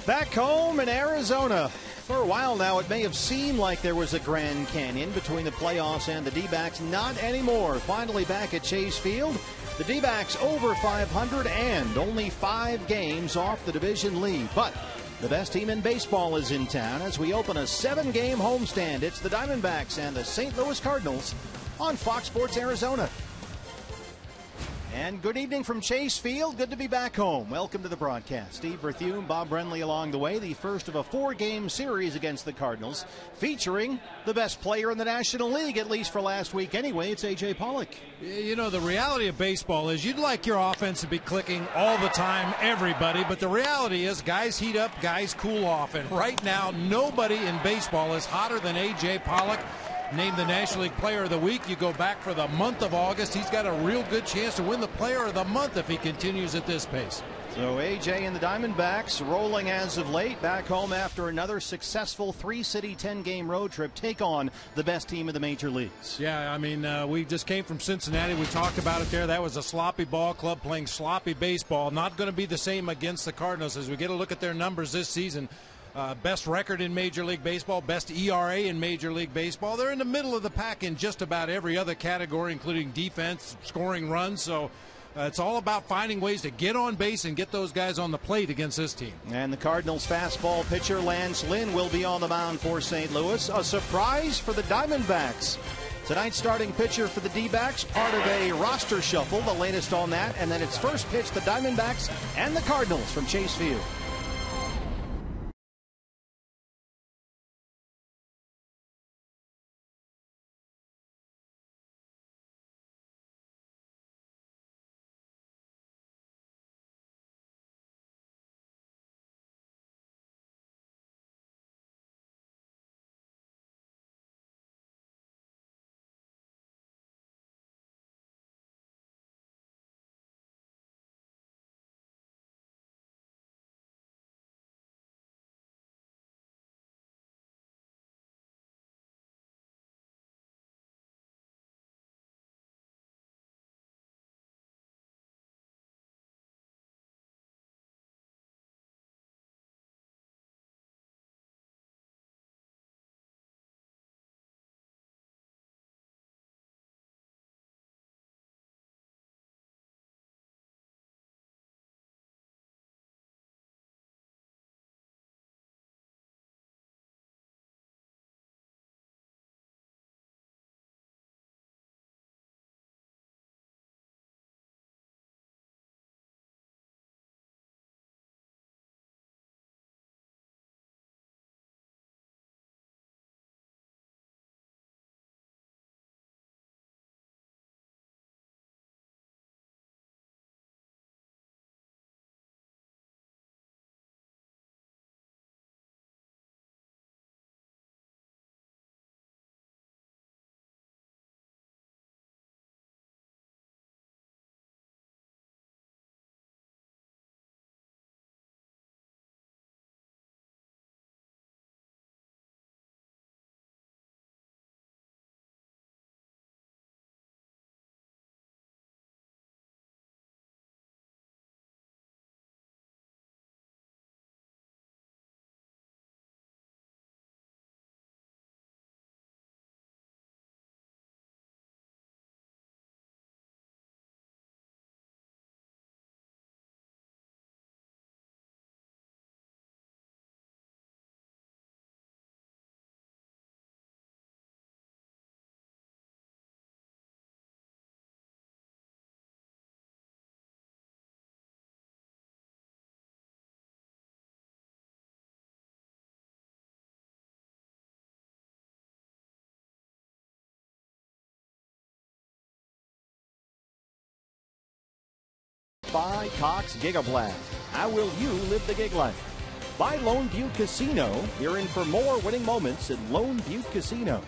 Back home in Arizona. For a while now, it may have seemed like there was a Grand Canyon between the playoffs and the D-backs. Not anymore. Finally back at Chase Field. The D-backs over 500 and only 5 games off the division lead. But the best team in baseball is in town as we open a 7-game homestand. It's the Diamondbacks and the St. Louis Cardinals on Fox Sports Arizona. And good evening from Chase Field. Good to be back home. Welcome to the broadcast. Steve Berthume, Bob Brenly along the way. The first of a 4-game series against the Cardinals, featuring the best player in the National League, at least for last week anyway. It's A.J. Pollock. You know, the reality of baseball is you'd like your offense to be clicking all the time, everybody, but the reality is guys heat up, guys cool off. And right now, nobody in baseball is hotter than A.J. Pollock. Named the National League Player of the Week. You go back for the month of August. He's got a real good chance to win the Player of the Month if he continues at this pace. So A.J. and the Diamondbacks rolling as of late. Back home after another successful 3-city 10-game road trip. Take on the best team of the major leagues. Yeah, I mean, we just came from Cincinnati. We talked about it there. That was a sloppy ball club playing sloppy baseball. Not going to be the same against the Cardinals as we get a look at their numbers this season. Best record in Major League Baseball, best ERA in Major League Baseball. They're in the middle of the pack in just about every other category, including defense, scoring runs. So it's all about finding ways to get on base and get those guys on the plate against this team. And the Cardinals fastball pitcher Lance Lynn will be on the mound for St. Louis. A surprise for the Diamondbacks. Tonight's starting pitcher for the D-backs, part of a roster shuffle, the latest on that. And then it's first pitch, the Diamondbacks and the Cardinals from Chase Field. By Cox Gigablast. How will you live the gig life? By Lone Butte Casino. You're in for more winning moments at Lone Butte Casino.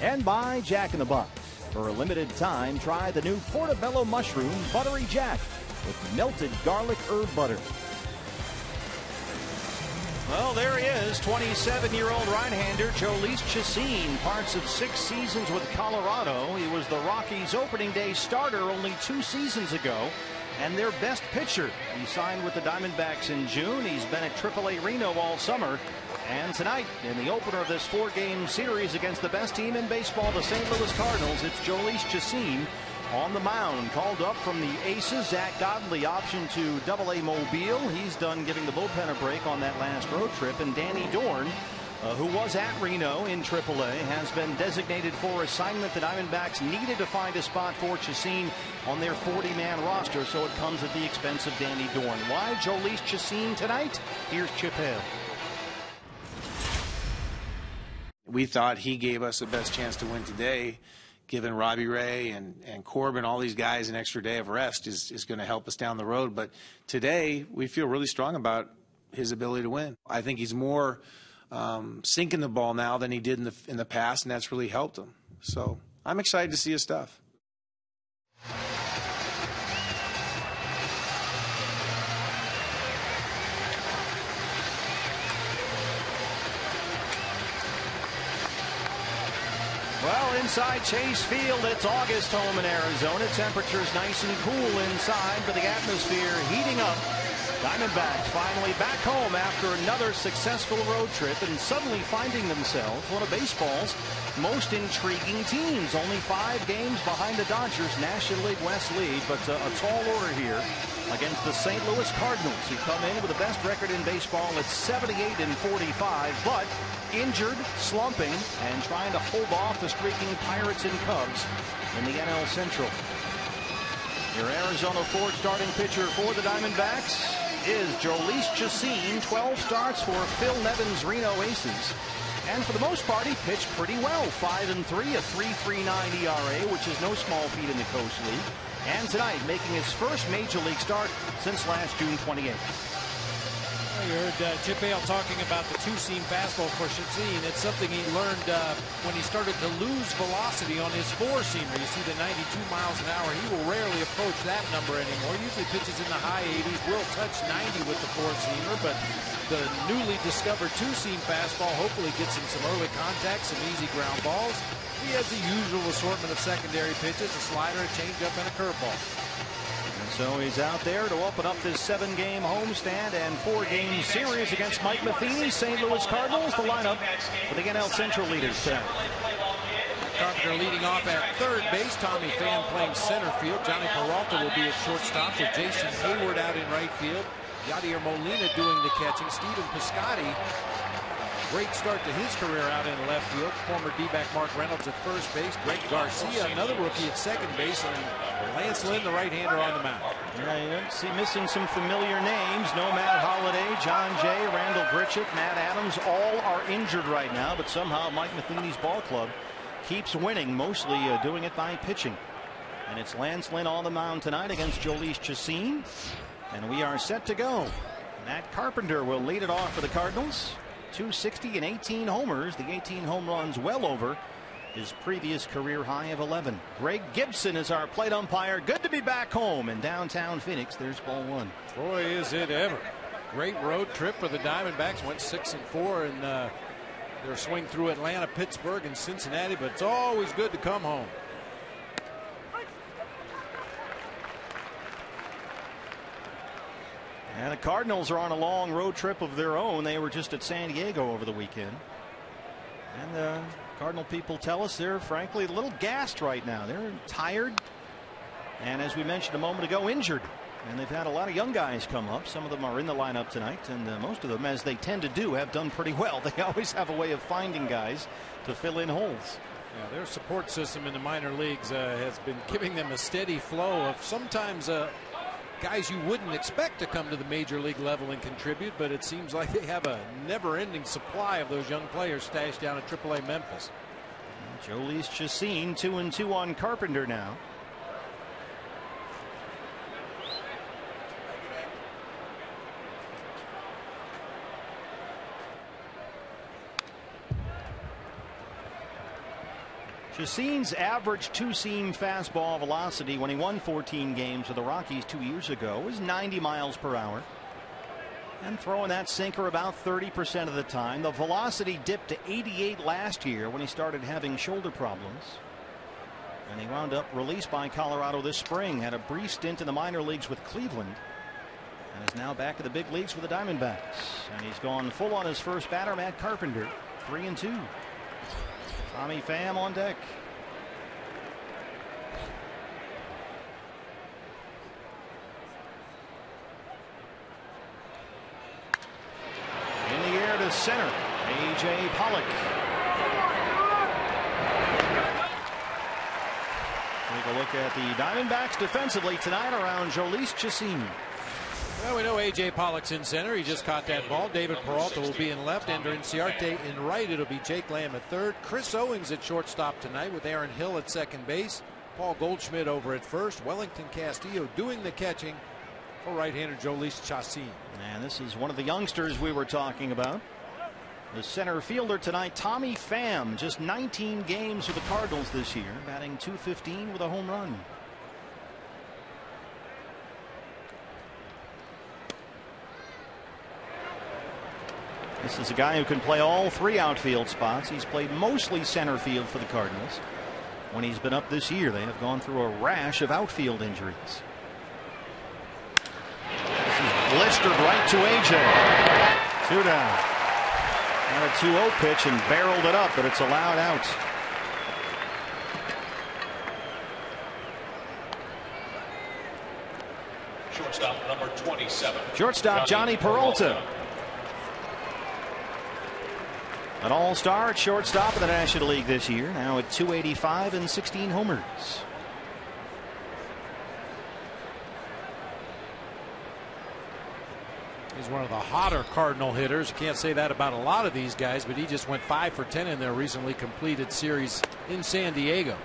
And by Jack in the Box. For a limited time, try the new Portobello Mushroom Buttery Jack. with melted garlic herb butter. Well, there he is, 27-year-old right-hander Jhoulys Chacin, parts of 6 seasons with Colorado. He was the Rockies' opening day starter only 2 seasons ago, and their best pitcher. He signed with the Diamondbacks in June. He's been at AAA Reno all summer. And tonight, in the opener of this 4-game series against the best team in baseball, the St. Louis Cardinals, it's Jhoulys Chacin on the mound. Called up from the Aces. Zach Godley option to AA Mobile. He's done giving the bullpen a break on that last road trip. And Danny Dorn, who was at Reno in AAA, has been designated for assignment. The Diamondbacks needed to find a spot for Chacin on their 40-man roster, so it comes at the expense of Danny Dorn. Why Jhoulys Chacin tonight? Here's Chip Hale. We thought he gave us the best chance to win today, given Robbie Ray and Corbin, all these guys, an extra day of rest is going to help us down the road. But today, we feel really strong about his ability to win. I think he's more sinking the ball now than he did in the past, and that's really helped him. So I'm excited to see his stuff. Well, inside Chase Field, it's August home in Arizona. Temperatures nice and cool inside, but the atmosphere heating up. Diamondbacks finally back home after another successful road trip and suddenly finding themselves one of baseball's most intriguing teams. Only 5 games behind the Dodgers National League West lead, but a tall order here against the St. Louis Cardinals, who come in with the best record in baseball at 78-45, but injured, slumping, and trying to hold off the streaking Pirates and Cubs in the NL Central. Your Arizona Ford starting pitcher for the Diamondbacks is Jhoulys Chacin. 12 starts for Phil Nevin's Reno Aces. And for the most part, he pitched pretty well. 5-3, a 3.39 ERA, which is no small feat in the Coast League. And tonight, making his first Major League start since last June 28th. You heard Chip Hale talking about the 2-seam fastball for Chacin. It's something he learned when he started to lose velocity on his 4-seamer. You see the 92 miles an hour. He will rarely approach that number anymore. Usually pitches in the high 80s. Will touch 90 with the 4-seamer, but the newly discovered 2-seam fastball hopefully gets him some early contact, some easy ground balls. He has the usual assortment of secondary pitches, a slider, a changeup, and a curveball. So he's out there to open up this 7-game homestand and 4-game series against Mike Matheny's St. Louis Cardinals. The lineup for the NL Central leaders tonight. Carpenter leading off at third base. Tommy Pham playing center field. Johnny Peralta will be at shortstop with Jason Hayward out in right field. Yadier Molina doing the catching. Steven Piscotty, great start to his career out in left field. Former D-back Mark Reynolds at first base. Greg Garcia, another rookie at second base. And Lance Lynn, the right-hander, on the mound. Yeah, you don't see missing some familiar names. No Matt Holliday, John Jay, Randall Grichuk, Matt Adams, all are injured right now. But somehow Mike Matheny's ball club keeps winning, mostly doing it by pitching. And it's Lance Lynn on the mound tonight against Jhoulys Chacin. And we are set to go. Matt Carpenter will lead it off for the Cardinals. 260 and 18 homers. The 18 home runs well over his previous career high of 11. Greg Gibson is our plate umpire. Good to be back home in downtown Phoenix. There's ball 1. Boy, is it ever. Great road trip for the Diamondbacks. Went 6-4 in their swing through Atlanta, Pittsburgh, and Cincinnati. But it's always good to come home. And the Cardinals are on a long road trip of their own. They were just at San Diego over the weekend. And Cardinal people tell us they're frankly a little gassed right now. They're tired. And as we mentioned a moment ago, injured. And they've had a lot of young guys come up. Some of them are in the lineup tonight. And most of them, as they tend to do, have done pretty well. They always have a way of finding guys to fill in holes. Yeah, their support system in the minor leagues has been giving them a steady flow of sometimes guys you wouldn't expect to come to the major league level and contribute, but it seems like they have a never-ending supply of those young players stashed down at AAA Memphis. Jhoulys Chacin 2-2 on Carpenter now. Chacín's average two-seam fastball velocity when he won 14 games with the Rockies 2 years ago was 90 miles per hour. And throwing that sinker about 30% of the time. The velocity dipped to 88 last year when he started having shoulder problems. And he wound up released by Colorado this spring. Had a brief stint in the minor leagues with Cleveland. And is now back in the big leagues with the Diamondbacks. And he's gone full on his first batter, Matt Carpenter. 3-2. Tommy Pham on deck. In the air to center, A.J. Pollock. Take a look at the Diamondbacks defensively tonight around Jhoulys Chacín. Well, we know A.J. Pollock's in center. He just caught that ball. David Peralta will be in left. Ender Inciarte in right. It'll be Jake Lamb at third. Chris Owings at shortstop tonight with Aaron Hill at second base. Paul Goldschmidt over at first. Wellington Castillo doing the catching for right-hander Jhoulys Chacín. And this is one of the youngsters we were talking about. The center fielder tonight, Tommy Pham. Just 19 games with the Cardinals this year. Batting .215 with a home run. This is a guy who can play all three outfield spots. He's played mostly center field for the Cardinals. When he's been up this year, they have gone through a rash of outfield injuries. This is blistered right to A.J. 2 down. Had a 2-0 pitch and barreled it up, but it's allowed out. Shortstop number 27. Shortstop Johnny Peralta. An all-star at shortstop in the National League this year, now at .285 and 16 homers. He's one of the hotter Cardinal hitters. You can't say that about a lot of these guys, but he just went 5 for 10 in their recently completed series in San Diego.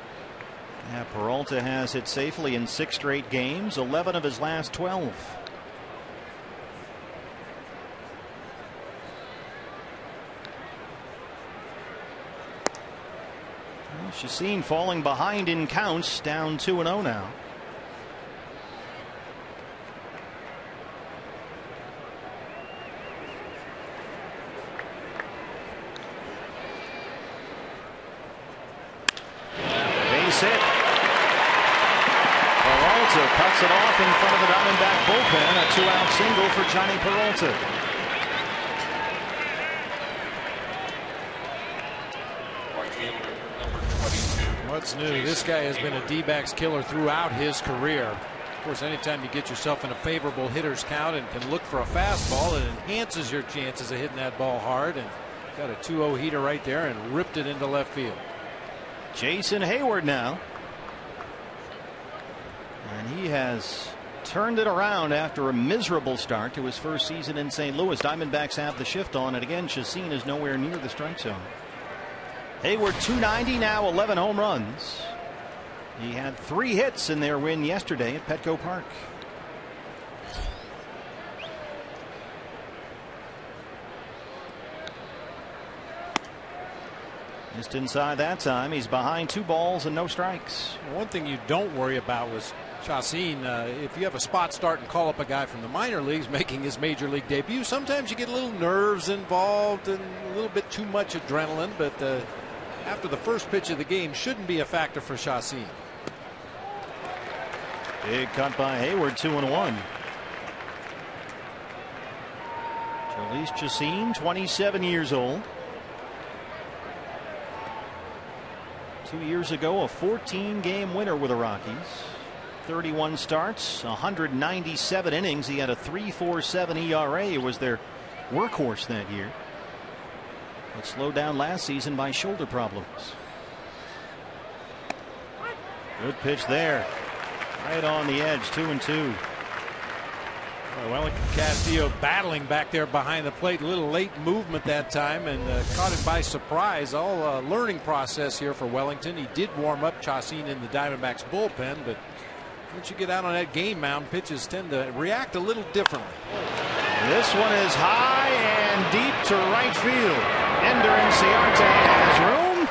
Yeah, Peralta has hit safely in 6 straight games, 11 of his last 12. Chacín falling behind in counts, down 2-0 now. Base hit. Peralta cuts it off in front of the Diamondback bullpen. A 2-out single for Johnny Peralta. What's new? This guy has been a D-backs killer throughout his career. Of course, anytime you get yourself in a favorable hitter's count and can look for a fastball, it enhances your chances of hitting that ball hard. And got a 2-0 heater right there and ripped it into left field. Jason Hayward now. And he has turned it around after a miserable start to his first season in St. Louis. Diamondbacks have the shift on, and again, Chacín is nowhere near the strike zone. Hayward .290 now, 11 home runs. He had 3 hits in their win yesterday at Petco Park. Just inside that time. He's behind 2 balls and no strikes. One thing you don't worry about was Chacín. If you have a spot start and call up a guy from the minor leagues making his major league debut, sometimes you get a little nerves involved and a little bit too much adrenaline, but after the first pitch of the game shouldn't be a factor for Chacín. Big cut by Hayward, 2-1. Jhoulys Chacín, 27 years old. 2 years ago, a 14-game winner with the Rockies. 31 starts, 197 innings. He had a 3.47 ERA. It was their workhorse that year. But slowed down last season by shoulder problems. Good pitch there. Right on the edge, 2-2. Wellington Castillo battling back there behind the plate. A little late movement that time and caught him by surprise. All learning process here for Wellington. He did warm up Chacín in the Diamondbacks bullpen, but once you get out on that game mound, pitches tend to react a little differently. This one is high and deep to right field. Ender Inciarte has room.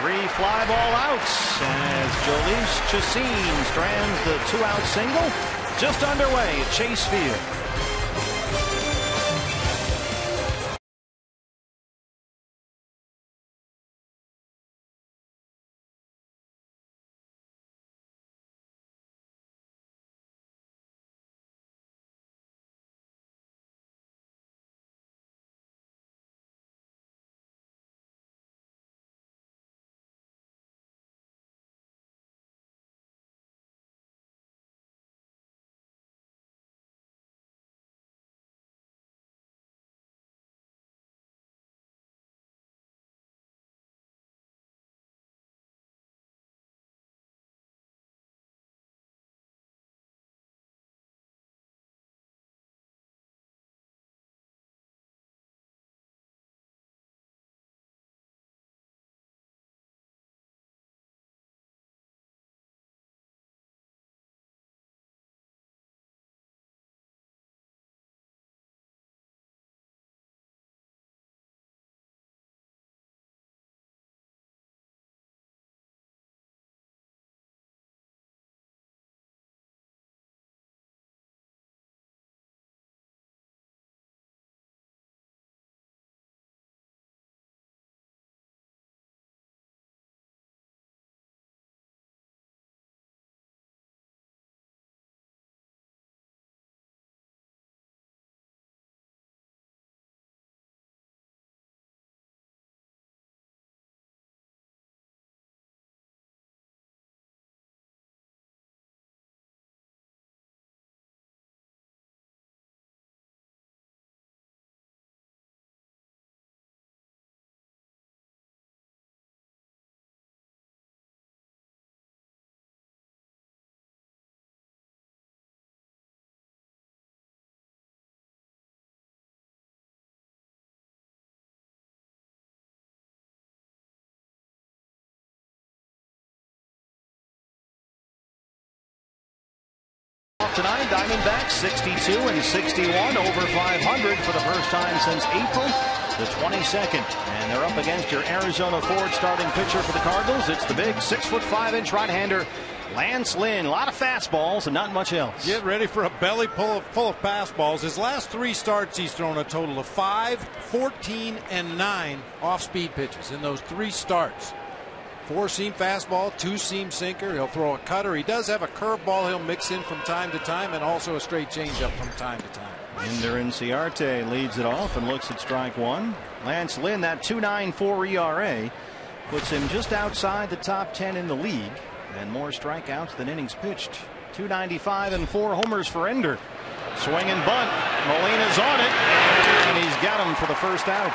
3 fly ball outs as Jhoulys Chacín strands the 2-out single. Just underway at Chase Field. Tonight, Diamondbacks 62 and 61 over 500 for the first time since April the 22nd. And they're up against your Arizona Ford starting pitcher for the Cardinals. It's the big 6'5" right-hander Lance Lynn. A lot of fastballs and not much else. Get ready for a belly full of fastballs. His last 3 starts, he's thrown a total of 5, 14, and 9 off-speed pitches in those 3 starts. 4-seam fastball, 2-seam sinker. He'll throw a cutter. He does have a curveball he'll mix in from time to time, and also a straight changeup from time to time. Ender Inciarte leads it off and looks at strike 1. Lance Lynn, that 2.94 ERA, puts him just outside the top 10 in the league, and more strikeouts than innings pitched. 295 and 4 homers for Ender. Swing and bunt. Molina's on it, and he's got him for the first out.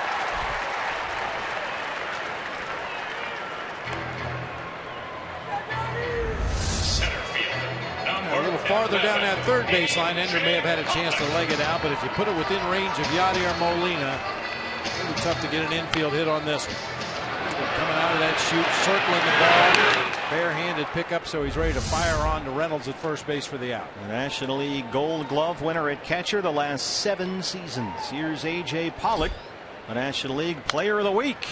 A little farther down that third baseline, Ender may have had a chance to leg it out, but if you put it within range of Yadier Molina, it'll be tough to get an infield hit on this one. Coming out of that chute, circling the ball, barehanded pickup, so he's ready to fire on to Reynolds at first base for the out. The National League Gold Glove winner at catcher the last 7 seasons. Here's A.J. Pollock, the National League Player of the Week.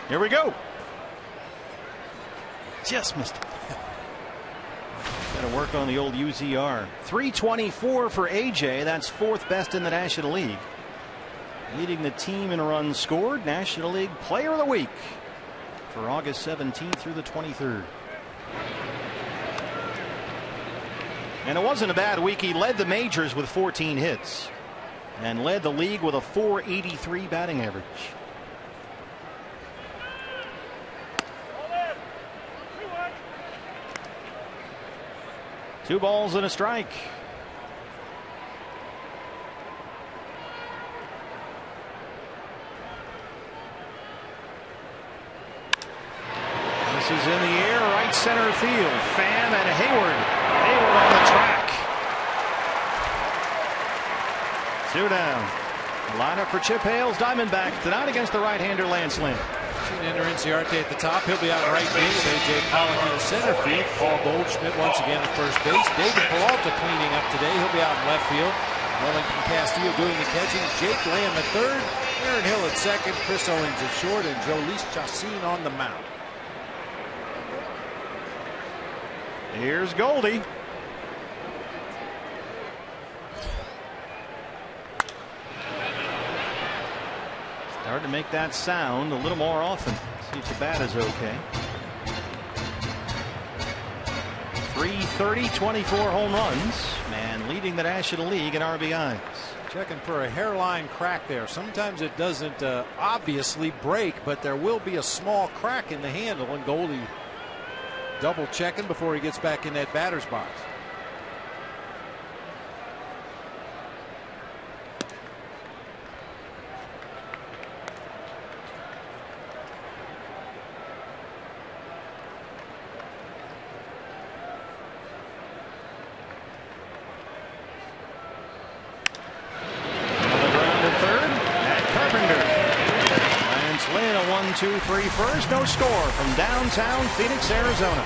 Here we go. Just missed it. Got to work on the old UZR. 324 for AJ. That's 4th best in the National League. Leading the team in runs scored. National League Player of the Week for August 17th through the 23rd. And it wasn't a bad week. He led the majors with 14 hits and led the league with a .483 batting average. Two balls and a strike. This is in the air, right center field. Pham and Hayward. Hayward on the track. 2 down. Lineup for Chip Hale's Diamondbacks tonight against the right-hander Lance Lynn. Ender Inciarte at the top. He'll be out in right field. A.J. Pollock in center field. Paul Goldschmidt once again at first base. David Peralta cleaning up today. He'll be out in left field. Wellington Castillo doing the catching. Jake Lamb at third. Aaron Hill at second. Chris Owings at short. And Jhoulys Chacín on the mound. Here's Goldie. Starting to make that sound a little more often. See if the bat is okay. 330, 24 home runs, and leading the National League in RBIs. Checking for a hairline crack there. Sometimes it doesn't obviously break, but there will be a small crack in the handle, and Goldie double checking before he gets back in that batter's box. Lynn, a 1-2-3 first, no score from downtown Phoenix, Arizona.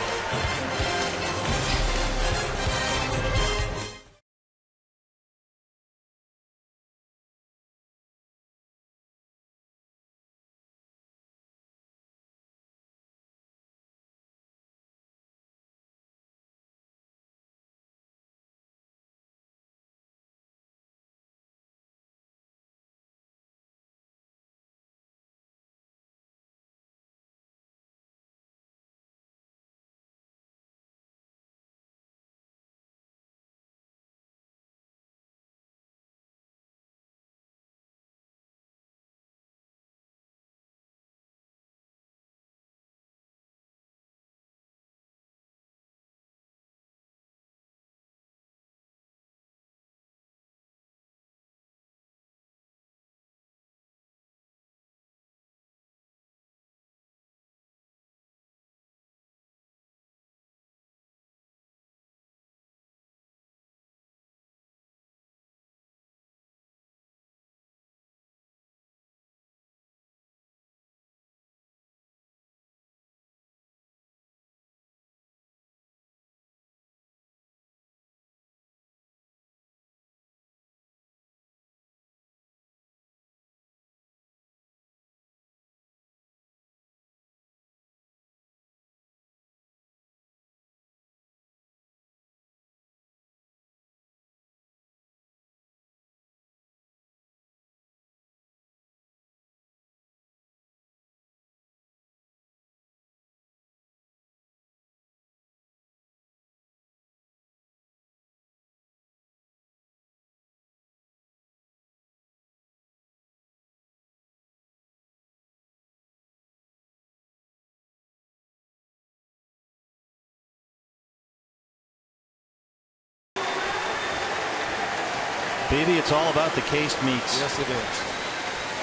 Baby, it's all about the cased meats. Yes, it is.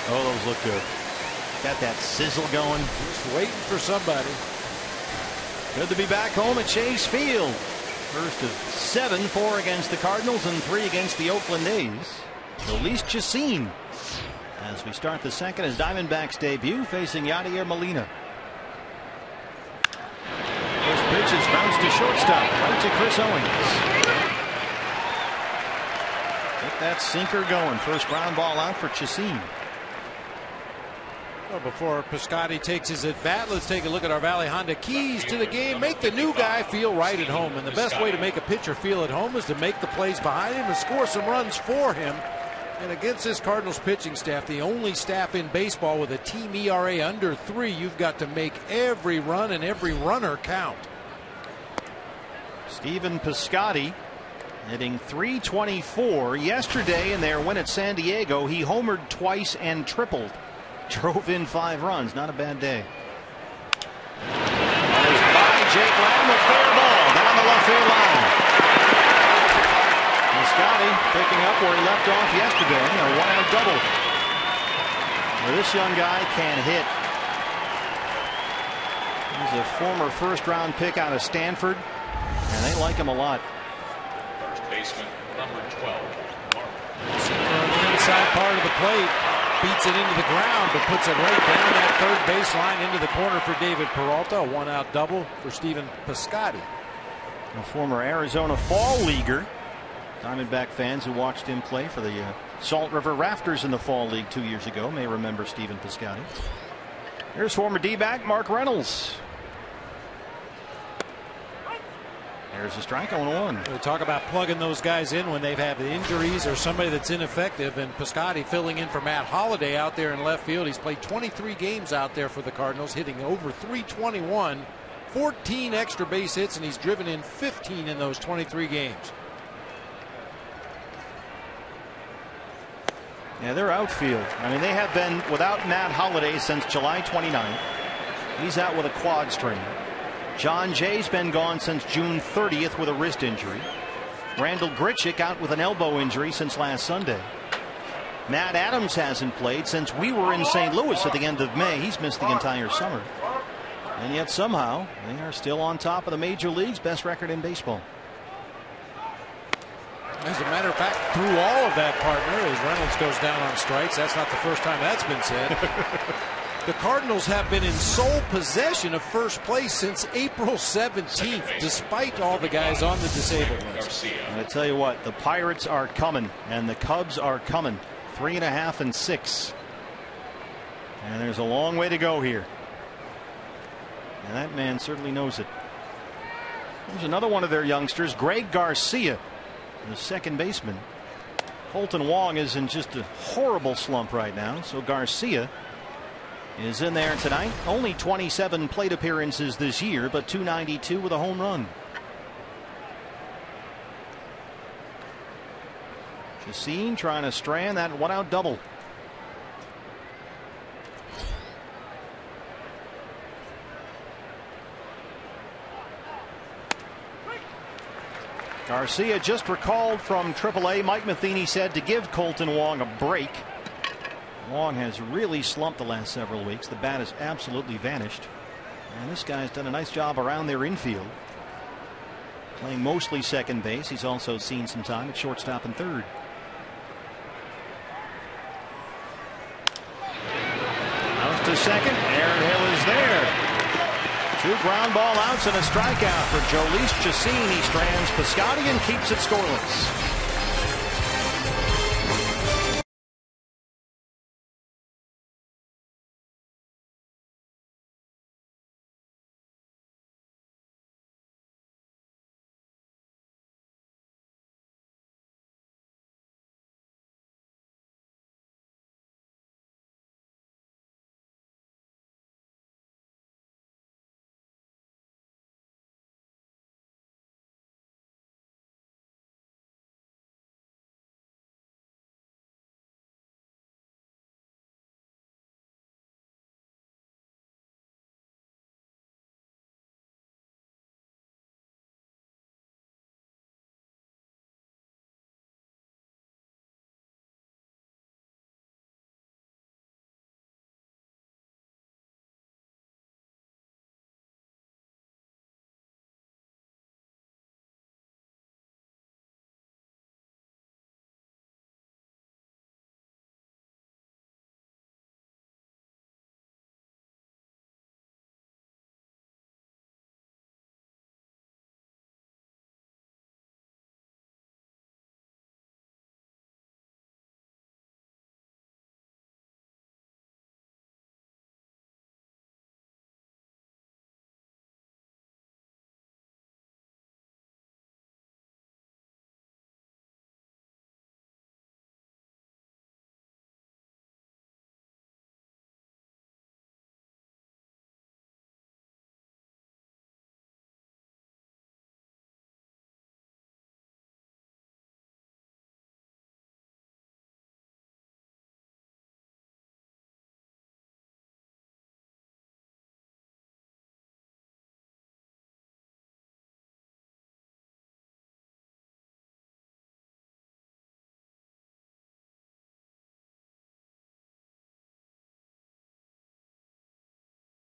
Oh, those look good. Got that sizzle going. Just waiting for somebody. Good to be back home at Chase Field. First of 7, 4 against the Cardinals and 3 against the Oakland A's. Elise Chacin, as we start the second, as Diamondbacks debut, facing Yadier Molina. First pitch is bounced to shortstop, right to Chris Owings. Get that sinker going. First ground ball out for Chacin. Well, before Piscotty takes his at bat, let's take a look at our Valley Honda keys to the game. Make the new guy feel right at home, and the best way to make a pitcher feel at home is to make the plays behind him and score some runs for him. And against this Cardinals pitching staff, the only staff in baseball with a team ERA under 3, you've got to make every run and every runner count. Stephen Piscotty hitting .324 yesterday in their win at San Diego. He homered twice and tripled. Drove in 5 runs. Not a bad day. There's by Jake Lamb, a fair ball down the left field line. Piscotty picking up where he left off yesterday. A 1-out double. Well, this young guy can hit. He's a former first-round pick out of Stanford, and they like him a lot. First baseman, number 12, Marlins. On the inside part of the plate. Beats it into the ground, but puts it right down that third baseline into the corner for David Peralta. A 1-out double for Stephen Piscotty. A former Arizona Fall Leaguer. Diamondback fans who watched him play for the Salt River Rafters in the Fall League 2 years ago may remember Stephen Piscotty. Here's former D-back Mark Reynolds. There's a strike, 0-1. We talk about plugging those guys in when they've had injuries or somebody that's ineffective, and Piscotty filling in for Matt Holliday out there in left field. He's played 23 games out there for the Cardinals, hitting over .321, 14 extra base hits, and he's driven in 15 in those 23 games. Yeah, their outfield. I mean, they have been without Matt Holliday since July 29th. He's out with a quad strain. John Jay's been gone since June 30th with a wrist injury. Randall Grichuk out with an elbow injury since last Sunday. Matt Adams hasn't played since we were in St. Louis at the end of May. He's missed the entire summer. And yet somehow they are still on top of the major leagues, best record in baseball. As a matter of fact, through all of that, partner, as Reynolds goes down on strikes, that's not the first time that's been said. The Cardinals have been in sole possession of first place since April 17th, despite all the guys on the disabled list. And I tell you what, the Pirates are coming, and the Cubs are coming. 3.5 and 6. And there's a long way to go here. And that man certainly knows it. There's another one of their youngsters, Greg Garcia, the second baseman. Colton Wong is in just a horrible slump right now, so Garcia is in there tonight. Only 27 plate appearances this year, but .292 with a home run. Chacin trying to strand that one-out double. Garcia just recalled from AAA. Mike Matheny said to give Colton Wong a break. Wong has really slumped the last several weeks. The bat has absolutely vanished. And this guy's done a nice job around their infield. Playing mostly second base. He's also seen some time at shortstop and third. Out to second. Aaron Hill is there. 2 ground ball outs and a strikeout for Jhoulys Chacin. He strands Piscotty and keeps it scoreless.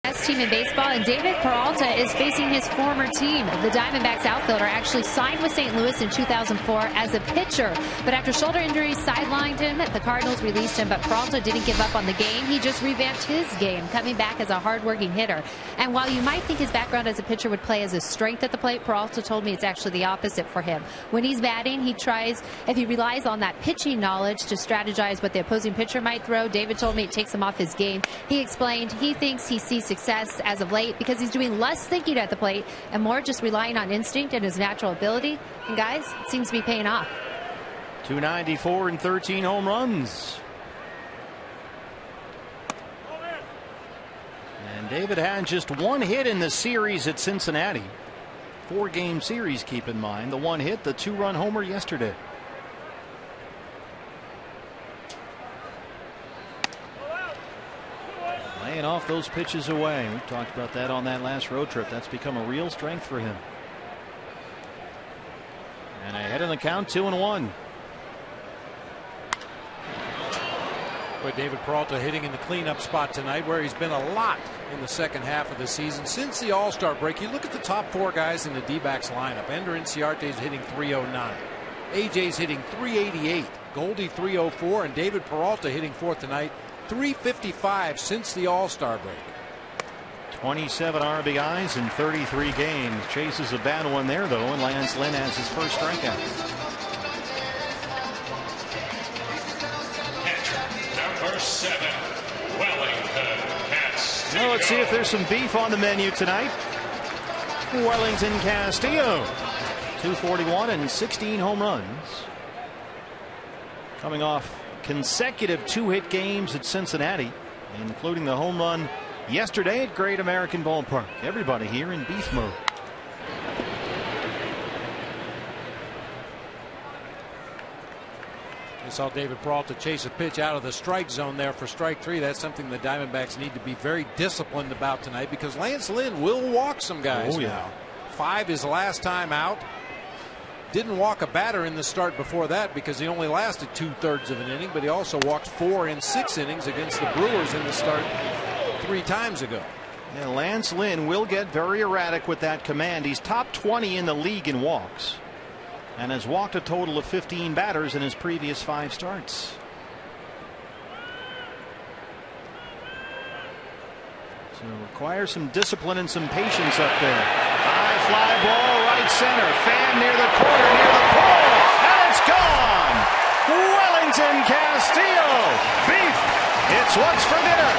Best team in baseball, and David Peralta is facing his former team. The Diamondbacks outfielder actually signed with St. Louis in 2004 as a pitcher, but after shoulder injuries sidelined him, the Cardinals released him. But Peralta didn't give up on the game. He just revamped his game, coming back as a hard-working hitter. And while you might think his background as a pitcher would play as a strength at the plate, Peralta told me it's actually the opposite for him. When he's batting, he tries, if he relies on that pitching knowledge to strategize what the opposing pitcher might throw, David told me it takes him off his game. He explained he thinks he sees success success as of late because he's doing less thinking at the plate and more just relying on instinct and his natural ability. And guys, it seems to be paying off. 294 and 13 home runs. And David had just one hit in the series at Cincinnati. 4-game series, keep in mind. The one hit, the 2-run homer yesterday. Laying off those pitches away. We talked about that on that last road trip. That's become a real strength for him. And ahead in the count, 2-1. But David Peralta hitting in the cleanup spot tonight, where he's been a lot in the second half of the season. Since the All-Star break, you look at the top 4 guys in the D-backs lineup. Ender Inciarte's hitting .309. AJ's hitting .388. Goldie .304. And David Peralta hitting fourth tonight, .355 since the All-Star break. 27 RBIs in 33 games. Chases a bad one there, though, and Lance Lynn has his first strikeout. Number 7, Wellington Castillo. Well, let's see if there's some beef on the menu tonight. Wellington Castillo, 241 and 16 home runs. Coming off consecutive 2-hit games at Cincinnati, including the home run yesterday at Great American Ballpark. Everybody here in beef mode. You saw David Peralta chase a pitch out of the strike zone there for strike 3. That's something the Diamondbacks need to be very disciplined about tonight, because Lance Lynn will walk some guys. Oh, yeah. Now. 5 his last time out. Didn't walk a batter in the start before that because he only lasted 2/3 of an inning, but he also walked 4 in 6 innings against the Brewers in the start 3 times ago. Yeah, Lance Lynn will get very erratic with that command. He's top 20 in the league in walks, and has walked a total of 15 batters in his previous 5 starts. So requires some discipline and some patience up there. High fly ball right center. Fan near the corner, near the pole, and it's gone. Wellington Castillo. Beef. It's what's for dinner.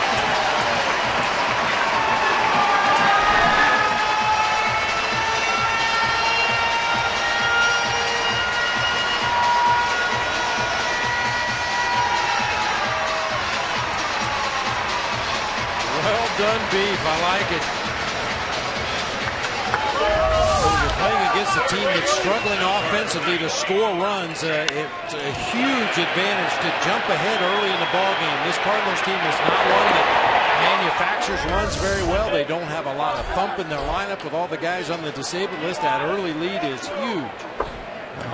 Done beef. I like it. When you're playing against a team that's struggling offensively to score runs, it's a huge advantage to jump ahead early in the ballgame. This Cardinals team is not one that manufactures runs very well. They don't have a lot of thump in their lineup with all the guys on the disabled list. That early lead is huge.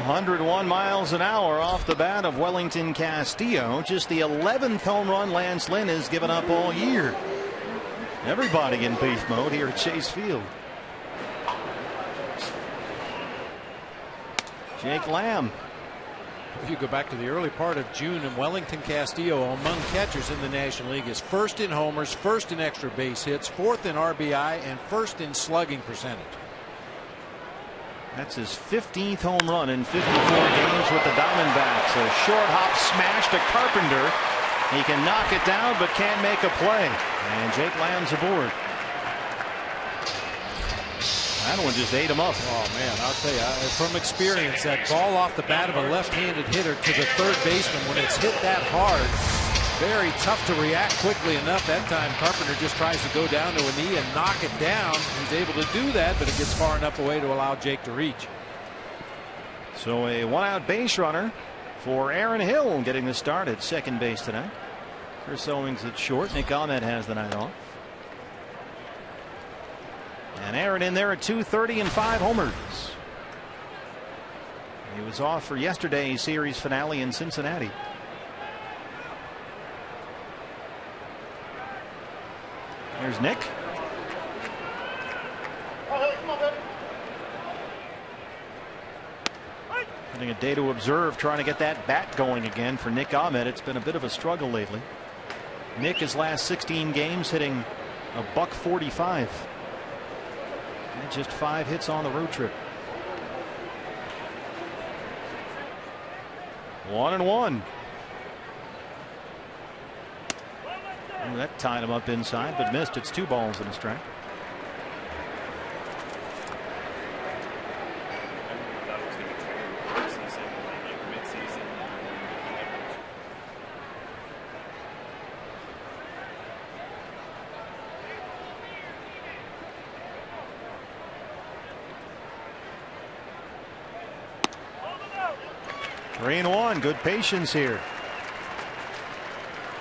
101 miles an hour off the bat of Wellington Castillo. Just the 11th home run Lance Lynn has given up all year. Everybody in beef mode here at Chase Field. Jake Lamb. If you go back to the early part of June, and Wellington Castillo, among catchers in the National League, is first in homers, first in extra base hits, fourth in RBI, and first in slugging percentage. That's his 15th home run in 54 games with the Diamondbacks. A short hop smash to Carpenter. He can knock it down, but can't make a play. And Jake Lamb's aboard. That one just ate him up. Oh, man, I'll tell you, from experience, that ball off the bat of a left-handed hitter to the third baseman, when it's hit that hard, very tough to react quickly enough. That time, Carpenter just tries to go down to a knee and knock it down. He's able to do that, but it gets far enough away to allow Jake to reach. So a one-out base runner for Aaron Hill, getting the start at second base tonight. Chris Owings at short. Nick Ahmed has the night off. And Aaron in there at 230 and 5 homers. He was off for yesterday's series finale in Cincinnati. There's Nick. Getting a day to observe, trying to get that bat going again for Nick Ahmed. It's been a bit of a struggle lately. Nick, his last 16 games, hitting a .145. And just 5 hits on the road trip. 1-1. That tied him up inside, but missed. It's 2 balls and a strike. Three and one. Good patience here.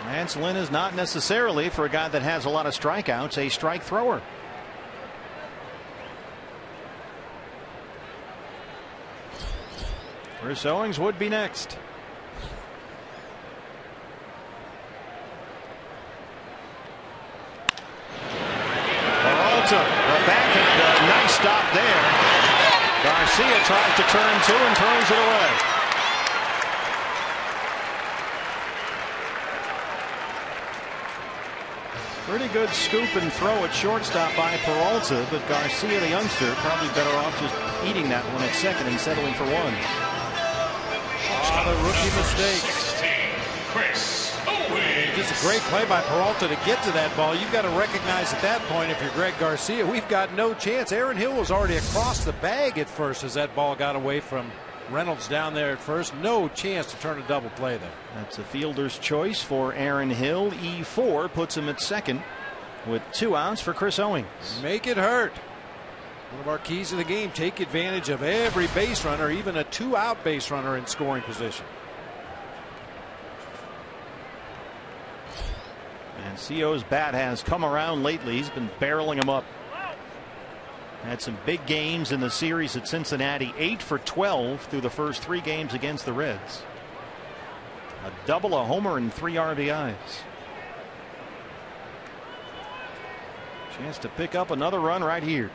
Lance Lynn is not necessarily, for a guy that has a lot of strikeouts, a strike thrower. Chris Owings would be next. Peralta, the backhand, a nice stop there. Garcia tries to turn 2 and throws it away. Pretty good scoop and throw at shortstop by Peralta, but Garcia, the youngster, probably better off just eating that one at second and settling for 1. The rookie mistakes. Just a great play by Peralta to get to that ball. You've got to recognize at that point, if you're Greg Garcia, we've got no chance. Aaron Hill was already across the bag at first as that ball got away from Reynolds down there at first. No chance to turn a double play there. That's a fielder's choice for Aaron Hill. E4 puts him at second with 2 outs for Chris Owings. Make it hurt. One of our keys of the game. Take advantage of every base runner, even a 2-out base runner in scoring position. And CO's bat has come around lately. He's been barreling them up. Had some big games in the series at Cincinnati. 8 for 12 through the first 3 games against the Reds. A double, a homer, and 3 RBIs. Chance to pick up another run right here.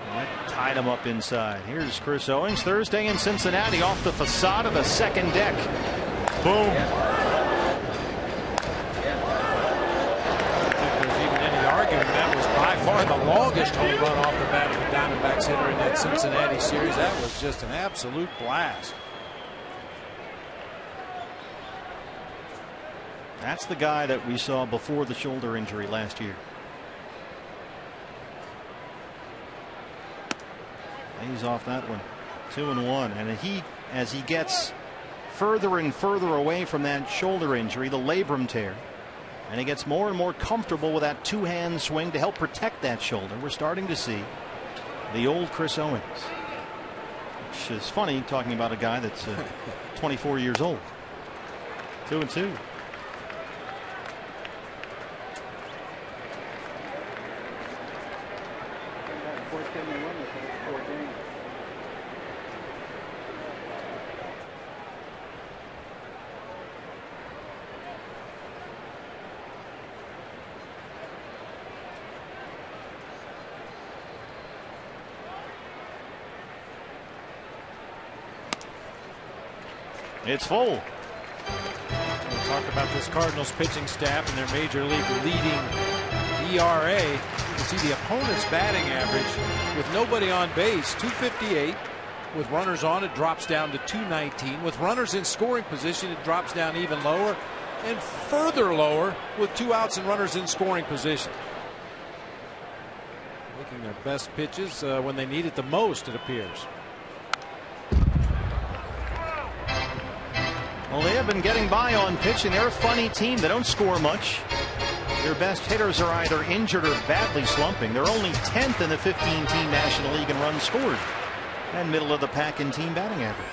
And that tied him up inside. Here's Chris Owings Thursday in Cincinnati off the facade of the second deck. Boom. That was by far the longest home run off the bat of the Diamondbacks hitter in that Cincinnati series. That was just an absolute blast. That's the guy that we saw before the shoulder injury last year. He's off that one. 2 and 1. And as he gets further and further away from that shoulder injury, the labrum tear, and he gets more and more comfortable with that 2-hand swing to help protect that shoulder, we're starting to see the old Chris Owings. Which is funny, talking about a guy that's 24 years old. 2 and 2. It's full. We'll talk about this Cardinals pitching staff and their major league leading ERA. You can see the opponent's batting average with nobody on base, 258. With runners on, it drops down to 219. With runners in scoring position, it drops down even lower, and further lower with 2 outs and runners in scoring position. Making their best pitches when they need it the most, it appears. Well, they have been getting by on pitching. They're a funny team. They don't score much. Their best hitters are either injured or badly slumping. They're only 10th in the 15-team National League in runs scored, and middle of the pack in team batting average.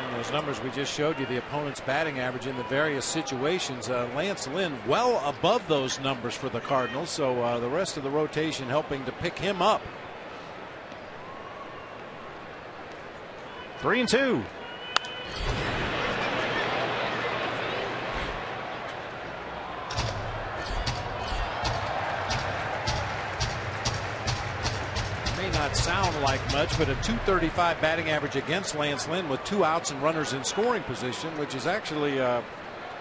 And those numbers we just showed you, the opponent's batting average in the various situations, Lance Lynn well above those numbers for the Cardinals, so the rest of the rotation helping to pick him up. 3 and 2. Not sound like much, but a 235 batting average against Lance Lynn with 2 outs and runners in scoring position, which is actually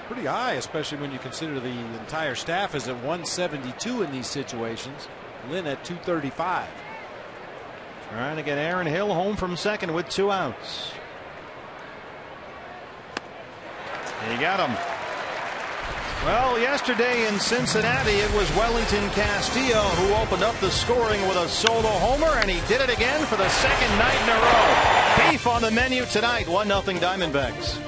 pretty high, especially when you consider the entire staff is at 172 in these situations. Lynn at 235. Trying to get Aaron Hill home from second with 2 outs. He got him. Well, yesterday in Cincinnati, it was Wellington Castillo who opened up the scoring with a solo homer, and he did it again for the second night in a row. Beef on the menu tonight, 1-0 Diamondbacks.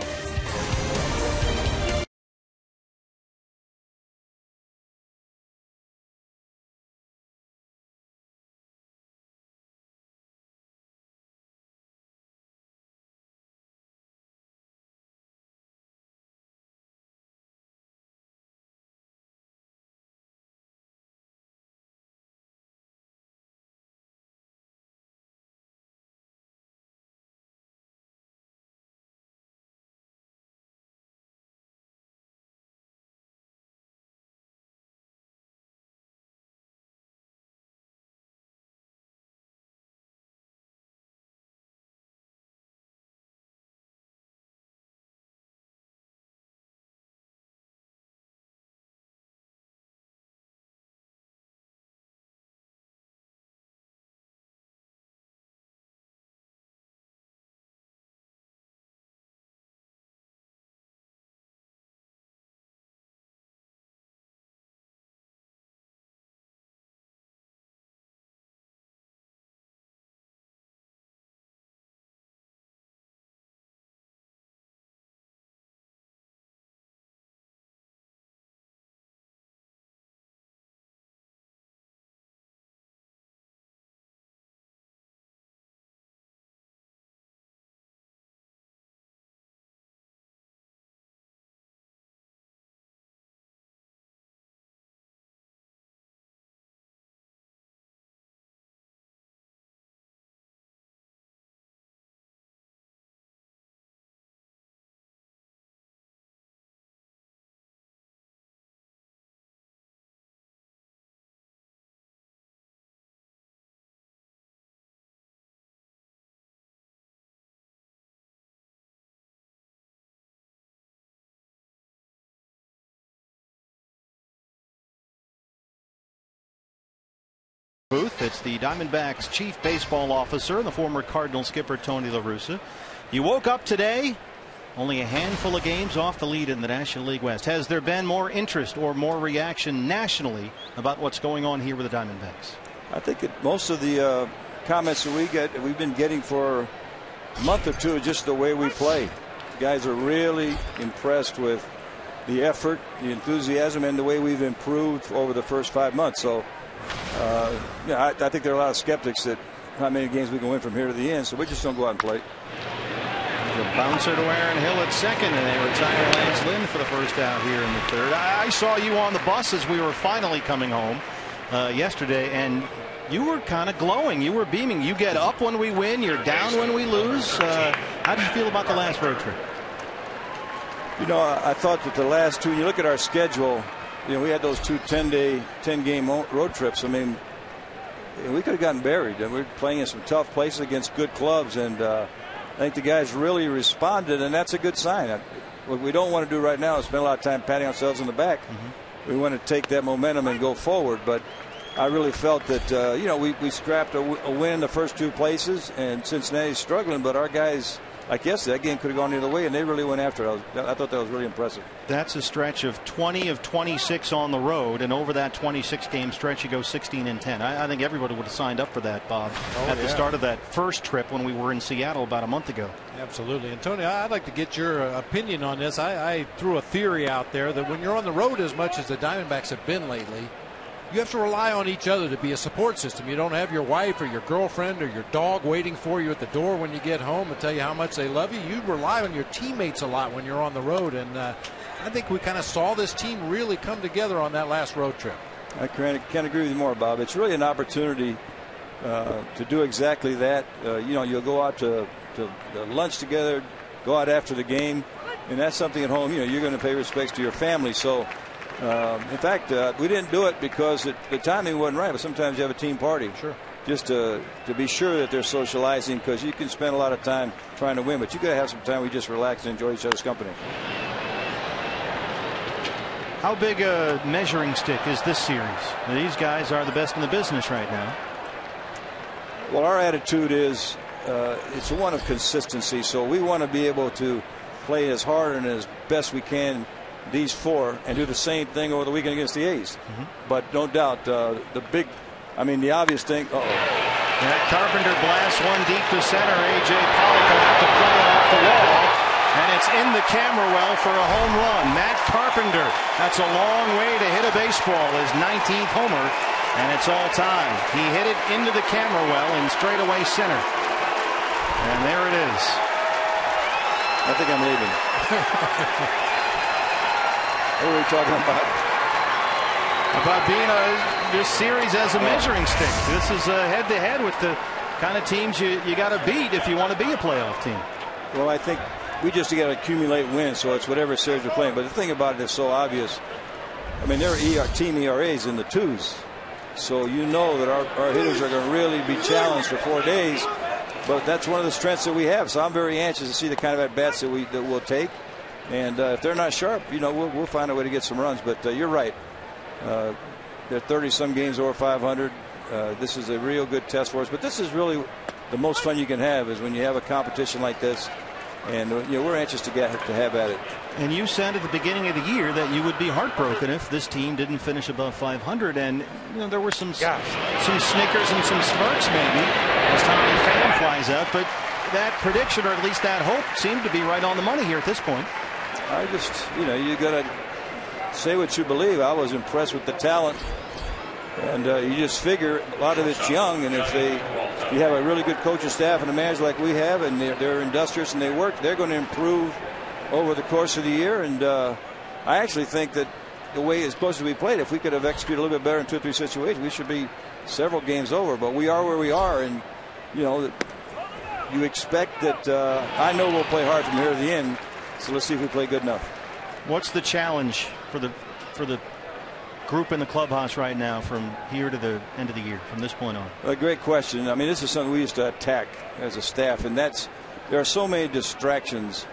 Booth. It's the Diamondbacks chief baseball officer and the former Cardinal skipper Tony La Russa. You woke up today only a handful of games off the lead in the National League West. Has there been more interest or more reaction nationally about what's going on here with the Diamondbacks? I think most of the comments that we've been getting for a month or two, just the way we play. Guys are really impressed with the effort, the enthusiasm, and the way we've improved over the first 5 months. So I think there are a lot of skeptics that how many games we can win from here to the end, so we just don't go out and play. The bouncer to Aaron Hill at second, and they retire Lance Lynn for the first out here in the third. I saw you on the bus as we were finally coming home yesterday, and you were kind of glowing. You were beaming. You get up when we win. You're down when we lose. How did you feel about the last road trip? You know, I thought that the last two, you look at our schedule, you know, we had those two 10-game road trips. I mean, we could have gotten buried. And we're playing in some tough places against good clubs. And I think the guys really responded, and that's a good sign. What we don't want to do right now is spend a lot of time patting ourselves on the back. We want to take that momentum and go forward. But I really felt that, you know, we scrapped a win in the first two places, and Cincinnati's struggling, but our guys, like yesterday, that game could have gone either way, and they really went after it. I thought that was really impressive. That's a stretch of 20 of 26 on the road, and over that 26-game stretch, you go 16-10. I think everybody would have signed up for that, Bob, at the start of that first trip when we were in Seattle about a month ago. Absolutely. And, Tony, I'd like to get your opinion on this. I threw a theory out there that when you're on the road as much as the Diamondbacks have been lately, you have to rely on each other to be a support system. You don't have your wife or your girlfriend or your dog waiting for you at the door when you get home and tell you how much they love you. You rely on your teammates a lot when you're on the road, and I think we kind of saw this team really come together on that last road trip. I can't agree with you more, Bob. It's really an opportunity to do exactly that. You know, you'll go out to lunch together, go out after the game, and that's something at home. You know, you're going to pay respects to your family. So, in fact, we didn't do it because the timing wasn't right, but sometimes you have a team party. Sure. Just to be sure that they're socializing, because you can spend a lot of time trying to win, but you got to have some time we just relax and enjoy each other's company. How big a measuring stick is this series? These guys are the best in the business right now. Well, our attitude is it's one of consistency, so we want to be able to play as hard and as best we can these 4 and do the same thing over the weekend against the A's. But no doubt, the obvious thing. That Carpenter blasts one deep to center. A.J. Pollock will have to play it off the wall. And it's in the camera well for a home run. Matt Carpenter. That's a long way to hit a baseball. His 19th homer. And it's all time. He hit it into the camera well in straightaway center. And there it is. I think I'm leaving. What are we talking about? About being this series as a measuring stick. This is head-to-head with the kind of teams you got to beat if you want to be a playoff team. Well, I think we just got to accumulate wins, so it's whatever series we're playing. But the thing about it is so obvious. I mean, their team ERAs in the 2s. So you know that our hitters are going to really be challenged for 4 days. But that's one of the strengths that we have. So I'm very anxious to see the kind of at-bats that we'll take. And if they're not sharp, we'll find a way to get some runs. But you're right. They're 30-some games over 500. This is a real good test for us. But this is really the most fun you can have is when you have a competition like this. And we're anxious to have at it. And you said at the beginning of the year that you would be heartbroken if this team didn't finish above 500. And there were some snickers and some smirks maybe as Tommy Pham flies out. But that prediction, or at least that hope, seemed to be right on the money here at this point. I just, you got to say what you believe. I was impressed with the talent. And you just figure a lot of it's young, and if you have a really good coaching staff and a manager like we have, and they're industrious and they work, they're going to improve over the course of the year. And I actually think that the way it's supposed to be played, if we could have executed a little bit better in 2 or 3 situations, we should be several games over. But we are where we are, and you expect that. I know we'll play hard from here to the end, so let's see if we play good enough. What's the challenge for the group in the clubhouse right now from here to the end of the year, from this point on? A great question. I mean, this is something we used to attack as a staff, and there are so many distractions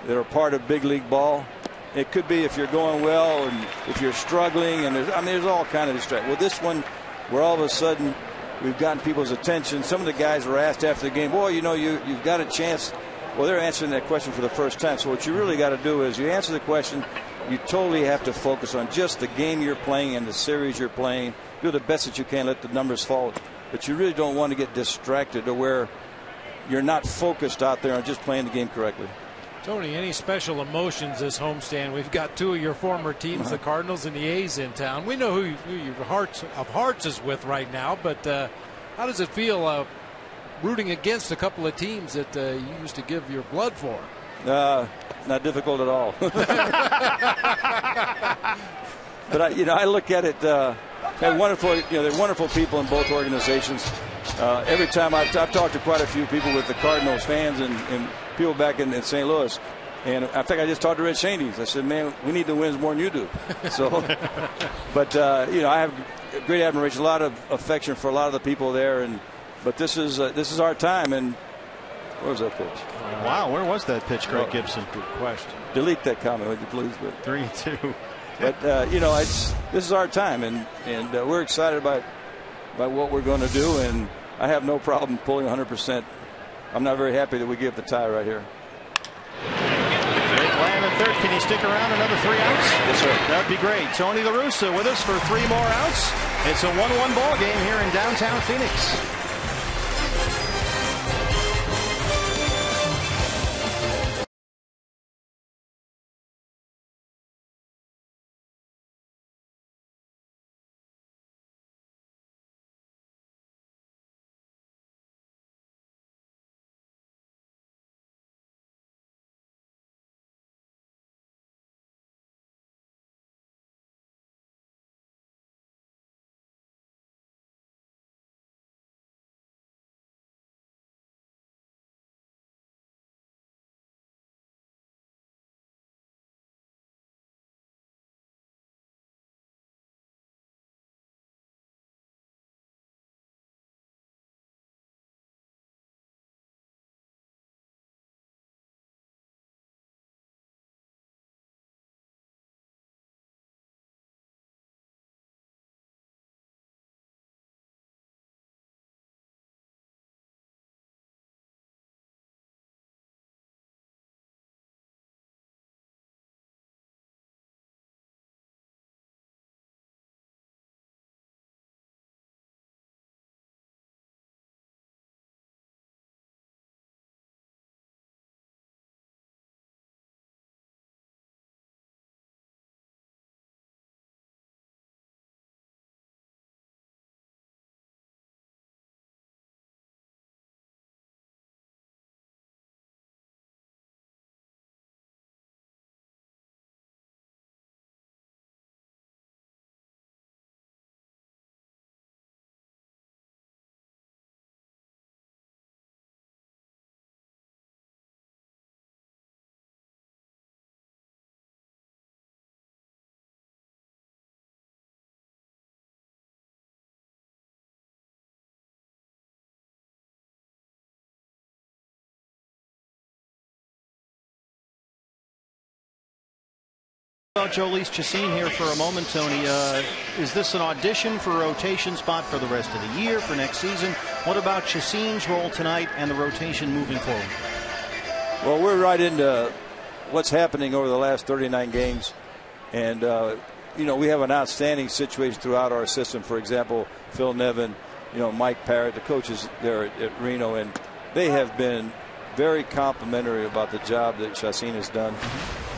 that are part of big league ball. It could be if you're going well and if you're struggling, and there's all kind of distractions. Well, this one, where all of a sudden we've gotten people's attention. Some of the guys were asked after the game, boy, you've got a chance. Well, they're answering that question for the first time. So what you really got to do is you answer the question. You totally have to focus on just the game you're playing and the series you're playing. Do the best that you can. Let the numbers fall. But you really don't want to get distracted to where you're not focused out there on just playing the game correctly. Tony, any special emotions this homestand? We've got 2 of your former teams, the Cardinals and the A's, in town. We know who your heart of hearts is with right now, but how does it feel rooting against a couple of teams that you used to give your blood for? Not difficult at all. But I look at it. They're wonderful people in both organizations. Every time I've talked to quite a few people with the Cardinals fans and people back in St. Louis, and in fact I just talked to Rich Shaney's. I said, man, we need the wins more than you do. So, but I have great admiration, a lot of affection for a lot of the people there, but this is our time. And where was that pitch? Wow, where was that pitch, Craig Gibson? Good question. Delete that comment, would you please? But 3-2. But this is our time, and we're excited about what we're going to do, and I have no problem pulling 100%. I'm not very happy that we gave the tie right here. Jake Lamb in third. Can he stick around another 3 outs? Yes, sir. That would be great. Tony La Russa with us for 3 more outs. It's a 1-1 ball game here in downtown Phoenix. About Jhoulys Chacín here for a moment, Tony. Is this an audition for a rotation spot for the rest of the year, for next season? What about Chacín's role tonight and the rotation moving forward? Well, we're right into what's happening over the last 39 games. And, you know, we have an outstanding situation throughout our system. For example, Phil Nevin, you know, Mike Parrott, the coaches there at Reno, and they have been very complimentary about the job that Chacín has done.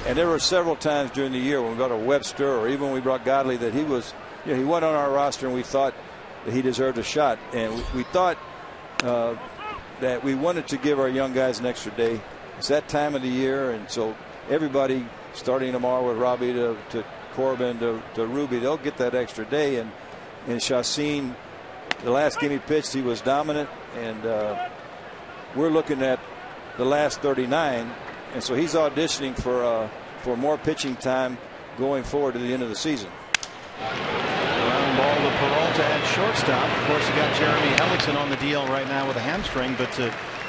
And there were several times during the year when we brought a Webster or even when we brought Godley that he was, you know, he went on our roster and we thought that he deserved a shot. And we thought that we wanted to give our young guys an extra day. It's that time of the year, and so everybody starting tomorrow with Robbie to Corbin to Ruby, they'll get that extra day. And Chacín, the last game he pitched, he was dominant, and we're looking at the last 39. And so he's auditioning for more pitching time going forward to the end of the season. Ground ball to Peralta at shortstop. Of course, you got Jeremy Hellickson on the DL right now with a hamstring. But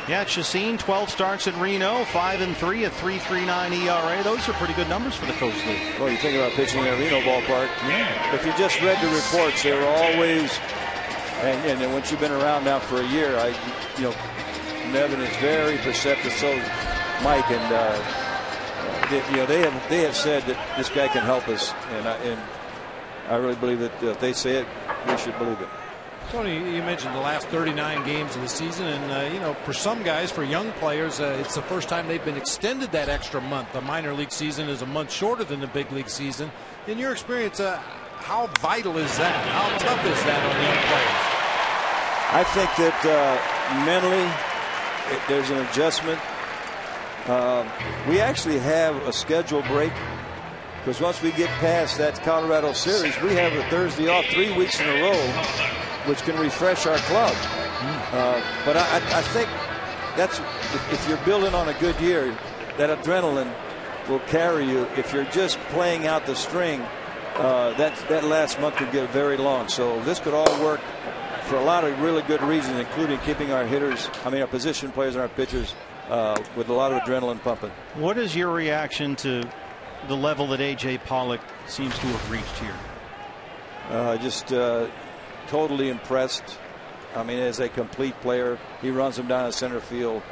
yeah, Chacín, 12 starts at Reno, 5-3, a 3.39 ERA. Those are pretty good numbers for the Coast League. Well, you think about pitching at Reno ballpark. Yeah. If you just read the reports, they were always, and then once you've been around now for a year, you know, Nevin is very perceptive. So Mike, and you know, they have said that this guy can help us, and I really believe that if they say it, we should believe it. Tony, you mentioned the last 39 games of the season, and you know, for some guys, for young players, it's the first time they've been extended that extra month. The minor league season is a month shorter than the big league season. In your experience, how vital is that? How tough is that on young players? I think that mentally, there's an adjustment. We actually have a schedule break, because once we get past that Colorado series, we have a Thursday off 3 weeks in a row, which can refresh our club. But I think that's, if you're building on a good year, that adrenaline will carry you. If you're just playing out the string, that last month could get very long. So this could all work for a lot of really good reasons, including keeping our hitters, our position players and our pitchers with a lot of adrenaline pumping. What is your reaction to the level that A.J. Pollock seems to have reached here? Just totally impressed. As a complete player, he runs them down in center field.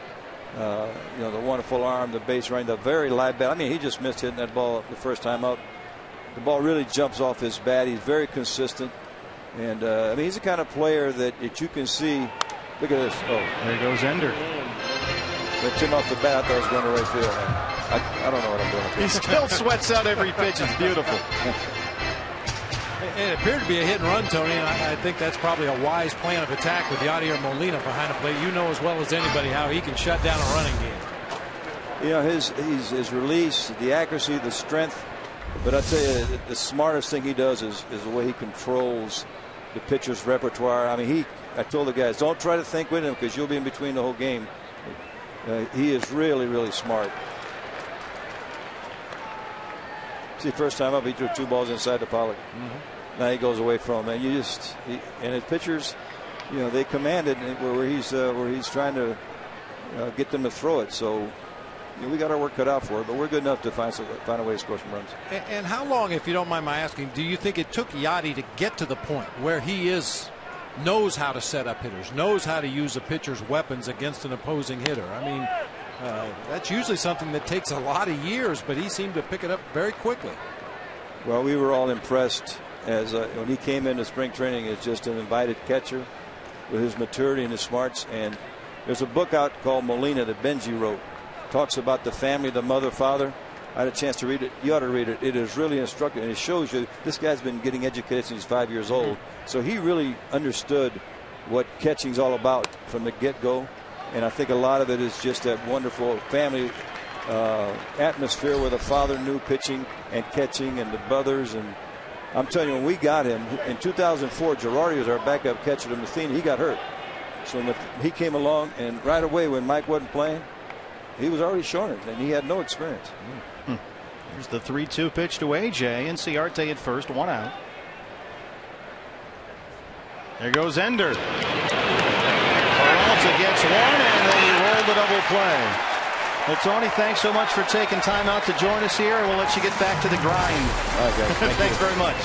You know, the wonderful arm, the base running, the very live bat. He just missed hitting that ball the first time out. The ball really jumps off his bat. He's very consistent. And he's the kind of player that you can see. Look at this. Oh, there goes Ender. That chin off the bat, I thought it was going to right field. I don't know what I'm doing. He still sweats out every pitch. It's beautiful. It appeared to be a hit and run, Tony, and I think that's probably a wise plan of attack with Yadier Molina behind the plate. You know as well as anybody how he can shut down a running game. You know, his release, the accuracy, the strength. But I tell you, the smartest thing he does is the way he controls the pitcher's repertoire. I told the guys, don't try to think with him, because you'll be in between the whole game. He is really, really smart. See, first time up, he threw 2 balls inside to Pollock. Now he goes away from him. And and his pitchers, you know, they command it where he's trying to get them to throw it. So you know, we got our work cut out for it, but we're good enough to find a way to score some runs. And how long, if you don't mind my asking, do you think it took Yadi to get to the point where he knows how to set up hitters, knows how to use a pitcher's weapons against an opposing hitter? That's usually something that takes a lot of years, but he seemed to pick it up very quickly. Well, we were all impressed when he came into spring training as just an invited catcher with his maturity and his smarts. And there's a book out called Molina that Benji wrote. Talks about the family, the mother, father. I had a chance to read it. You ought to read it. It is really instructive, and it shows you this guy's been getting educated since he's 5 years old. So he really understood what catching's all about from the get-go. And I think a lot of it is just that wonderful family atmosphere where the father knew pitching and catching, and the brothers. And I'm telling you, when we got him in 2004, Girardi was our backup catcher to Matheny. He got hurt. So he came along, and right away when Mike wasn't playing, he was already showing it, and he had no experience. Here's the 3-2 pitch to AJ. Inciarte at first, 1 out. There goes Ender. Peralta gets 1, and they roll the double play. Well, Tony, thanks so much for taking time out to join us here. We'll let you get back to the grind. All right, guys. Thanks very much.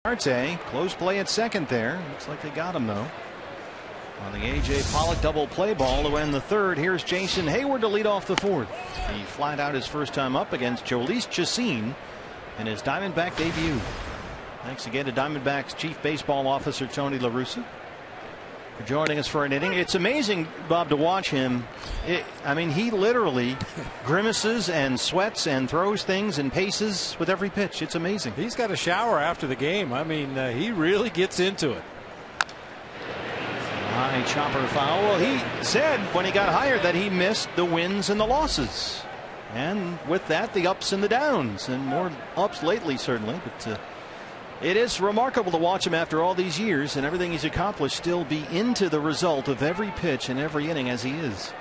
Marte, close play at second there. Looks like they got him though. On the A.J. Pollock double play ball to end the third. Here's Jason Hayward to lead off the fourth. He flat out his first time up against Jhoulys Chacin in his Diamondback debut. Thanks again to Diamondbacks Chief Baseball Officer Tony La Russa for joining us for an inning. It's amazing, Bob, to watch him. I mean, he literally grimaces and sweats and throws things and paces with every pitch. It's amazing. He's got a shower after the game. I mean, he really gets into it. High chopper foul. Well, he said when he got hired that he missed the wins and the losses. And with that, the ups and the downs, and more ups lately, certainly. But it is remarkable to watch him after all these years and everything he's accomplished still be into the result of every pitch and every inning as he is.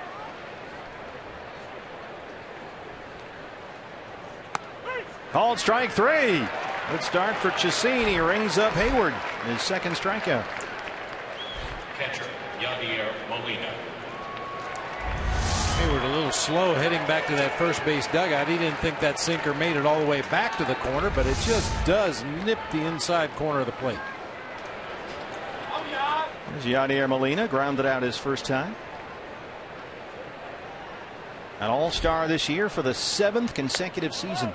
Called strike three. Good start for Chacin. He rings up Hayward, his second strikeout. Catcher, Yadier Molina. Hayward a little slow heading back to that first base dugout. He didn't think that sinker made it all the way back to the corner, but it just does nip the inside corner of the plate. There's Yadier Molina, grounded out his first time. An all-star this year for the 7th consecutive season.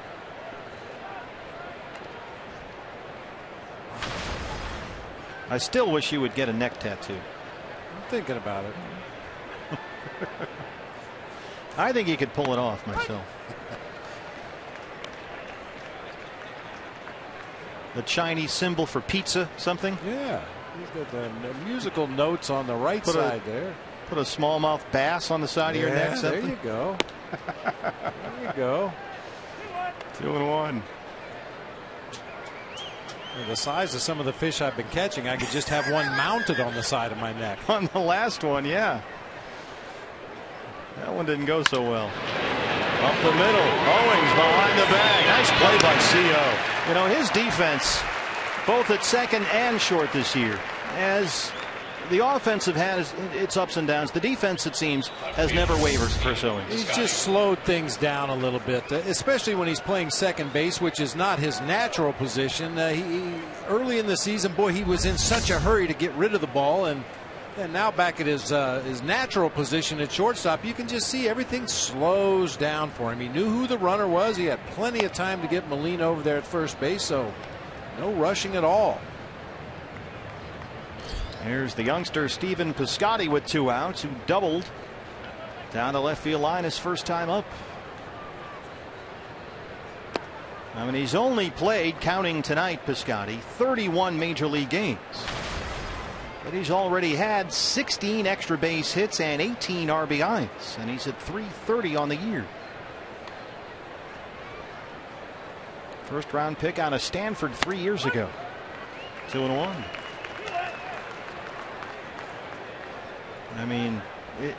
I still wish you would get a neck tattoo. I'm thinking about it. I think you could pull it off myself. The Chinese symbol for pizza, something? Yeah. He's got the musical notes on the right side there. Put a smallmouth bass on the side of your neck. There you go. There you go. 2-1. The size of some of the fish I've been catching, I could just have one mounted on the side of my neck. On the last one, yeah. That one didn't go so well. Up the middle. Owings behind the bag. Nice play by CO. You know, his defense, both at second and short this year, has the offense have had its ups and downs. The defense, it seems, has never wavered for Chris Owings. He's just slowed things down a little bit, especially when he's playing second base, which is not his natural position. Early in the season, boy, he was in such a hurry to get rid of the ball, and now back at his natural position at shortstop, you can just see everything slows down for him. He knew who the runner was. He had plenty of time to get Molina over there at first base, so no rushing at all. Here's the youngster Stephen Piscotty with 2 outs, who doubled down the left field line his first time up. I mean, he's only played, counting tonight, Piscotty, 31 major league games. But he's already had 16 extra base hits and 18 RBIs, and he's at .330 on the year. First round pick out of Stanford 3 years ago. 2-1. I mean,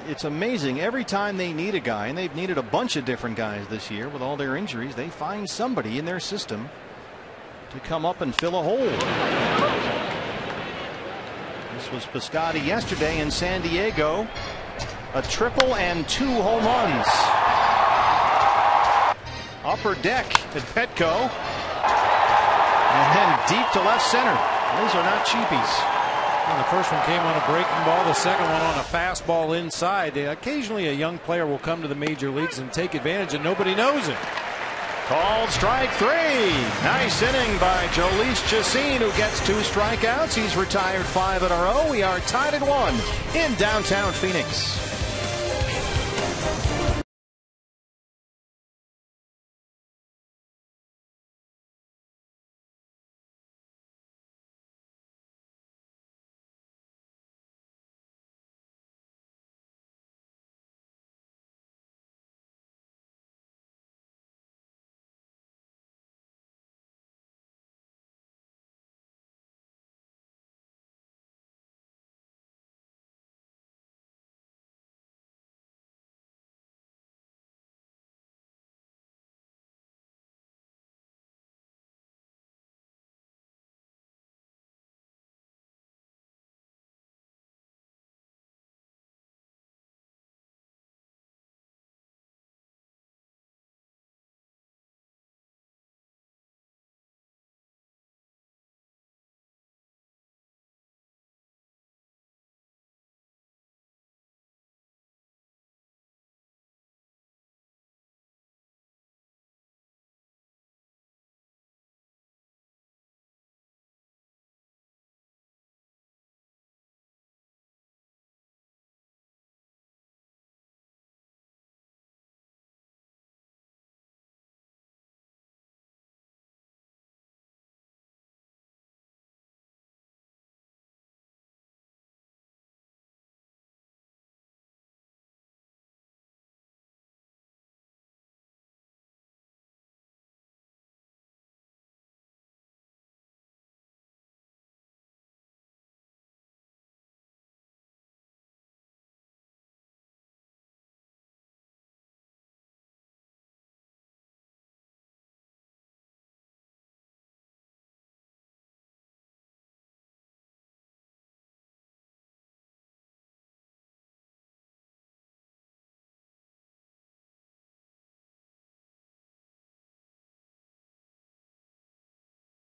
it's amazing. Every time they need a guy, and they've needed a bunch of different guys this year with all their injuries, they find somebody in their system to come up and fill a hole. This was Piscotty yesterday in San Diego. A triple and 2 home runs. Upper deck at Petco. And then deep to left center. Those are not cheapies. Well, the first one came on a breaking ball, the second one on a fastball inside. Occasionally a young player will come to the major leagues and take advantage, and nobody knows it. Called strike 3. Nice inning by Jhoulys Chacin, who gets 2 strikeouts. He's retired 5 in a row. We are tied at 1 in downtown Phoenix.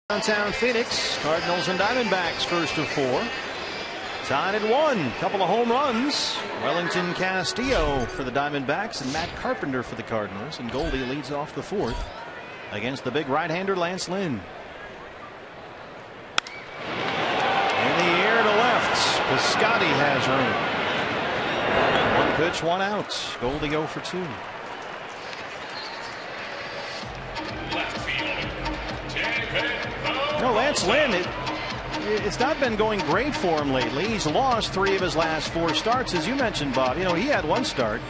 Downtown Phoenix, Cardinals and Diamondbacks first of 4. Tied at 1. Couple of home runs. Wellington Castillo for the Diamondbacks and Matt Carpenter for the Cardinals. And Goldie leads off the 4th against the big right-hander Lance Lynn. In the air to left. Piscotty has room. 1 pitch, 1 out. Goldie 0 for 2. You know, Lance Lynn, it's not been going great for him lately. He's lost 3 of his last 4 starts, as you mentioned, Bob. You know, he had 1 start.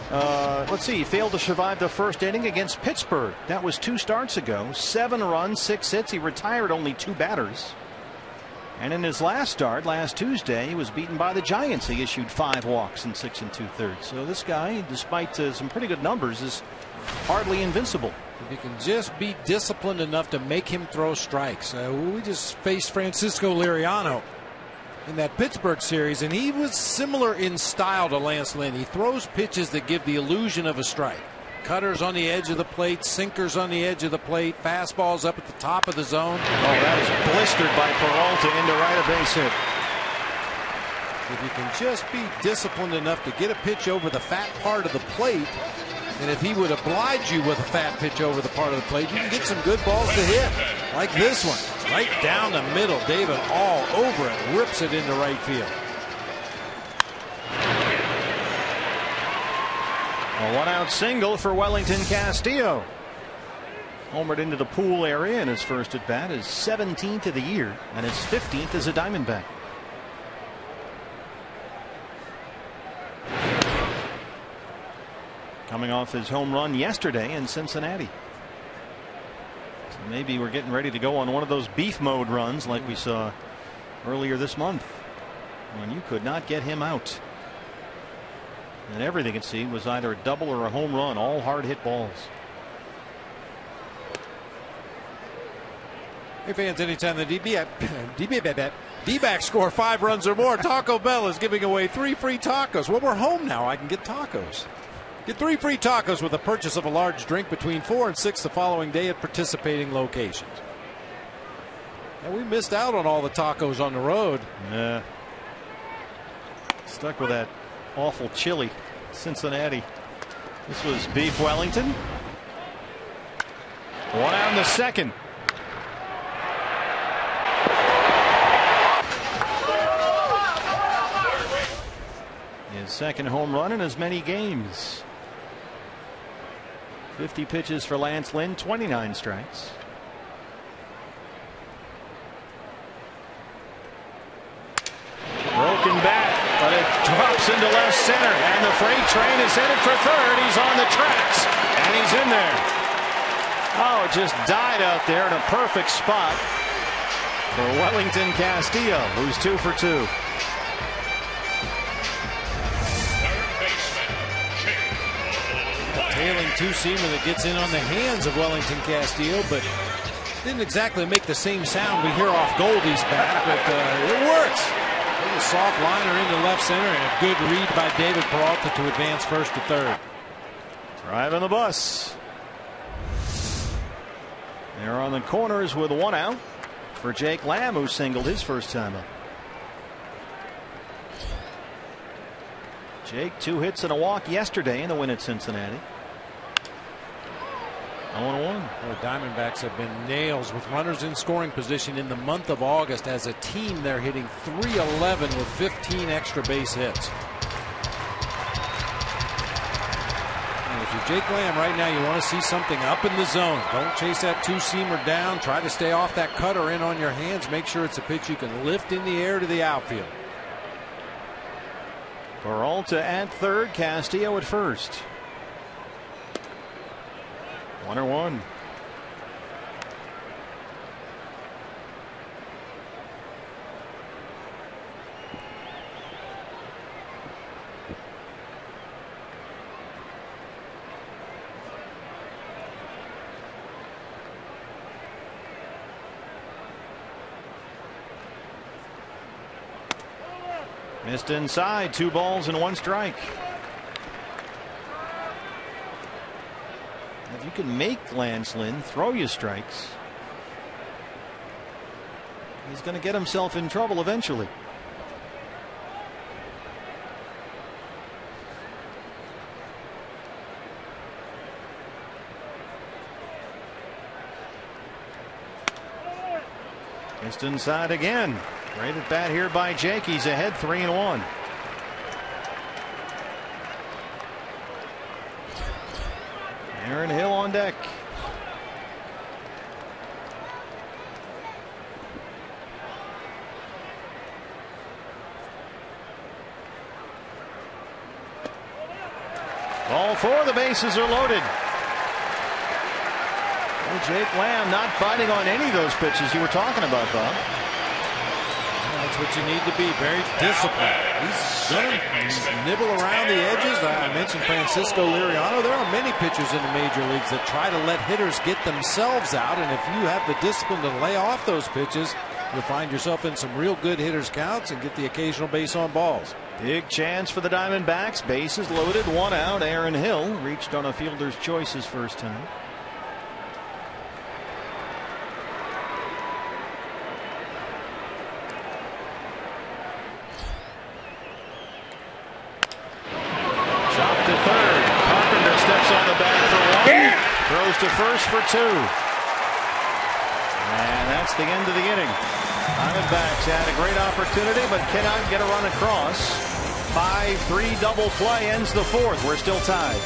Let's see, he failed to survive the first inning against Pittsburgh. That was 2 starts ago. 7 runs, 6 hits. He retired only 2 batters. And in his last start, last Tuesday, he was beaten by the Giants. He issued 5 walks in 6 2/3. So this guy, despite some pretty good numbers, is hardly invincible. If he can just be disciplined enough to make him throw strikes. We just faced Francisco Liriano. in that Pittsburgh series, and he was similar in style to Lance Lynn. He throws pitches that give the illusion of a strike. Cutters on the edge of the plate, sinkers on the edge of the plate, fastballs up at the top of the zone. Oh, that is blistered by Peralta into right, a base hit. If you can just be disciplined enough to get a pitch over the fat part of the plate, and if he would oblige you with a fat pitch over the part of the plate, you can get some good balls to hit. Like this one, right down the middle. David all over it, rips it into right field. A one-out single for Wellington Castillo. Homered into the pool area in his first at bat, his 17th of the year, and his 15th as a Diamondback. Coming off his home run yesterday in Cincinnati. So maybe we're getting ready to go on one of those beef mode runs like we saw earlier this month, when you could not get him out. And everything it seemed was either a double or a home run, all hard hit balls. Hey fans, anytime the D-backs score 5 runs or more, Taco Bell is giving away 3 free tacos. Well, we're home now. I can get tacos. Get 3 free tacos with the purchase of a large drink between 4 and 6 the following day at participating locations. And we missed out on all the tacos on the road. Yeah. Stuck with that awful chili. Cincinnati. This was Beef Wellington. One out in the second. His second home run in as many games. 50 pitches for Lance Lynn, 29 strikes. Broken bat, but it drops into left center, and the freight train is headed for third. He's on the tracks, and he's in there. Oh, it just died out there in a perfect spot for Wellington Castillo, who's 2 for 2. Tailing two-seamer that gets in on the hands of Wellington Castillo, but didn't exactly make the same sound we hear off Goldie's bat, but it works. A soft liner into left center, and a good read by David Peralta to advance first to third. Driving the bus. They're on the corners with 1 out for Jake Lamb, who singled his first time up. Jake, 2 hits and a walk yesterday in the win at Cincinnati. 0-1. The Diamondbacks have been nails with runners in scoring position in the month of August. As a team, they're hitting .311 with 15 extra base hits. And if you're Jake Lamb right now, you want to see something up in the zone. Don't chase that two-seamer down. Try to stay off that cutter in on your hands. Make sure it's a pitch you can lift in the air to the outfield. Peralta at third, Castillo at first. 1-1. Missed inside, 2 balls and 1 strike. If you can make Lance Lynn throw you strikes, he's going to get himself in trouble eventually. Missed inside again. Great at bat here by Jake. He's ahead 3-1. Aaron Hill on deck. Ball 4, the bases are loaded. Well, Jake Lamb not biting on any of those pitches you were talking about, Bob. That's what you need to be, very disciplined. He's going to nibble around the edges. I mentioned Francisco Liriano. There are many pitchers in the major leagues that try to let hitters get themselves out, and if you have the discipline to lay off those pitches, you'll find yourself in some real good hitters counts and get the occasional base on balls. Big chance for the Diamondbacks. Bases loaded, 1 out. Aaron Hill reached on a fielder's choice his first time. Chop to third. Carpenter steps on the bag for 1. Throws to first for 2. And that's the end of the inning. Diamondbacks had a great opportunity but cannot get a run across. 5-3 double play ends the 4th. We're still tied.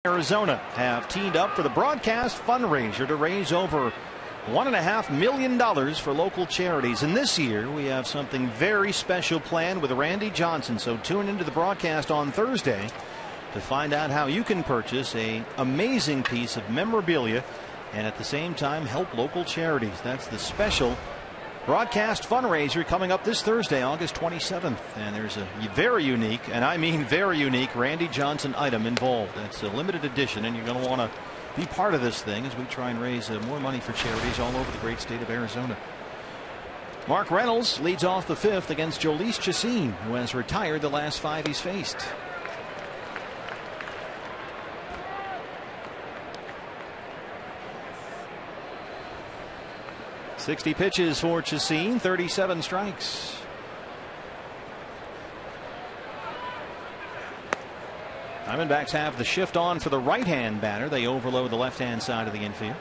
Arizona have teamed up for the broadcast fundraiser to raise over $1.5 million for local charities. And this year we have something very special planned with Randy Johnson. So tune into the broadcast on Thursday to find out how you can purchase an amazing piece of memorabilia and at the same time help local charities. That's the special broadcast fundraiser coming up this Thursday, August 27th. And there's a very unique, and I mean very unique, Randy Johnson item involved. It's a limited edition, and you're going to want to be part of this thing as we try and raise more money for charities all over the great state of Arizona. Mark Reynolds leads off the 5th against Jhoulys Chacín, who has retired the last 5 he's faced. .60 pitches for Chacín, 37 strikes. Diamondbacks have the shift on for the right-hand batter. They overload the left-hand side of the infield.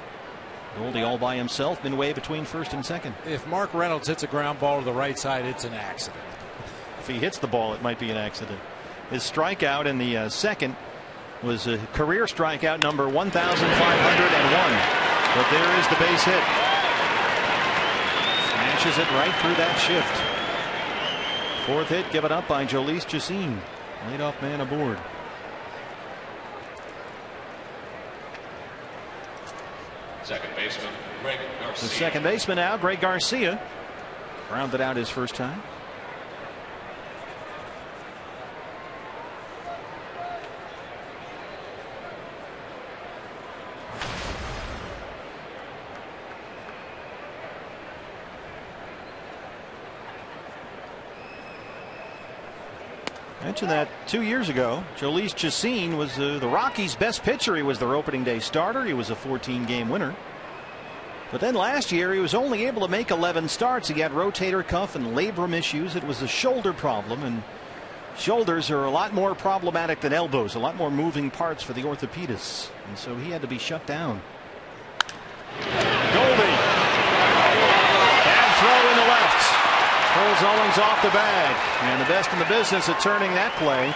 Goldie all by himself, midway between first and second. If Mark Reynolds hits a ground ball to the right side, it's an accident. If he hits the ball, it might be an accident. His strikeout in the second was a career strikeout number 1,501. But there is the base hit. Smashes it right through that shift. 4th hit given up by Jhoulys Chacín. Leadoff man aboard. Second baseman, Greg Garcia. The second baseman now, Greg Garcia. Rounded out his first time. Mentioned that 2 years ago, Jhoulys Chacín was the Rockies' best pitcher. He was their opening day starter. He was a 14-game winner. But then last year he was only able to make 11 starts. He had rotator cuff and labrum issues. It was a shoulder problem, and Shoulders are a lot more problematic than elbows, a lot more moving parts for the orthopedist, and so he had to be shut down. Goldie. Bad throw in the left. Pulls Owings off the bag, and the best in the business at turning that play.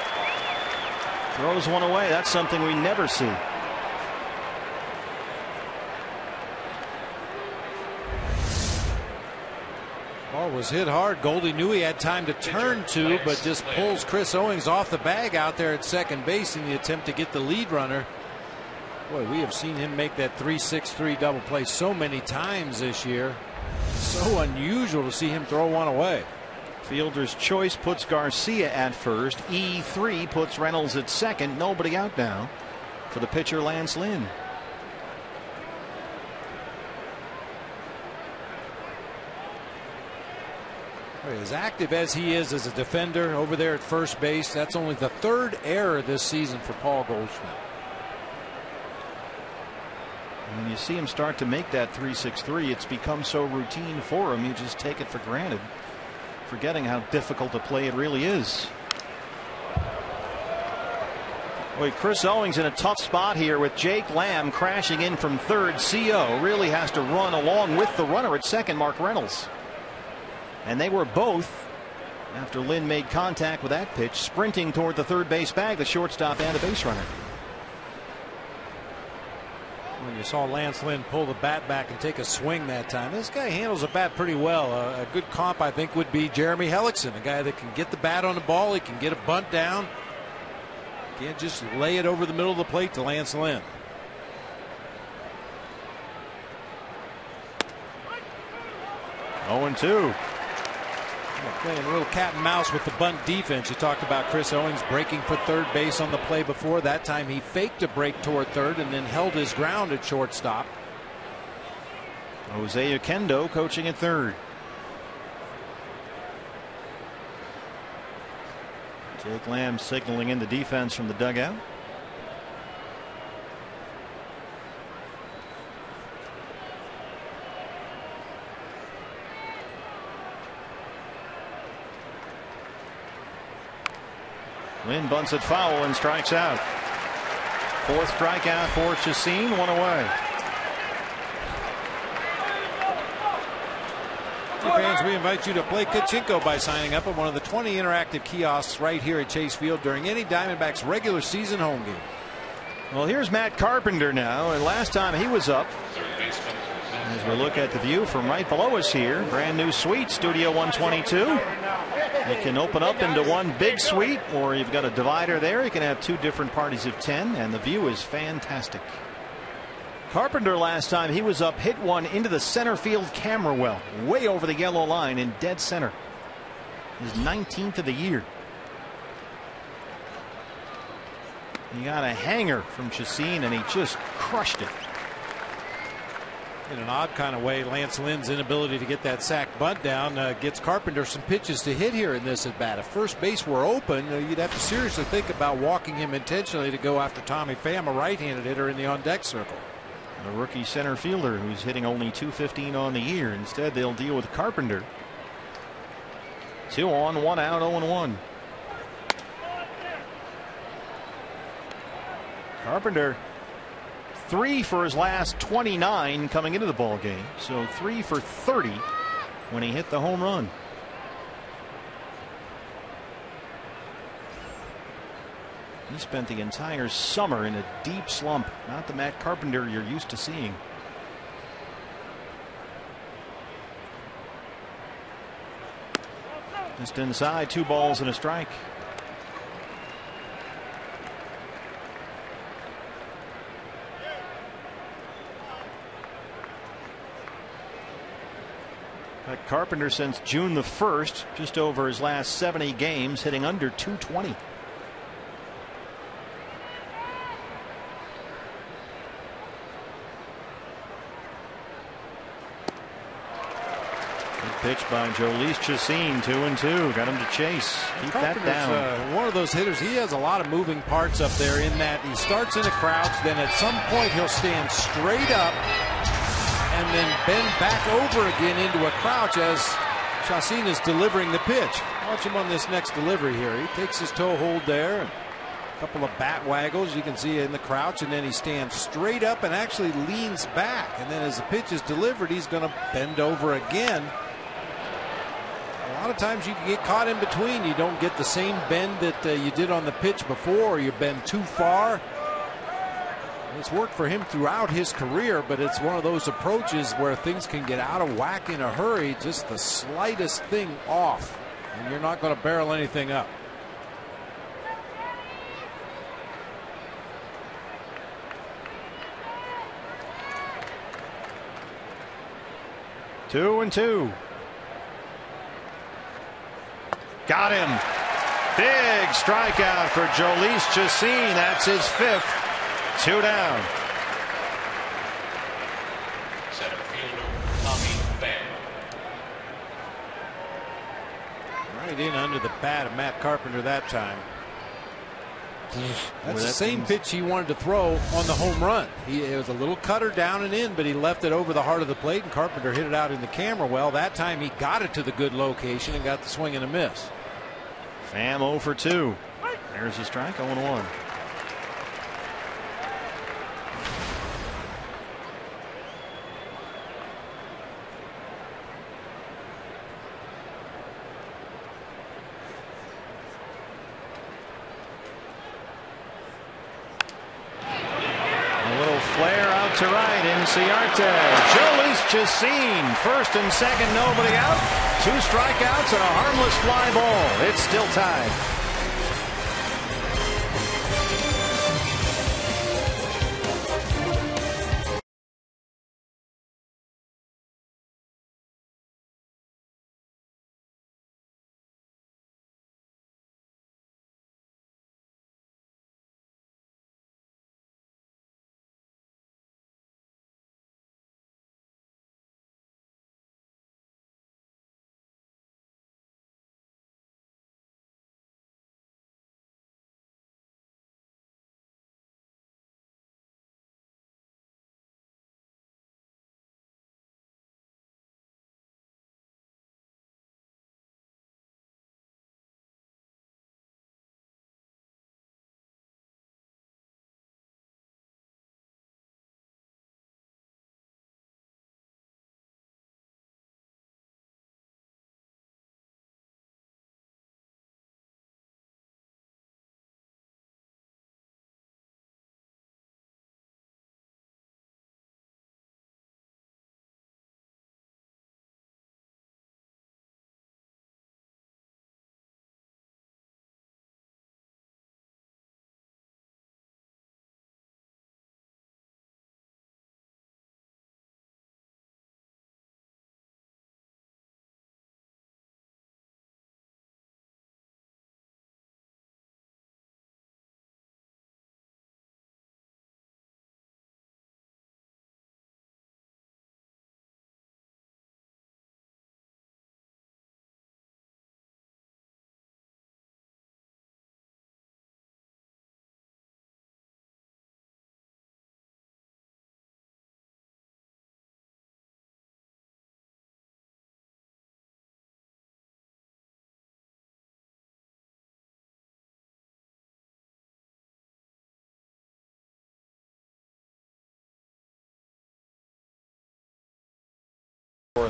Throws one away. That's something we never see. Ball was hit hard. Goldie knew he had time to turn to, but just pulls Chris Owings off the bag out there at second base in the attempt to get the lead runner. Boy, we have seen him make that 3-6-3 double play so many times this year. So unusual to see him throw one away. Fielder's choice puts Garcia at first. E3 puts Reynolds at second. Nobody out now for the pitcher Lance Lynn. As active as he is as a defender over there at first base, that's only the third error this season for Paul Goldschmidt. When you see him start to make that 3-6-3, it's become so routine for him, you just take it for granted, forgetting how difficult a play it really is. Boy, Chris Owings in a tough spot here with Jake Lamb crashing in from third. CO really has to run along with the runner at second, Mark Reynolds. And they were both, after Lynn made contact with that pitch, sprinting toward the third base bag, the shortstop and the base runner. Well, you saw Lance Lynn pull the bat back and take a swing that time. This guy handles the bat pretty well. A good comp, I think, would be Jeremy Hellickson, a guy that can get the bat on the ball. He can get a bunt down. Can't just lay it over the middle of the plate to Lance Lynn. Oh, 0-2. Playing a little cat and mouse with the bunt defense. You talked about Chris Owings breaking for third base on the play before. That time he faked a break toward third and then held his ground at shortstop. Jose Oquendo coaching at third. Jake Lamb signaling in the defense from the dugout. Lynn bunts it foul and strikes out. Fourth strikeout for Chacin, one away. Fans, we invite you to play Kachinko by signing up at one of the 20 interactive kiosks right here at Chase Field during any Diamondbacks regular season home game. Well, here's Matt Carpenter now, and last time he was up, as we look at the view from right below us here, brand new suite, Studio 122. It can open up into one big suite, or you've got a divider there. You can have two different parties of 10, and the view is fantastic. Carpenter last time he was up hit one into the center field camera well, way over the yellow line in dead center. His 19th of the year. He got a hanger from Chacin, and he just crushed it. In an odd kind of way, Lance Lynn's inability to get that sac bunt down gets Carpenter some pitches to hit here in this at bat. If first base were open, you'd have to seriously think about walking him intentionally to go after Tommy Pham, a right-handed hitter in the on-deck circle. A rookie center fielder who's hitting only .215 on the year. Instead, they'll deal with Carpenter. 2 on, 1 out, 0-1. Carpenter 3 for his last 29 coming into the ball game. So 3 for 30 when he hit the home run. He spent the entire summer in a deep slump. Not the Matt Carpenter you're used to seeing. Just inside, 2 balls and a strike. Carpenter since June the 1st, just over his last 70 games, hitting under .220. Good pitch by Jhoulys Chacin, 2-2. Got him to chase. Keep that down. One of those hitters. He has a lot of moving parts up there in that he starts in a crouch, then at some point he'll stand straight up and then bend back over again into a crouch as Chacín is delivering the pitch. Watch him on this next delivery here. He takes his toe hold there. A couple of bat waggles. You can see in the crouch, and then he stands straight up and actually leans back. And then as the pitch is delivered, he's going to bend over again. A lot of times you can get caught in between. You don't get the same bend that you did on the pitch before, or you bend too far. It's worked for him throughout his career, but it's one of those approaches where things can get out of whack in a hurry. Just the slightest thing off, and you're not going to barrel anything up. Two and two. Got him. Big strikeout for Jhoulys Chacín. That's his 5th. 2 down. Center fielder, Tommy Pham. Right in under the bat of Matt Carpenter that time. That's the same pitch he wanted to throw on the home run. It was a little cutter down and in, but he left it over the heart of the plate, and Carpenter hit it out in the camera well. That time he got it to the good location and got the swing and a miss. Pham 0 for 2. There's a strike, 0-1. Flare out to right in Ciarte. Jhoulys Chacín, first and second, nobody out. 2 strikeouts and a harmless fly ball. It's still tied.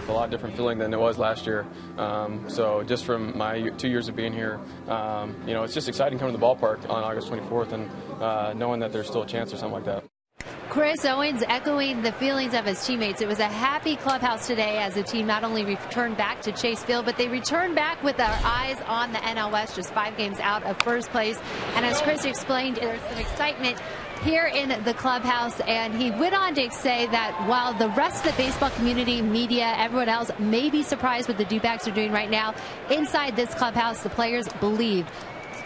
A lot different feeling than it was last year. So just from my 2 years of being here, you know, it's just exciting coming to the ballpark on August 24th and knowing that there's still a chance or something like that. Chris Owens echoing the feelings of his teammates. It was a happy clubhouse today as the team not only returned back to Chase Field, but they returned back with their eyes on the NL West, just 5 games out of first place. And as Chris explained, there's some excitement here in the clubhouse, and he went on to say that while the rest of the baseball community, media, everyone else may be surprised what the D-backs are doing right now, inside this clubhouse, the players believe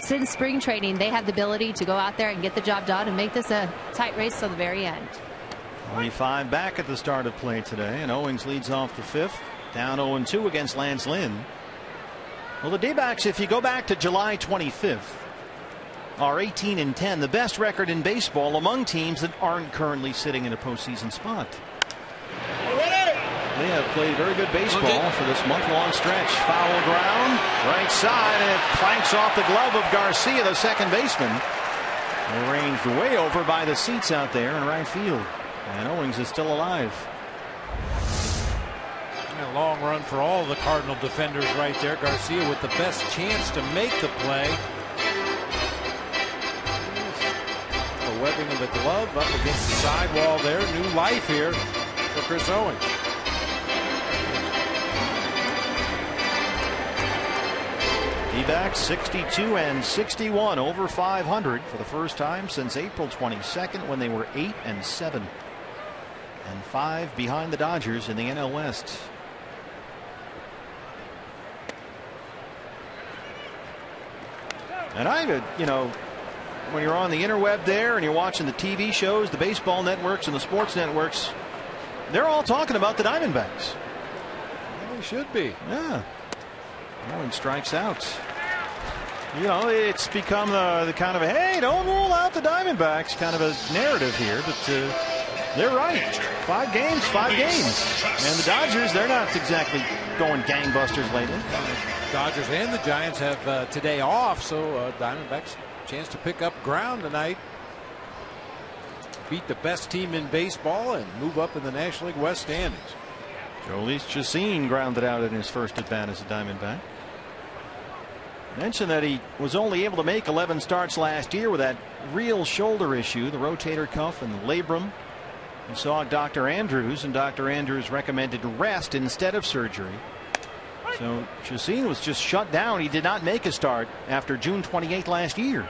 since spring training they have the ability to go out there and get the job done and make this a tight race to the very end. Only 5 back at the start of play today, and Owens leads off the 5th, down 0-2 against Lance Lynn. Well, the D-backs, if you go back to July 25th, are 18-10, the best record in baseball among teams that aren't currently sitting in a postseason spot. They have played very good baseball for this month-long stretch. Foul ground, right side, and it clanks off the glove of Garcia, the second baseman. Arranged way over by the seats out there in right field. And Owings is still alive. A long run for all the Cardinal defenders right there. Garcia with the best chance to make the play. The webbing of the glove up against the sidewall there. New life here for Chris Owings. D-backs 62 and 61 over 500 for the first time since April 22nd when they were 8 and 7 and 5 behind the Dodgers in the NL West. And you know, when you're on the interweb there and you're watching the TV shows, the baseball networks and the sports networks, they're all talking about the Diamondbacks. Well, they should be. Yeah. Owings strikes out. You know, it's become the kind of a, hey, don't rule out the Diamondbacks kind of a narrative here, but they're right. 5 games, 5 games. And the Dodgers, they're not exactly going gangbusters lately. Dodgers and the Giants have today off, so Diamondbacks chance to pick up ground tonight. Beat the best team in baseball and move up in the National League West standings. Jhoulys Chacin grounded out in his first at bat as a Diamondback. Mentioned that he was only able to make 11 starts last year with that real shoulder issue, the rotator cuff and the labrum. He saw Dr. Andrews, and Dr. Andrews recommended rest instead of surgery. So Chacin was just shut down. He did not make a start after June 28th last year.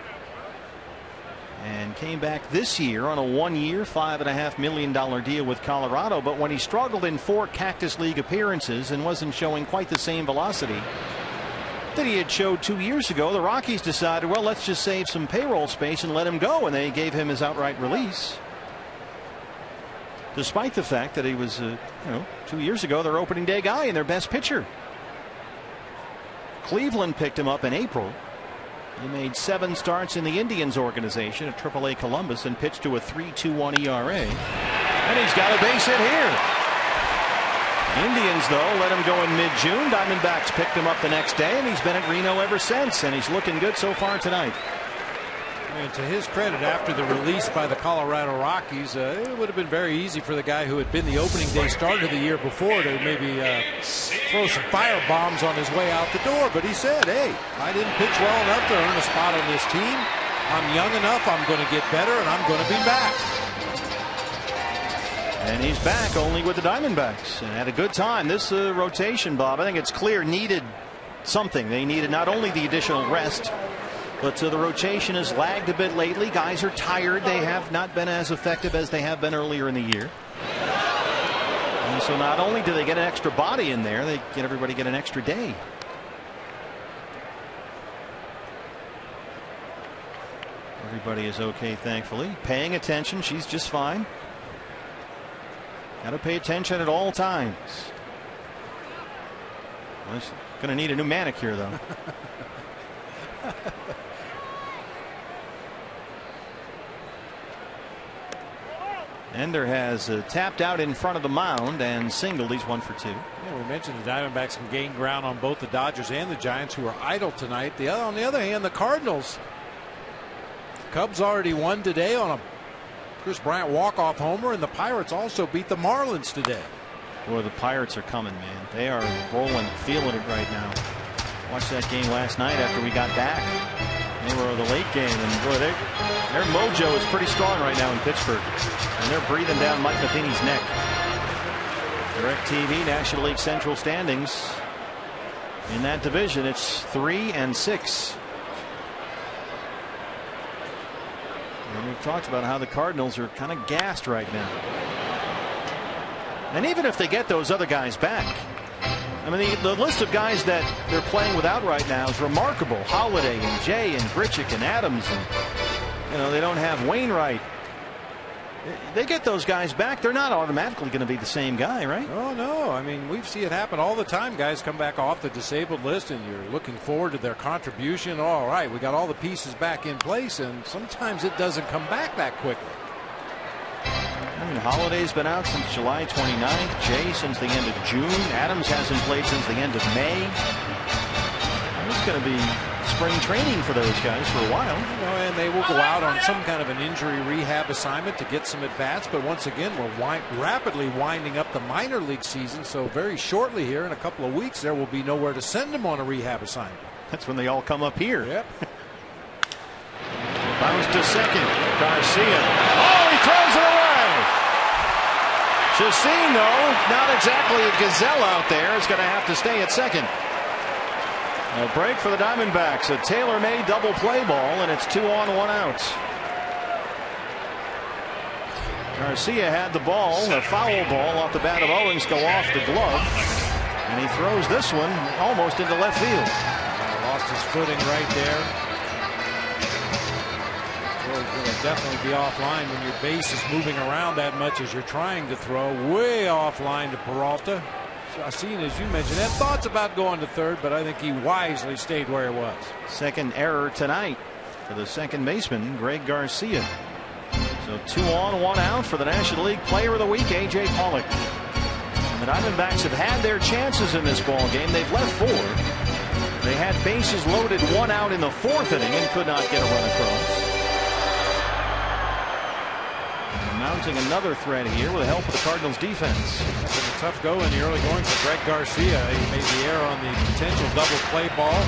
And came back this year on a 1-year, $5.5 million deal with Colorado. But when he struggled in 4 Cactus League appearances and wasn't showing quite the same velocity that he had showed 2 years ago, the Rockies decided, well, let's just save some payroll space and let him go. And they gave him his outright release. Despite the fact that he was, 2 years ago, their opening day guy and their best pitcher. Cleveland picked him up in April. He made 7 starts in the Indians organization at AAA Columbus and pitched to a 3.21 ERA. And he's got a base hit here. Indians, though, let him go in mid-June. Diamondbacks picked him up the next day, and he's been at Reno ever since, and he's looking good so far tonight. And to his credit, after the release by the Colorado Rockies, it would have been very easy for the guy who had been the opening day starter the year before to maybe throw some fire bombs on his way out the door. But he said, hey, I didn't pitch well enough to earn a spot on this team. I'm young enough. I'm going to get better, and I'm going to be back. And he's back only with the Diamondbacks and had a good time. This rotation, Bob, I think it's clear, needed something. They needed not only the additional rest, but the rotation has lagged a bit lately. Guys are tired. They have not been as effective as they have been earlier in the year. And so not only do they get an extra body in there, they get everybody get an extra day. Everybody is okay, thankfully. Paying attention. She's just fine. Got to pay attention at all times. Well, she's going to need a new manicure, though. Ender has tapped out in front of the mound and singled. He's 1 for 2. Yeah, we mentioned the Diamondbacks can gain ground on both the Dodgers and the Giants, who are idle tonight. On the other hand, the Cardinals. Cubs already won today on a Chris Bryant walk-off homer, and the Pirates also beat the Marlins today. Boy, the Pirates are coming, man. They are rolling, feeling it right now. Watched that game last night after we got back. They were the late game, and boy, their mojo is pretty strong right now in Pittsburgh. And they're breathing down Mike Matheny's neck. DirecTV National League Central standings. In that division, it's 3 and 6. And we've talked about how the Cardinals are kind of gassed right now. And even if they get those other guys back, I mean, the list of guys that they're playing without right now is remarkable. Holiday and Jay and Grichuk and Adams, and they don't have Wainwright. They get those guys back, they're not automatically going to be the same guy, right? Oh no, I mean, we see it happen all the time. Guys come back off the disabled list, and you're looking forward to their contribution. All right, we got all the pieces back in place, and sometimes it doesn't come back that quickly. And Holiday's been out since July 29th. Jay since the end of June. Adams hasn't played since the end of May. It's going to be spring training for those guys for a while. And they will go out on some kind of an injury rehab assignment to get some at-bats. But once again, we're rapidly winding up the minor league season. So very shortly here, in a couple of weeks, there will be nowhere to send them on a rehab assignment. That's when they all come up here. Yep. Bounce to second. Garcia. Oh, he throws it away. Chacin, though, not exactly a gazelle out there. Is going to have to stay at second. A break for the Diamondbacks. A tailor-made double play ball, and it's 2 on, 1 out. Garcia had the ball. A foul ball off the bat of Owens go off the glove. And he throws this one almost into left field. Lost his footing right there. He's going to definitely be offline when your base is moving around that much as you're trying to throw. Way offline to Peralta. Chacin, as you mentioned, had thoughts about going to third, but I think he wisely stayed where he was. Second error tonight for the second baseman, Greg Garcia. So 2 on, 1 out for the National League Player of the Week, A.J. Pollock. And the Diamondbacks have had their chances in this ball game. They've left 4. They had bases loaded, 1 out in the 4th inning and could not get a run across. Mounting another threat here with the help of the Cardinals defense. It's been a tough go in the early going for Greg Garcia. He made the error on the potential double play ball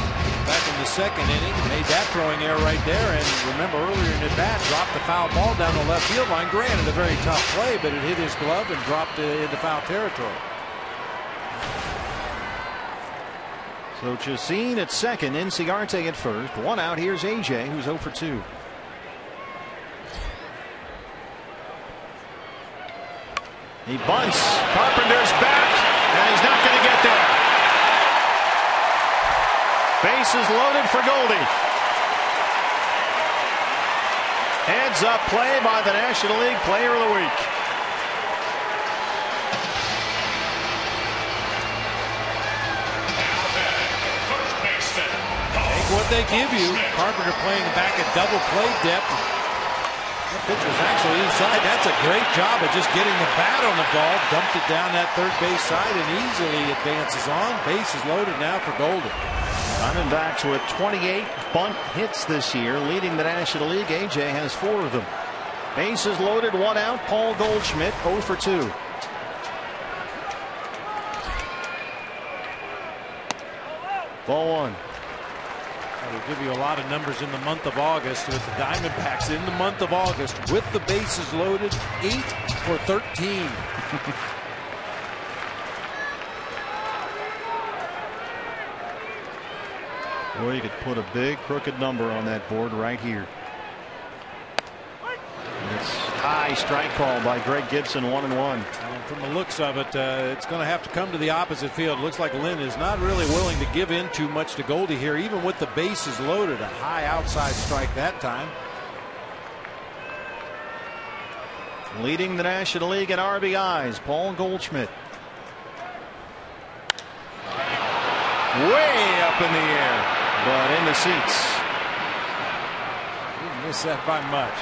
back in the 2nd inning. Made that throwing error right there. And remember, earlier in the bat, dropped the foul ball down the left field line. Granted, a very tough play, but it hit his glove and dropped into foul territory. So Chacin at second, Inciarte at first. 1 out. Here's AJ, who's 0 for 2. He bunts. Carpenter's back, and he's not going to get there. Bases loaded for Goldie. Heads up play by the National League Player of the Week. Take what they give you. Carpenter playing back at double play depth. The pitcher's actually inside. That's a great job of just getting the bat on the ball. Dumped it down that third base side and easily advances on. Base is loaded now for Golden. Diamondbacks with 28 bunt hits this year, leading the National League. AJ has 4 of them. Bases loaded, 1 out. Paul Goldschmidt 0 for 2. Ball 1. We'll give you a lot of numbers in the month of August with the Diamondbacks in the month of August with the bases loaded, 8 for 13. Boy, you could put a big crooked number on that board right here. It's high strike call by Greg Gibson, 1-1. From the looks of it, it's going to have to come to the opposite field. Looks like Lynn is not really willing to give in too much to Goldie here, even with the bases loaded. A high outside strike that time. Leading the National League in RBIs, Paul Goldschmidt. Way up in the air, but in the seats. Didn't miss that by much.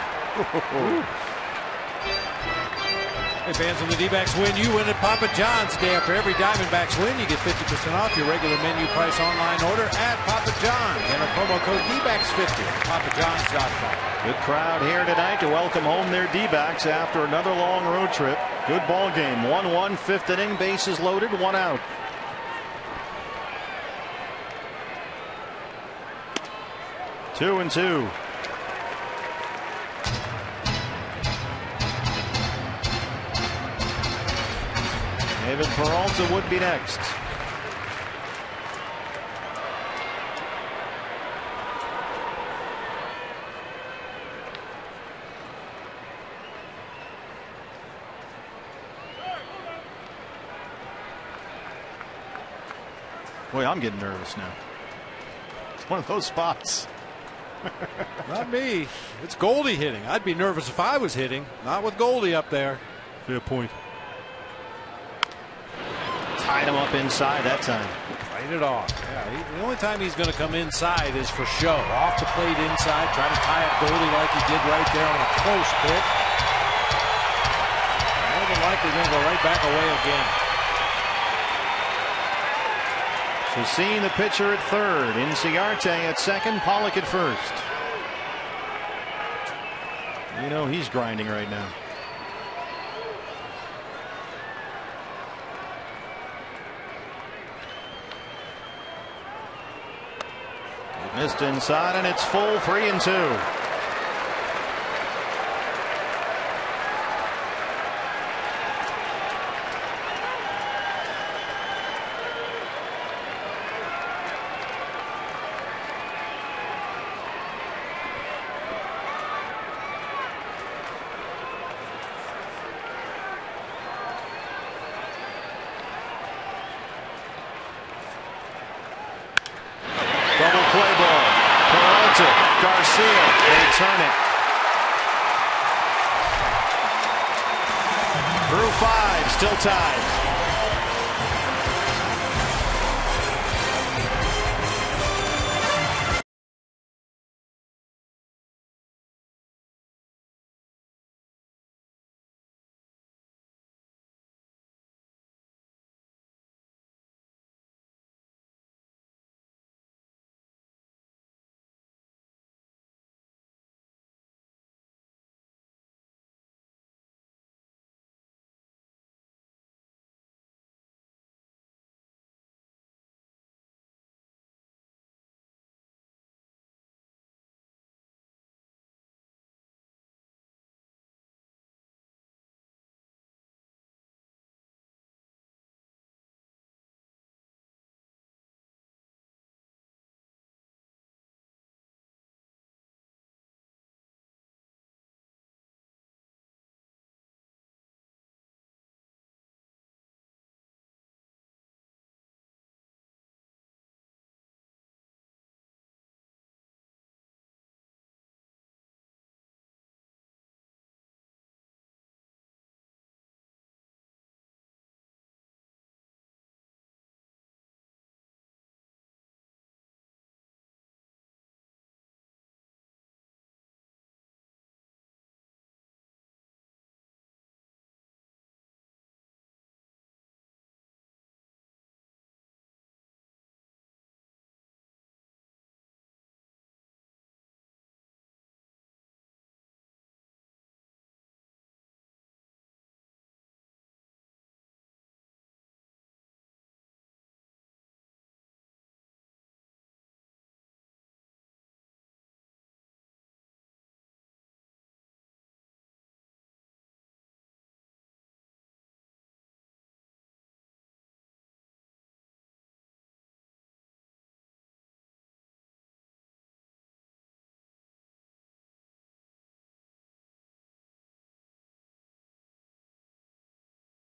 Hey fans, when the D-backs win, you win at Papa John's. Day after every Diamondbacks win, you get 50% off your regular menu price online order at Papa John's. Enter promo code D-backs50 at papajohns.com. Good crowd here tonight to welcome home their D-backs after another long road trip. Good ball game. 1-1, 5th inning, bases loaded, 1 out. Two and 2. David Peralta would be next. Boy, I'm getting nervous now. It's one of those spots. Not me. It's Goldie hitting. I'd be nervous if I was hitting. Not with Goldie up there. Fair point. Tied him up inside that time. Played it off. Yeah, the only time he's going to come inside is for show. Off the plate inside. Try to tie up Goldie like he did right there on a close pitch. than likely going to go right back away again. Chacin, the pitcher, at third. Inciarte at second. Pollock at first. You know he's grinding right now. Missed inside, and it's full, 3-2. Garcia, they turn it. Through 5, still tied.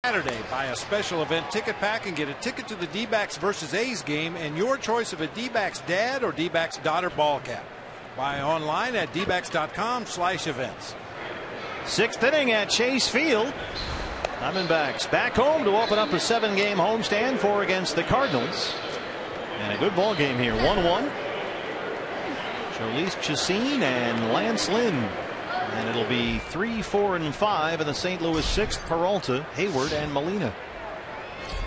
Saturday, buy a special event ticket pack and get a ticket to the D-backs versus A's game and your choice of a D-backs dad or D-backs daughter ball cap. Buy online at dbacks.com/events. 6th inning at Chase Field. Diamondbacks back home to open up a 7-game homestand, 4 against the Cardinals. And a good ball game here, 1-1. Jhoulys Chacin and Lance Lynn. And it'll be 3, 4, and 5 in the St. Louis 6th. Peralta, Hayward, and Molina.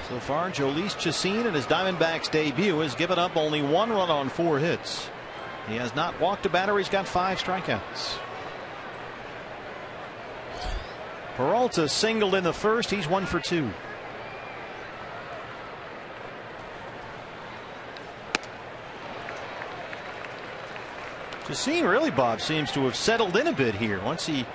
So far, Jhoulys Chacin in his Diamondbacks debut has given up only 1 run on 4 hits. He has not walked a batter. He's got 5 strikeouts. Peralta singled in the first. He's 1 for 2. Chacin really, Bob, seems to have settled in a bit here. Once he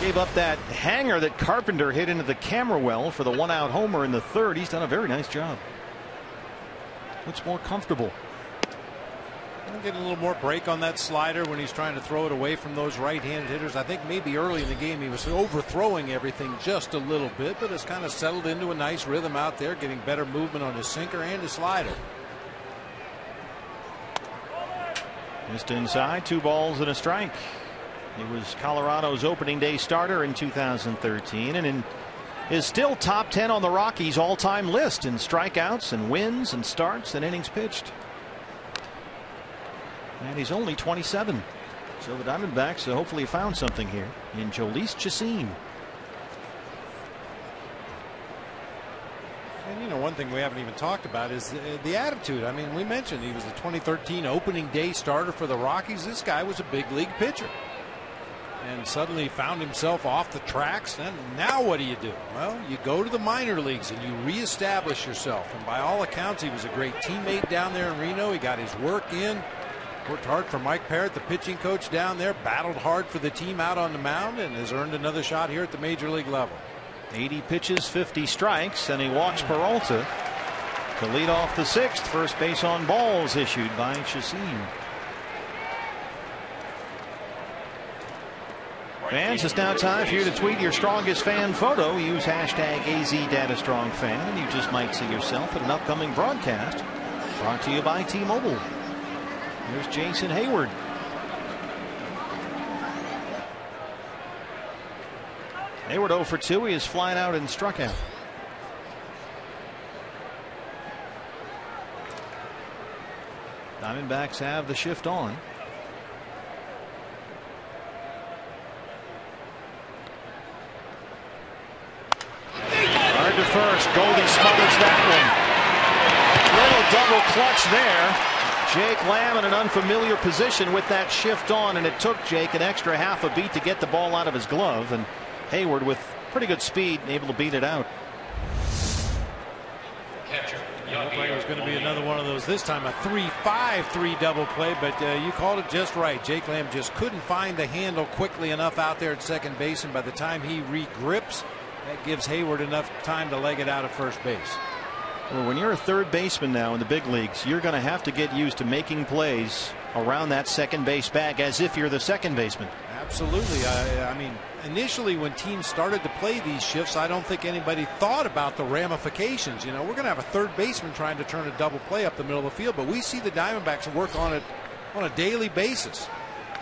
gave up that hanger that Carpenter hit into the camera well for the 1-out homer in the 3rd, he's done a very nice job. Looks more comfortable. He'll get a little more break on that slider when he's trying to throw it away from those right-handed hitters. I think maybe early in the game he was overthrowing everything just a little bit, but it's kind of settled into a nice rhythm out there, getting better movement on his sinker and his slider. Just inside, 2 balls and a strike. He was Colorado's opening day starter in 2013 and is still top 10 on the Rockies all-time list in strikeouts and wins and starts and innings pitched. And he's only 27. So the Diamondbacks hopefully found something here in Jhoulys Chacin. And, you know, one thing we haven't even talked about is the attitude. I mean, we mentioned he was the 2013 opening day starter for the Rockies. This guy was a big league pitcher. And suddenly found himself off the tracks. And now what do? Well, you go to the minor leagues and you reestablish yourself. And by all accounts, he was a great teammate down there in Reno. He got his work in. Worked hard for Mike Parrott, the pitching coach down there. Battled hard for the team out on the mound and has earned another shot here at the major league level. 80 pitches, 50 strikes, and he walks Peralta to lead off the sixth. First base on balls issued by Chacin. Fans, it's now time for you to tweet your strongest fan photo. Use hashtag AZDataStrongFan, and you just might see yourself at an upcoming broadcast brought to you by T-Mobile. Here's Jason Hayward. Hayward 0 for 2. He is flying out and struck out. Diamondbacks have the shift on. Hard to first. Goldie smothers that one. Little double clutch there. Jake Lamb in an unfamiliar position with that shift on, and it took Jake an extra half a beat to get the ball out of his glove. And Hayward with pretty good speed able to beat it out. It looked like it was going to be another one of those. This time a 3-5-3 double play, but you called it just right. Jake Lamb just couldn't find the handle quickly enough out there at second base, and by the time he regrips, that gives Hayward enough time to leg it out at first base. Well, when you're a third baseman now in the big leagues, you're going to have to get used to making plays around that second base bag as if you're the second baseman. Absolutely. I mean, initially when teams started to play these shifts, I don't think anybody thought about the ramifications. You know, we're going to have a third baseman trying to turn a double play up the middle of the field, but we see the Diamondbacks work on it on a daily basis.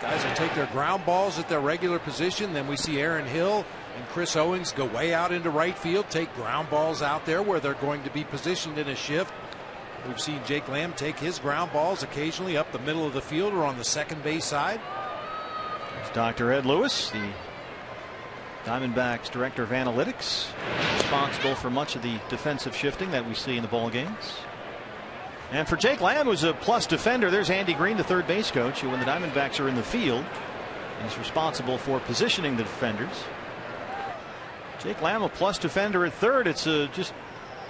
Guys will take their ground balls at their regular position. Then we see Aaron Hill and Chris Owings go way out into right field, take ground balls out there where they're going to be positioned in a shift. We've seen Jake Lamb take his ground balls occasionally up the middle of the field or on the second base side. It's Dr. Ed Lewis, the Diamondbacks Director of Analytics, responsible for much of the defensive shifting that we see in the ball games. And for Jake Lamb, who's a plus defender, there's Andy Green, the third base coach, who when the Diamondbacks are in the field is responsible for positioning the defenders. Jake Lamb, a plus defender at third. It's just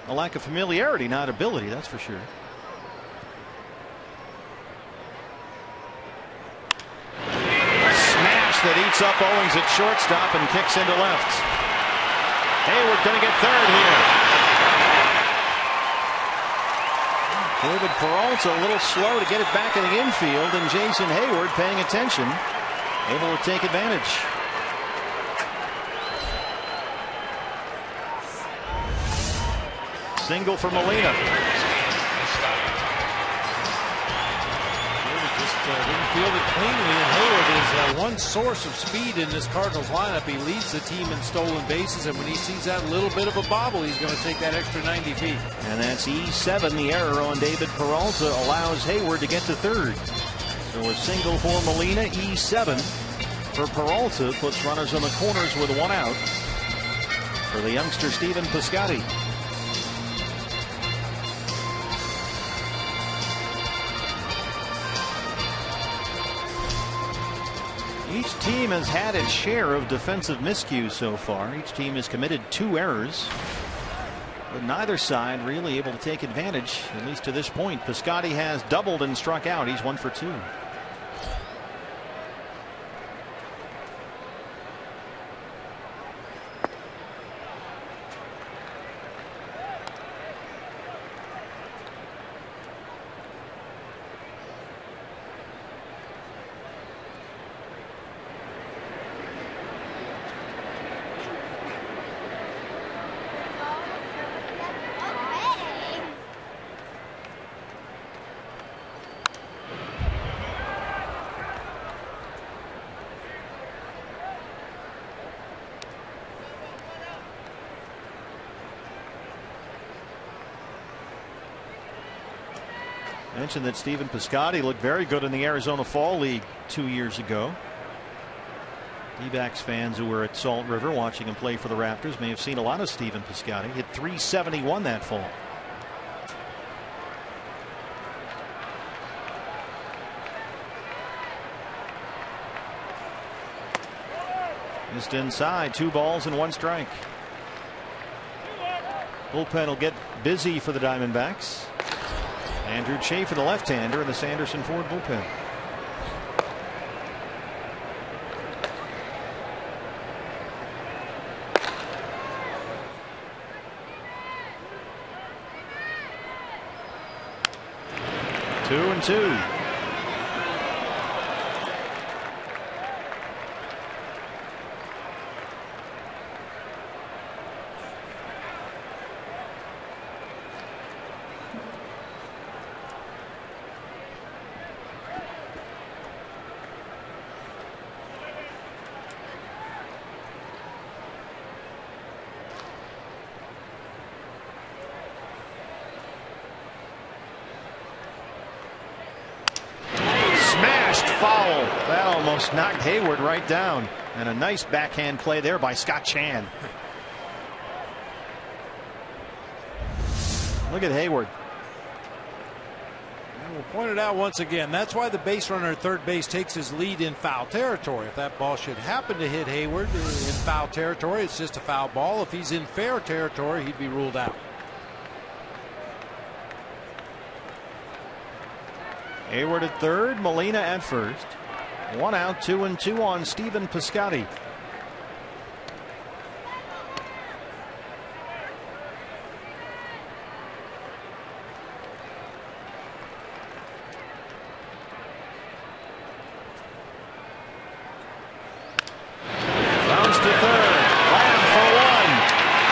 a lack of familiarity, not ability, that's for sure. A smash that eats up Owings at shortstop and kicks into left. Hayward going to get third here. David Peralta a little slow to get it back in the infield, and Jason Hayward paying attention, able to take advantage. Single for Molina. Just didn't field it cleanly, and Hayward is one source of speed in this Cardinals lineup. He leads the team in stolen bases, and when he sees that little bit of a bobble, he's going to take that extra 90 feet. And that's E7. The error on David Peralta allows Hayward to get to third. So a single for Molina, E7 for Peralta, puts runners on the corners with one out for the youngster Stephen Piscotty. Each team has had its share of defensive miscues so far. Each team has committed 2 errors, but neither side really able to take advantage, at least to this point. Piscotty has doubled and struck out. He's 1 for 2. Mentioned that Stephen Piscotty looked very good in the Arizona Fall League 2 years ago. D-backs fans who were at Salt River watching him play for the Raptors may have seen a lot of Stephen Piscotty. Hit .371 that fall. Just inside, 2 balls and 1 strike. Bullpen will get busy for the Diamondbacks. Andrew Chafer, the left-hander, in the Sanderson Ford bullpen. Two and two. Foul. That almost knocked Hayward right down. And a nice backhand play there by Scott Chan. Look at Hayward. And we'll point it out once again. That's why the base runner at third base takes his lead in foul territory. If that ball should happen to hit Hayward in foul territory, it's just a foul ball. If he's in fair territory, he'd be ruled out. Hayward at third, Molina at first. 1 out, 2 and 2 on Stephen Piscotty. Bounce to third. Lamb for 1.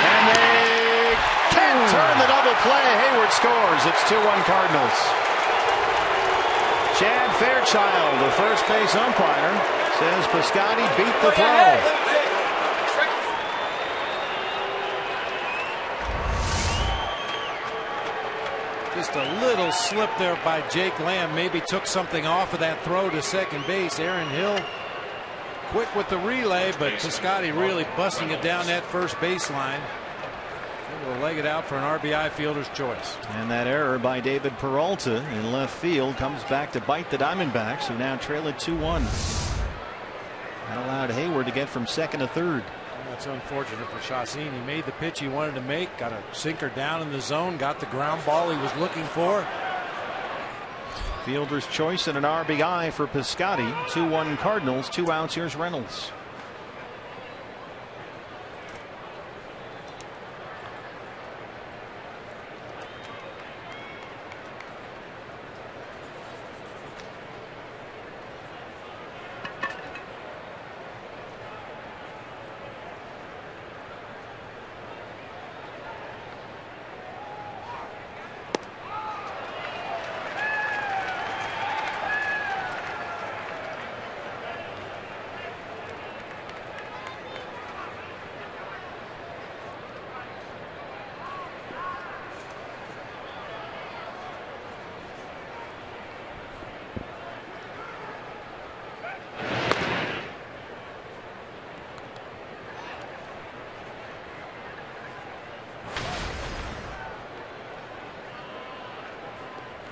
And they can't turn the double play. Hayward scores. It's 2-1 Cardinals. Chad Fairchild, the first base umpire, says Piscotty beat the throw. Just a little slip there by Jake Lamb. Maybe took something off of that throw to second base. Aaron Hill quick with the relay, but Piscotty really busting it down that first baseline. Able to leg it out for an RBI fielder's choice. And that error by David Peralta in left field comes back to bite the Diamondbacks, who now trail it 2-1. That allowed Hayward to get from second to third. That's unfortunate for Chacin. He made the pitch he wanted to make, got a sinker down in the zone, got the ground ball he was looking for. Fielder's choice and an RBI for Piscotty. 2-1 Cardinals. 2 outs. Here's Reynolds.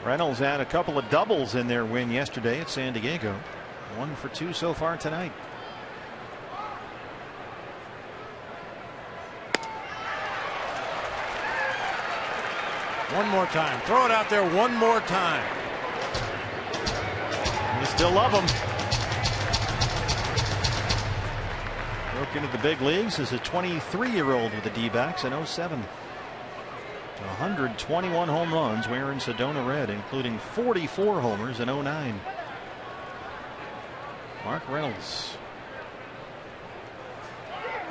Reynolds had a couple of doubles in their win yesterday at San Diego. 1 for 2 so far tonight. One more time. Throw it out there one more time. You still love him. Broke into the big leagues as a 23-year-old with the D-backs in 07. 121 home runs wearing Sedona red, including 44 homers in 09. Mark Reynolds.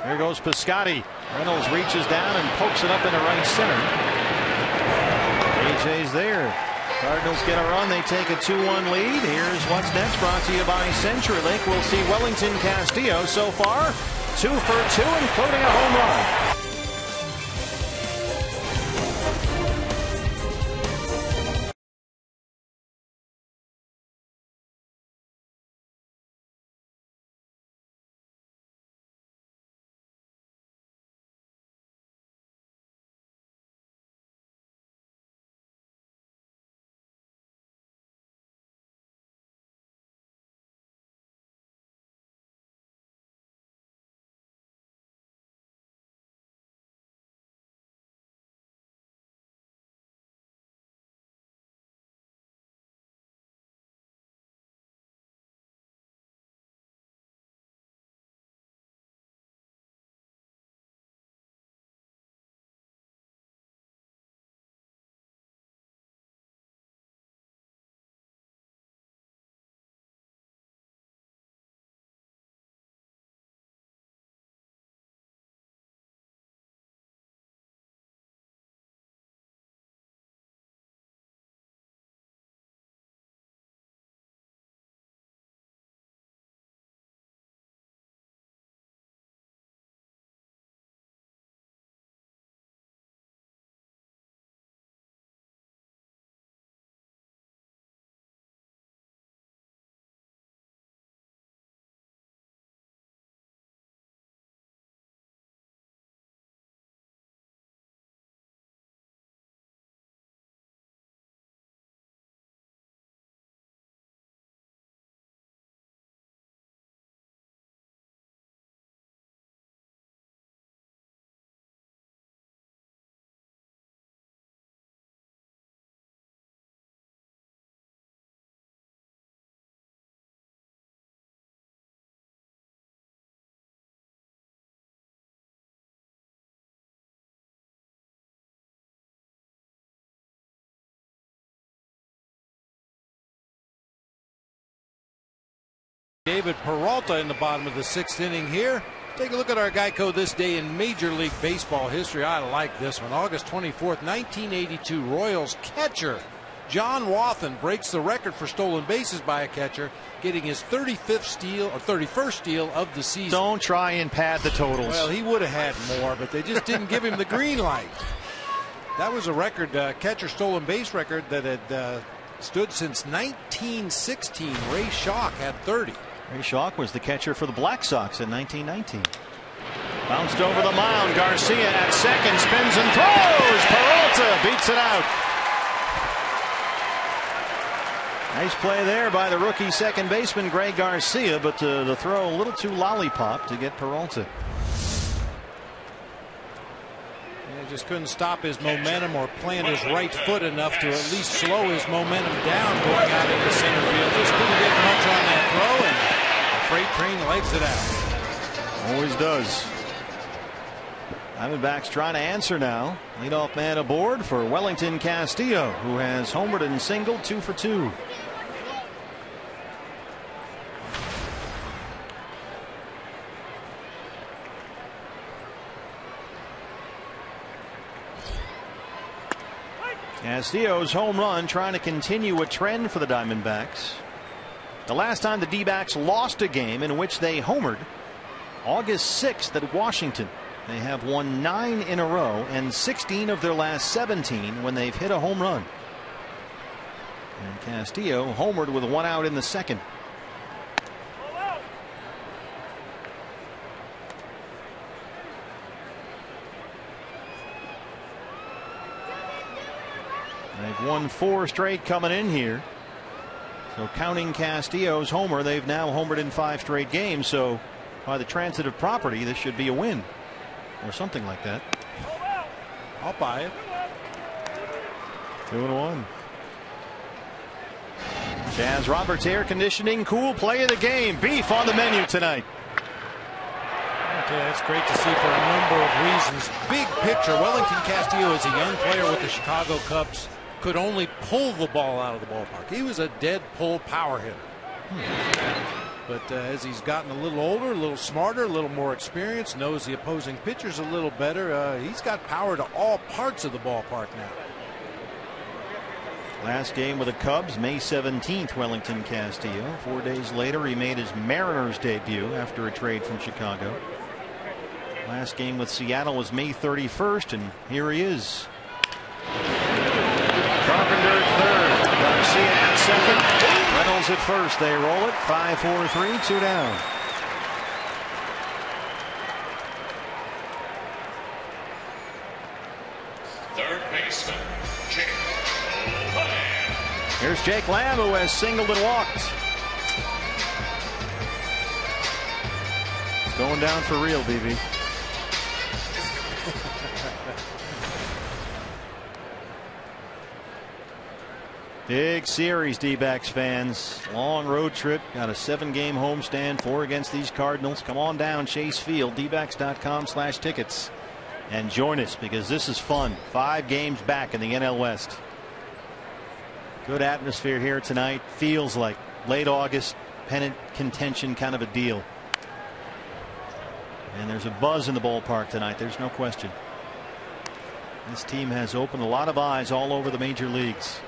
There goes Piscotty. Reynolds reaches down and pokes it up into right center. AJ's there. Cardinals get a run. They take a 2-1 lead. Here's what's next, brought to you by CenturyLink. We'll see Wellington Castillo so far 2 for 2, including a home run. David Peralta in the bottom of the 6th inning here. Take a look at our Geico this day in Major League Baseball history. I like this one. August 24th, 1982, Royals catcher John Wathan breaks the record for stolen bases by a catcher, getting his 35th steal or 31st steal of the season. Don't try and pad the totals. Well, he would have had more, but they just didn't give him the green light. That was a record, catcher stolen base record that had stood since 1916. Ray Schock had 30. Ray Schock was the catcher for the Black Sox in 1919. Bounced over the mound. Garcia at second, spins and throws. Peralta beats it out. Nice play there by the rookie second baseman Greg Garcia, but the throw a little too lollipop to get Peralta. He just couldn't stop his momentum or plant his right foot enough to at least slow his momentum down going out into center field. Just couldn't get much on that throw, and the freight train legs it out. Always does. Diamondbacks trying to answer now. Leadoff man aboard for Wellington Castillo, who has homered and singled, 2 for 2. Castillo's home run trying to continue a trend for the Diamondbacks. The last time the D-backs lost a game in which they homered, August 6th at Washington. They have won 9 in a row and 16 of their last 17 when they've hit a home run. And Castillo homered with 1 out in the second. They've won 4 straight coming in here. So counting Castillo's homer, they've now homered in 5 straight games. So by the transitive property, this should be a win or something like that. I'll buy it. 2-1. Chaz Roberts air conditioning, cool play of the game. Beef on the menu tonight. Okay, that's great to see for a number of reasons. Big picture, Wellington Castillo is a young player with the Chicago Cubs. Could only pull the ball out of the ballpark. He was a dead pull power hitter. But as he's gotten a little older, a little smarter, a little more experienced, knows the opposing pitchers a little better, he's got power to all parts of the ballpark now. Last game with the Cubs, May 17th, Wellington Castillo. 4 days later, he made his Mariners debut after a trade from Chicago. Last game with Seattle was May 31st, and here he is. Carpenter at third, Garcia at second, Reynolds at first. They roll it 5-4-3, 2 down. Third baseman, Jake Lamb. Here's Jake Lamb, who has singled and walked. It's going down for real, BB. Big series, D-backs fans. Long road trip. Got a 7-game homestand, 4 against these Cardinals. Come on down Chase Field, dbacks.com/tickets, and join us because this is fun. 5 games back in the NL West. Good atmosphere here tonight. Feels like late August pennant contention kind of a deal. And there's a buzz in the ballpark tonight. There's no question. This team has opened a lot of eyes all over the major leagues.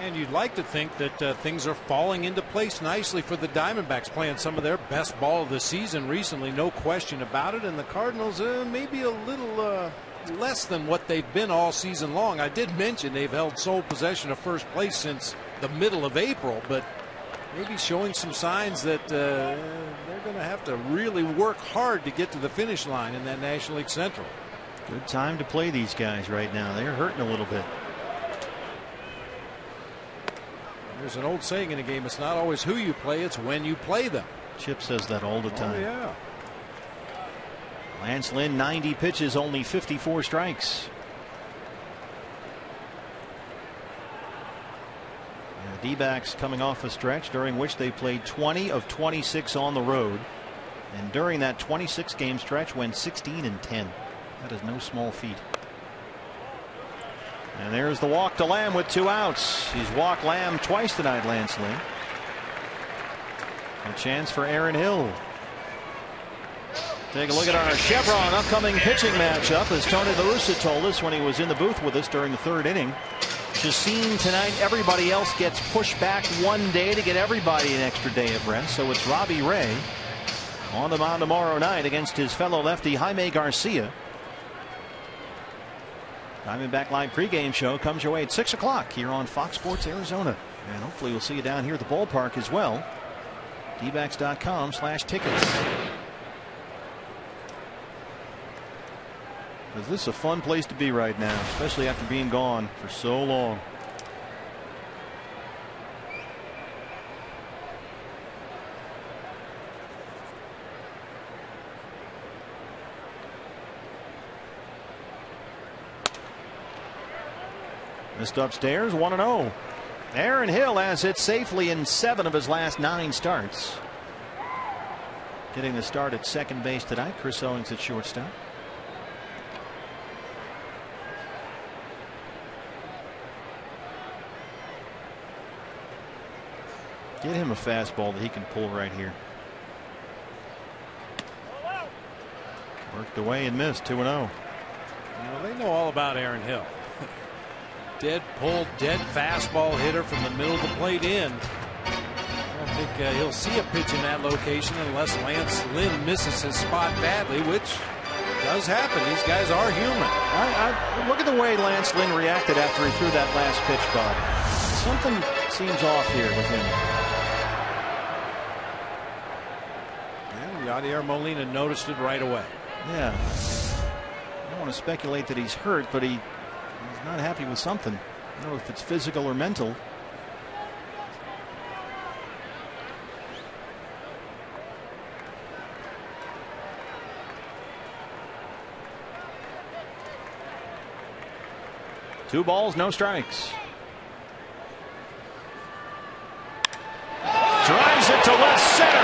And you'd like to think that things are falling into place nicely for the Diamondbacks, playing some of their best ball of the season recently, no question about it. And the Cardinals maybe a little less than what they've been all season long. I did mention they've held sole possession of first place since the middle of April, but maybe showing some signs that they're going to have to really work hard to get to the finish line in that National League Central. Good time to play these guys right now. They're hurting a little bit. There's an old saying in a game, it's not always who you play, it's when you play them. Chip says that all the time. Oh, yeah. Lance Lynn, 90 pitches, only 54 strikes. And the D-backs coming off a stretch during which they played 20 of 26 on the road. And during that 26-game stretch went 16-10. That is no small feat. And there's the walk to Lamb with 2 outs. He's walked Lamb twice tonight, Lance Lynn. A chance for Aaron Hill. Take a look at our Chevron upcoming pitching matchup, as Tony La Russa told us when he was in the booth with us during the third inning. Chacín tonight. Everybody else gets pushed back one day to get everybody an extra day of rest. So it's Robbie Ray on the mound tomorrow night against his fellow lefty Jaime Garcia. Diamondback Live pregame show comes your way at 6 o'clock here on Fox Sports Arizona. And hopefully we'll see you down here at the ballpark as well. dbacks.com/tickets. Because this is a fun place to be right now, especially after being gone for so long. Missed upstairs, 1-0. Aaron Hill has hit safely in 7 of his last 9 starts. Getting the start at second base tonight. Chris Owings at shortstop. Get him a fastball that he can pull right here. Worked away and missed. 2-0. You know, they know all about Aaron Hill. Dead pull, dead fastball hitter from the middle of the plate in. I don't think he'll see a pitch in that location unless Lance Lynn misses his spot badly, which does happen. These guys are human. Look at the way Lance Lynn reacted after he threw that last pitch, Bob. Something seems off here with him. Yadier Molina noticed it right away. Yeah. I don't want to speculate that he's hurt, but he's not happy with something. I don't know if it's physical or mental. Two balls, no strikes. Drives it to left center.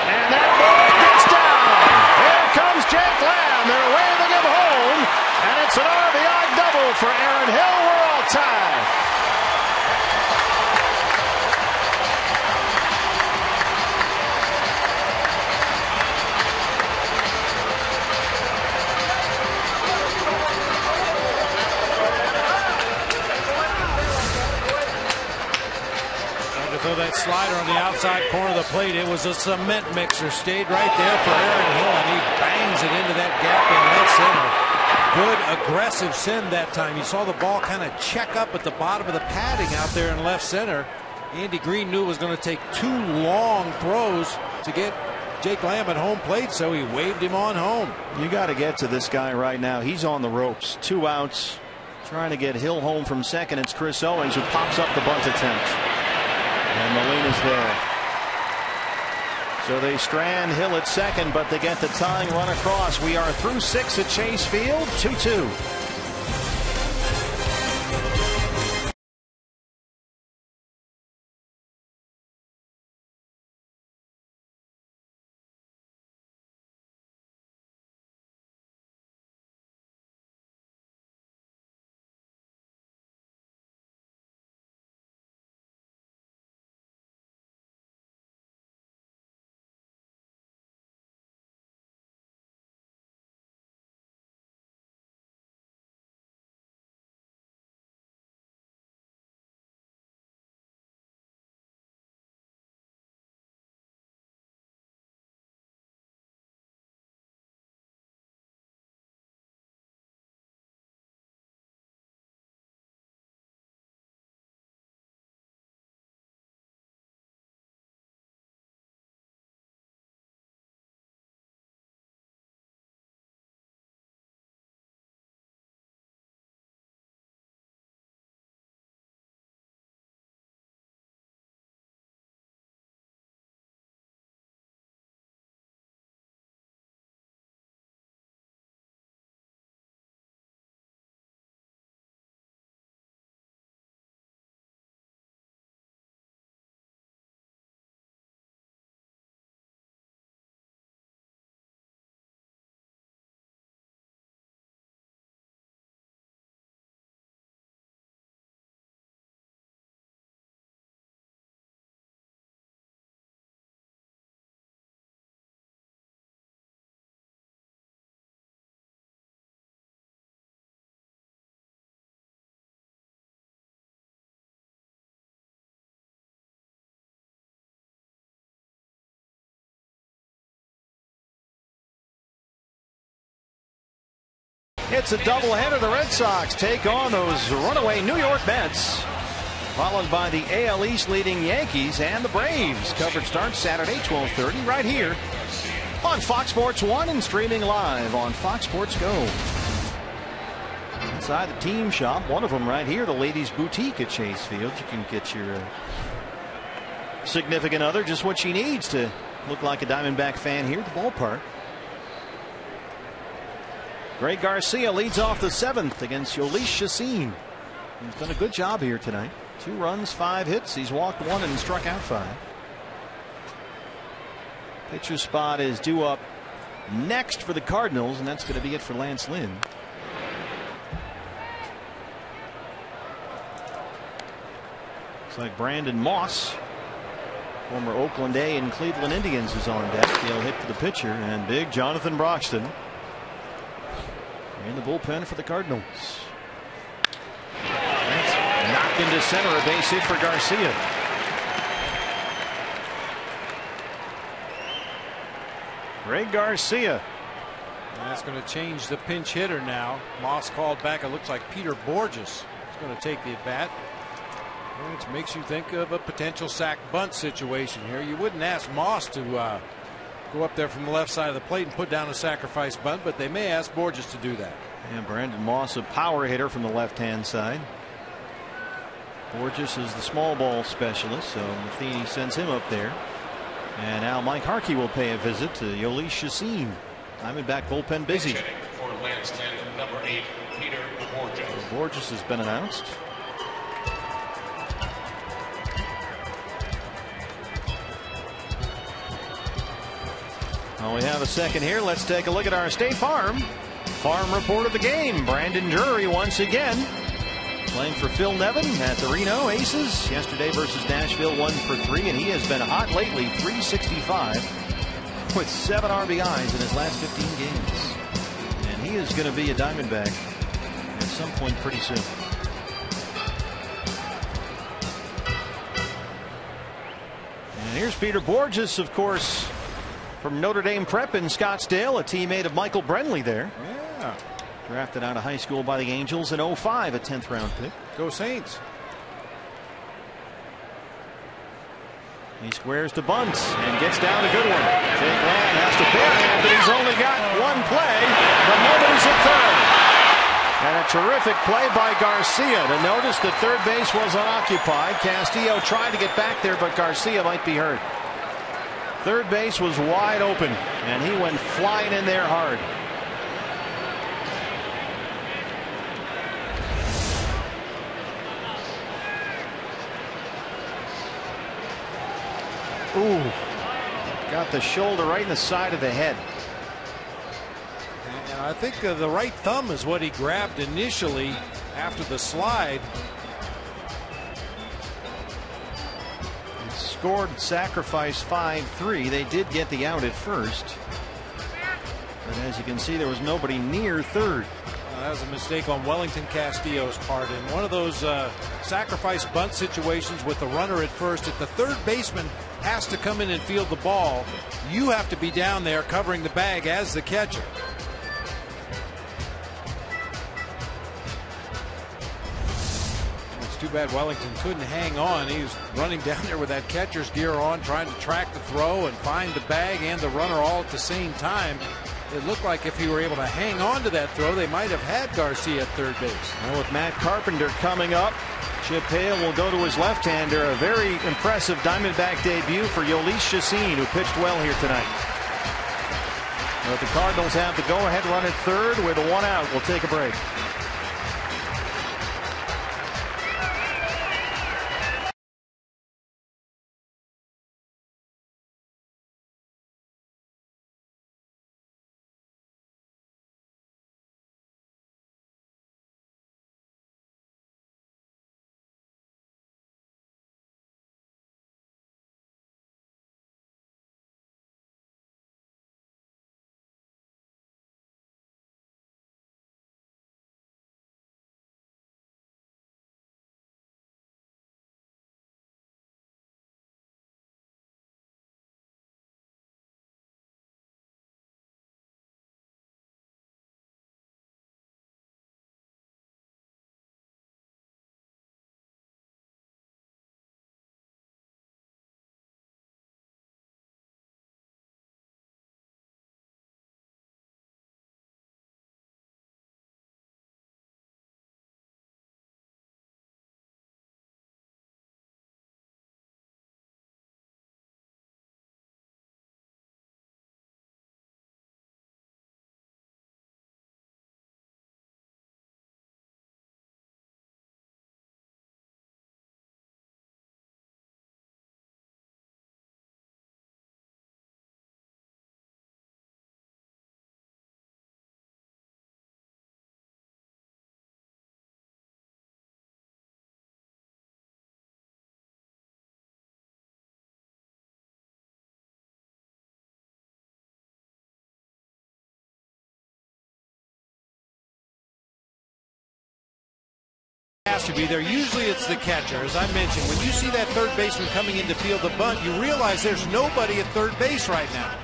And that ball gets down. Here comes Jake Lamb. They're waving him home. And it's an RBI double for Aaron Hill. We're all tied. Throw that slider on the outside corner of the plate. It was a cement mixer. Stayed right there for Aaron Hill, and he bangs it into that gap in left center. Good aggressive send that time. You saw the ball kind of check up at the bottom of the padding out there in left center. Andy Green knew it was going to take 2 long throws to get Jake Lamb at home plate, so he waved him on home. You got to get to this guy right now. He's on the ropes. 2 outs. Trying to get Hill home from second. It's Chris Owings who pops up the bunt attempt. And Molina's there. So they strand Hill at second, but they get the tying run across. We are through 6 at Chase Field. 2-2. It's a doubleheader. The Red Sox take on those runaway New York Mets, followed by the AL East leading Yankees and the Braves. Coverage starts Saturday, 12:30, right here on Fox Sports 1 and streaming live on Fox Sports Go. Inside the team shop, one of them right here, the Ladies Boutique at Chase Field. You can get your significant other just what she needs to look like a Diamondback fan here at the ballpark. Greg Garcia leads off the 7th against Yolis Chacin. He's done a good job here tonight. 2 runs, 5 hits. He's walked 1 and struck out 5. Pitcher spot is due up next for the Cardinals, and that's going to be it for Lance Lynn. Looks like Brandon Moss, former Oakland A and Cleveland Indians, is on deck. He'll hit to the pitcher, and big Jonathan Broxton in the bullpen for the Cardinals. That's knocked into center, a base hit for Garcia. Greg Garcia. And that's going to change the pinch hitter now. Moss called back. It looks like Peter Borges is going to take the at bat. Which makes you think of a potential sack bunt situation here. You wouldn't ask Moss to go up there from the left side of the plate and put down a sacrifice bunt, but they may ask Borges to do that. And Brandon Moss, a power hitter from the left-hand side. Borges is the small ball specialist, so Matheny sends him up there. And now Mike Harkey will pay a visit to Yolis Chacin. Diamondback bullpen busy. For Lance Lynn, number 8, Peter Borges. Borges has been announced. Well, we have a second here. Let's take a look at our State Farm report of the game. Brandon Drury once again playing for Phil Nevin at the Reno Aces. Yesterday versus Nashville, 1 for 3, and he has been hot lately. 365 with 7 RBIs in his last 15 games. And he is going to be a Diamondback at some point pretty soon. And here's Peter Borges, of course, from Notre Dame Prep in Scottsdale, a teammate of Michael Brenly there. Yeah. Drafted out of high school by the Angels in 05, a 10th round pick. Go Saints. He squares to bunt and gets down a good one. Jake Lamb has to barehand, but he's only got 1 play, but nobody's at third. And a terrific play by Garcia to notice that third base was unoccupied. Castillo tried to get back there, but Garcia might be hurt. Third base was wide open, and he went flying in there hard. Ooh, got the shoulder right in the side of the head. And I think the right thumb is what he grabbed initially after the slide. Scored sacrifice 5-3. They did get the out at first, but as you can see, there was nobody near third. That was a mistake on Wellington Castillo's part in one of those sacrifice bunt situations with the runner at first. If the third baseman has to come in and field the ball, you have to be down there covering the bag as the catcher. Too bad Wellington couldn't hang on. He was running down there with that catcher's gear on, trying to track the throw and find the bag and the runner all at the same time. It looked like if he were able to hang on to that throw, they might have had Garcia at third base. Well, with Matt Carpenter coming up, Chip Hale will go to his left-hander. A very impressive Diamondback debut for Yolis Chacin, who pitched well here tonight. But the Cardinals have the go-ahead run at third with 1 out. We'll take a break. has to be there. Usually it's the catcher. As I mentioned, when you see that third baseman coming in to field the bunt, you realize there's nobody at third base right now.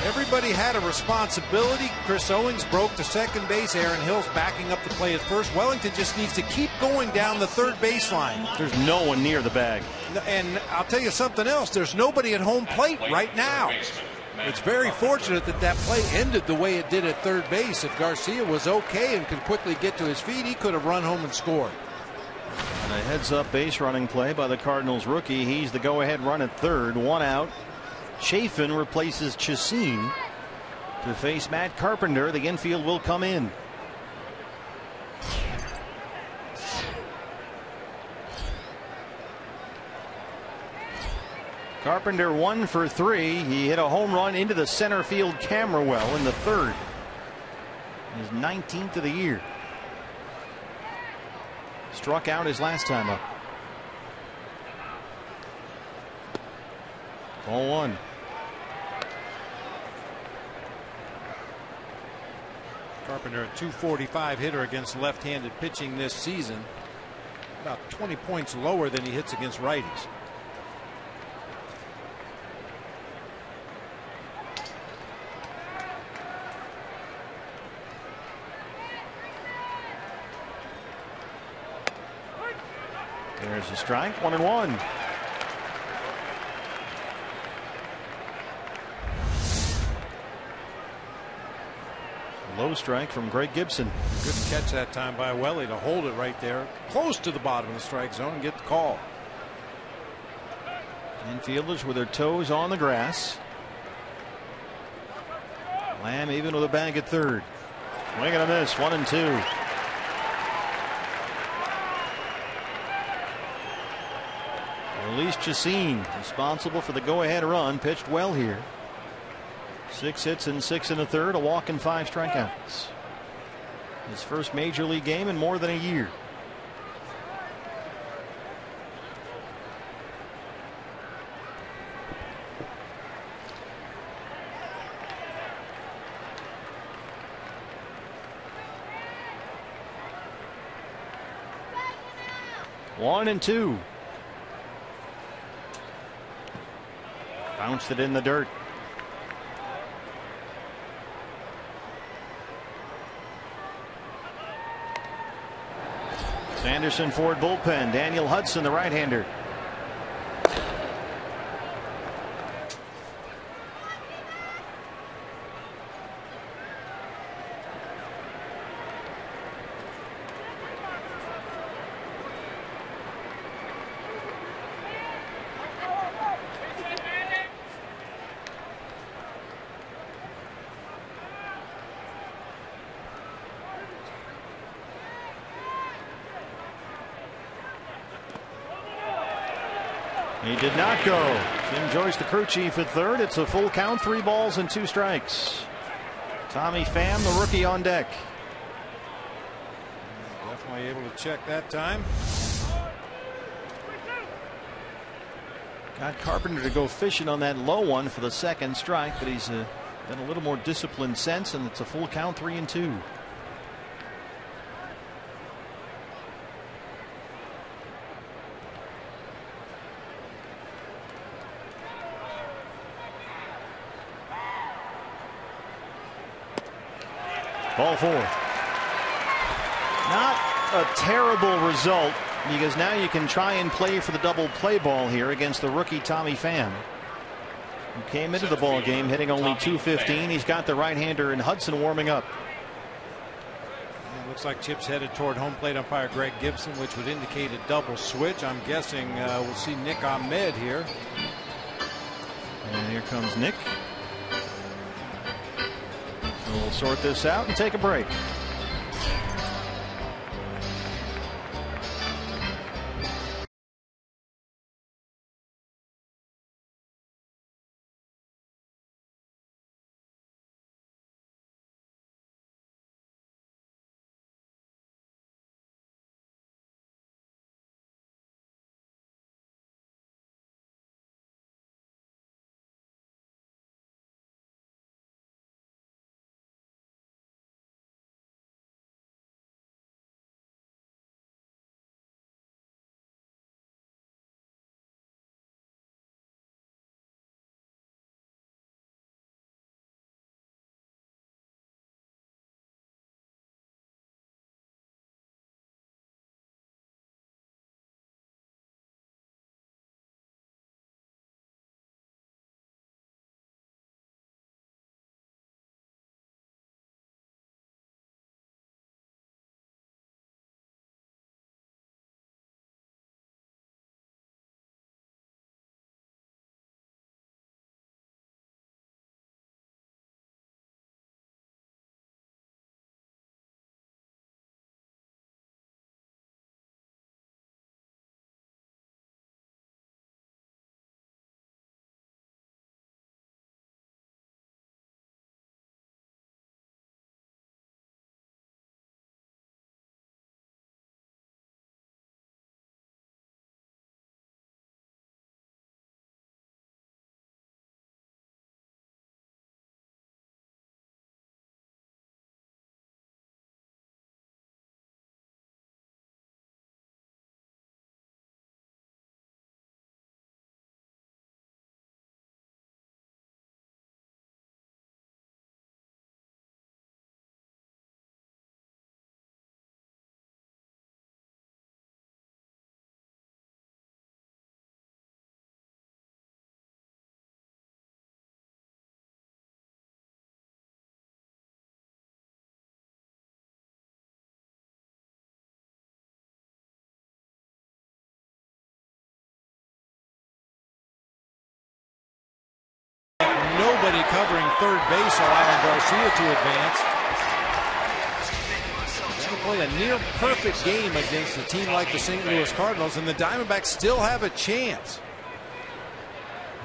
Everybody had a responsibility. Chris Owings broke to second base. Aaron Hill's backing up the play at first. Wellington just needs to keep going down the third baseline. There's no one near the bag. And I'll tell you something else. There's nobody at home plate right now. It's very fortunate that that play ended the way it did at third base. If Garcia was okay and could quickly get to his feet, he could have run home and scored. And a heads-up base running play by the Cardinals rookie. He's the go-ahead run at third. One out. Chafin replaces Chacin to face Matt Carpenter. The infield will come in. Carpenter 1 for 3. He hit a home run into the center field camera well in the third. His 19th of the year. Struck out his last time up. Ball 1. Carpenter, a .245 hitter against left-handed pitching this season. About 20 points lower than he hits against righties. There's a strike. 1-1. Low strike from Greg Gibson. Good catch that time by Welly to hold it right there close to the bottom of the strike zone and get the call. Infielders with their toes on the grass. Lamb even with a bag at third. Swing and a miss. 1-2. Release Chacin, responsible for the go-ahead run, pitched well here. 6 hits and 6 1/3, a walk and 5 strikeouts. His first major league game in more than a year. One and two. Bounced it in the dirt. Sanderson Ford bullpen. Daniel Hudson, the right-hander. He did not go. Jim Joyce, the crew chief, at third. It's a full count, 3 balls and 2 strikes. Tommy Pham, the rookie, on deck. Definitely able to check that time. Got Carpenter to go fishing on that low one for the second strike, but he's been a little more disciplined since, and it's a full count, 3-2. Ball 4. Not a terrible result, because now you can try and play for the double play ball here against the rookie Tommy Pham, who came into the ball game hitting only .215. He's got the right-hander and Hudson warming up. It looks like Chip's headed toward home plate umpire Greg Gibson, which would indicate a double switch. I'm guessing we'll see Nick Ahmed here. And here comes Nick. We'll sort this out and take a break. nobody covering third base, allowing Garcia to advance. They play a near perfect game against a team like the St. Louis Cardinals, and the Diamondbacks still have a chance.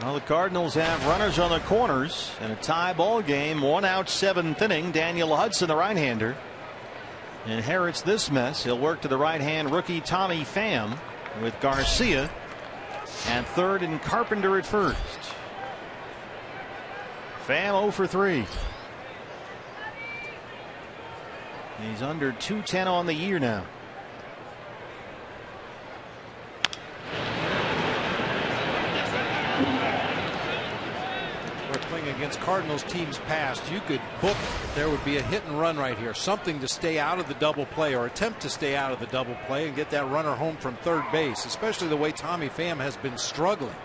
Well, the Cardinals have runners on the corners in a tie ball game. 1 out, 7th inning. Daniel Hudson, the right-hander, inherits this mess. He'll work to the right-hand rookie Tommy Pham with Garcia at third and Carpenter at first. Pham 0 for 3. He's under 210 on the year now. We're playing against Cardinals teams past. You could book there would be a hit and run right here, something to stay out of the double play or attempt to stay out of the double play and get that runner home from third base, especially the way Tommy Pham has been struggling.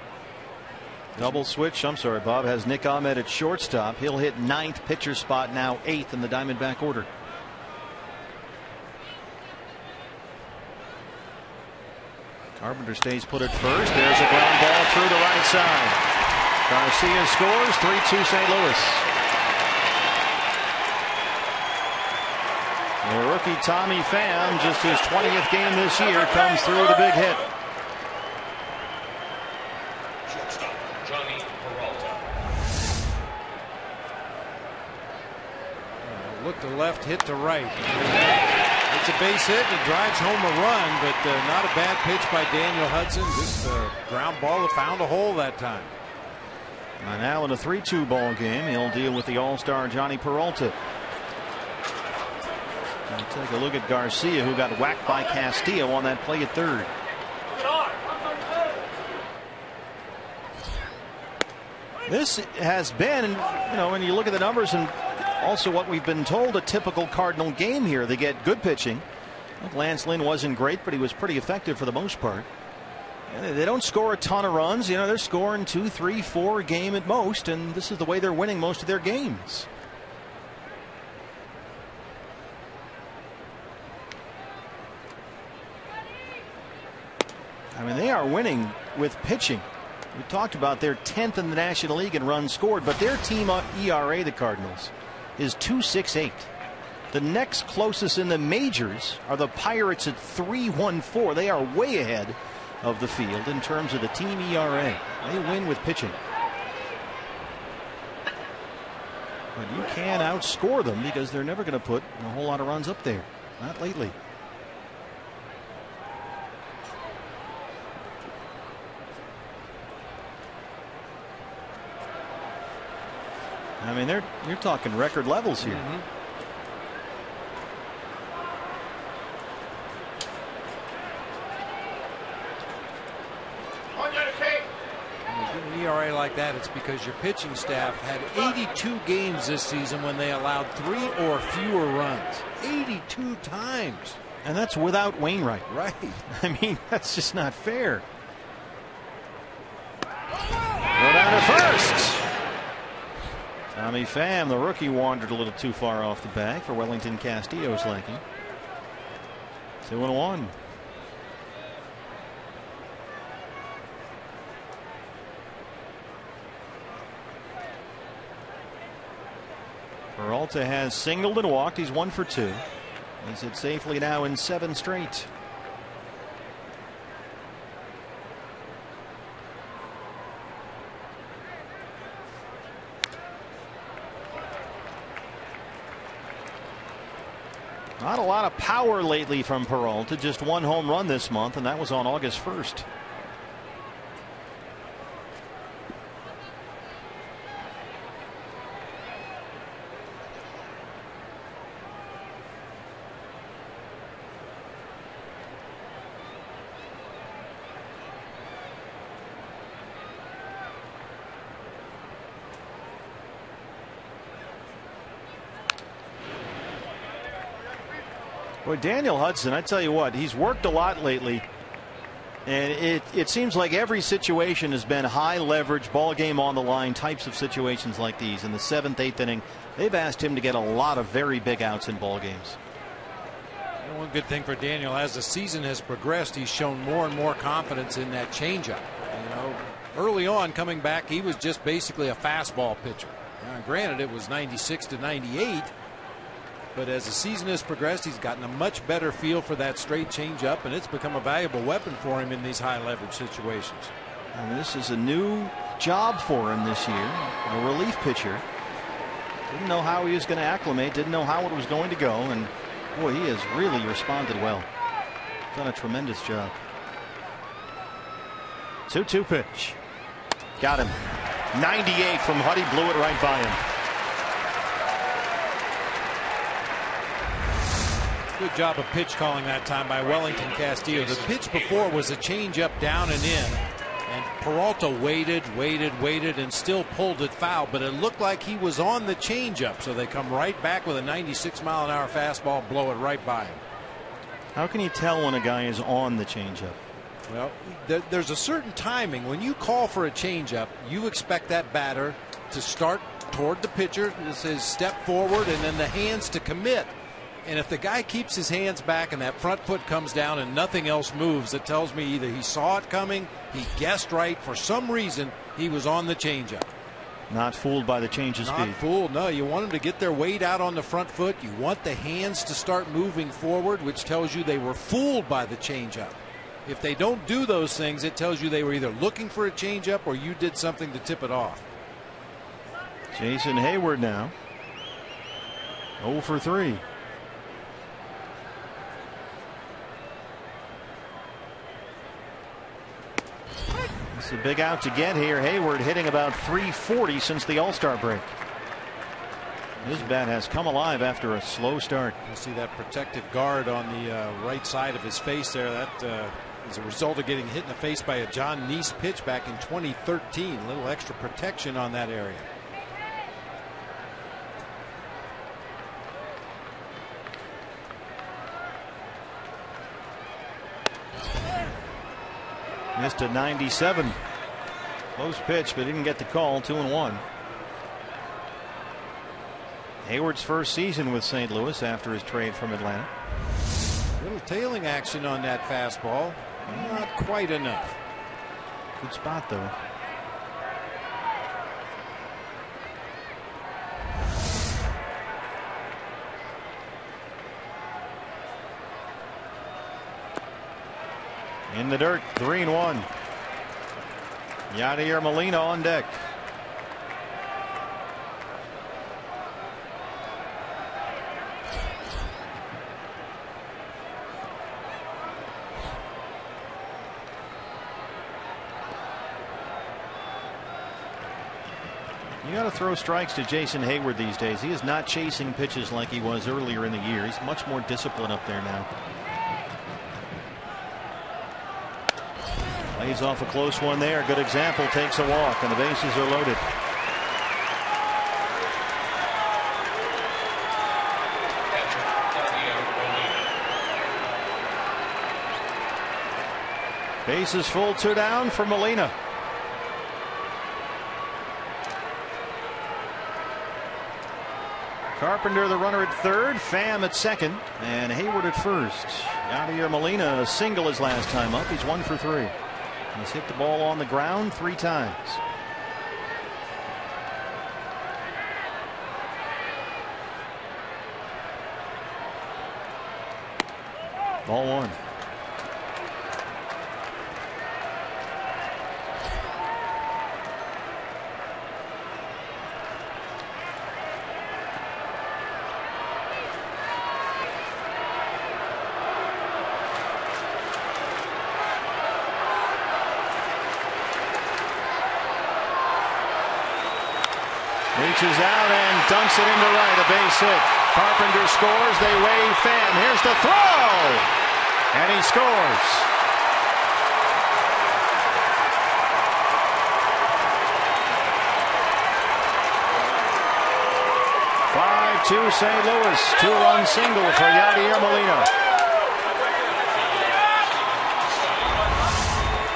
Double switch. I'm sorry, Bob, has Nick Ahmed at shortstop. He'll hit 9th, pitcher spot now 8th in the Diamondback order. Carpenter stays put at first. There's a ground ball through the right side. Garcia scores. 3-2 St. Louis. The rookie Tommy Pham, just his 20th game this year, comes through with a big hit. Look to left, hit to right. It's a base hit and it drives home a run, but not a bad pitch by Daniel Hudson. Just a ground ball that found a hole that time. Now in a 3-2 ball game, he'll deal with the All-Star Johnny Peralta. And take a look at Garcia, who got whacked by Castillo on that play at third. This has been, when you look at the numbers and also what we've been told, a typical Cardinal game here. They get good pitching. Lance Lynn wasn't great, but he was pretty effective for the most part. And they don't score a ton of runs. They're scoring 2, 3, 4 a game at most, and this is the way they're winning most of their games. They are winning with pitching. We talked about their 10th in the National League in runs scored, but their team ERA, the Cardinals, is 2.68. The next closest in the majors are the Pirates at 3.14. They are way ahead of the field in terms of the team ERA. They win with pitching. But you can outscore them because they're never going to put a whole lot of runs up there. Not lately. You're talking record levels here. When you get an ERA like that, it's because your pitching staff had 82 games this season when they allowed 3 or fewer runs. 82 times. And that's without Wainwright. Right. That's just not fair. Go down to first. Tommy Pham, the rookie, wandered a little too far off the bag for Wellington Castillo's liking. 2-1. Peralta has singled and walked. He's 1 for 2. He's hit safely now in 7 straight. Not a lot of power lately from Peralta. Just 1 home run this month, and that was on August 1st. Boy, Daniel Hudson, I tell you what, he's worked a lot lately. And it seems like every situation has been high leverage, ball game on the line types of situations like these. In the 7th, 8th inning, they've asked him to get a lot of very big outs in ball games. One good thing for Daniel, as the season has progressed, he's shown more and more confidence in that changeup. Early on coming back, he was just basically a fastball pitcher. granted, it was 96-98. But as the season has progressed, he's gotten a much better feel for that straight changeup, and it's become a valuable weapon for him in these high leverage situations. And this is a new job for him this year, a relief pitcher. Didn't know how he was going to acclimate, didn't know how it was going to go, and boy, he has really responded well. Done a tremendous job. 2-2 pitch. Got him. 98 from Huddy, blew it right by him. Good job of pitch calling that time by Wellington Castillo. The pitch before was a changeup down and in, and Peralta waited, and still pulled it foul, but it looked like he was on the changeup, so they come right back with a 96-mile-an-hour fastball, blow it right by him. How can you tell when a guy is on the changeup? Well, there's a certain timing. When you call for a changeup, you expect that batter to start toward the pitcher, his step forward, and then the hands to commit. And if the guy keeps his hands back and that front foot comes down and nothing else moves, it tells me either he saw it coming, he guessed right, for some reason he was on the changeup. Not fooled by the change of speed. Not fooled. No, you want them to get their weight out on the front foot. You want the hands to start moving forward, which tells you they were fooled by the changeup. If they don't do those things, it tells you they were either looking for a changeup or you did something to tip it off. Jason Hayward now 0 for 3. It's a big out to get here. Hayward hitting about 340 since the All-Star break. His bat has come alive after a slow start. You see that protective guard on the right side of his face there. That is a result of getting hit in the face by a John Neese pitch back in 2013. A little extra protection on that area. Missed a 97. Close pitch, but didn't get the call. 2-1. Hayward's first season with St. Louis after his trade from Atlanta. Little tailing action on that fastball. Not quite enough. Good spot, though. In the dirt, 3-1. Yadier Molina on deck. You got to throw strikes to Jason Hayward these days. He is not chasing pitches like he was earlier in the year. He's much more disciplined up there now. Lays off a close one there. Good example. Takes a walk, and the bases are loaded. Bases full, 2 down for Molina. Carpenter the runner at third, Pham at second, and Hayward at first. Yadier Molina a single his last time up. He's 1 for 3. He's hit the ball on the ground 3 times. Ball 1. Reaches out and dunks it into right. A base hit. Carpenter scores. They wave Pham. Here's the throw. And he scores. To St. Louis. 2-run single for Yadier Molina.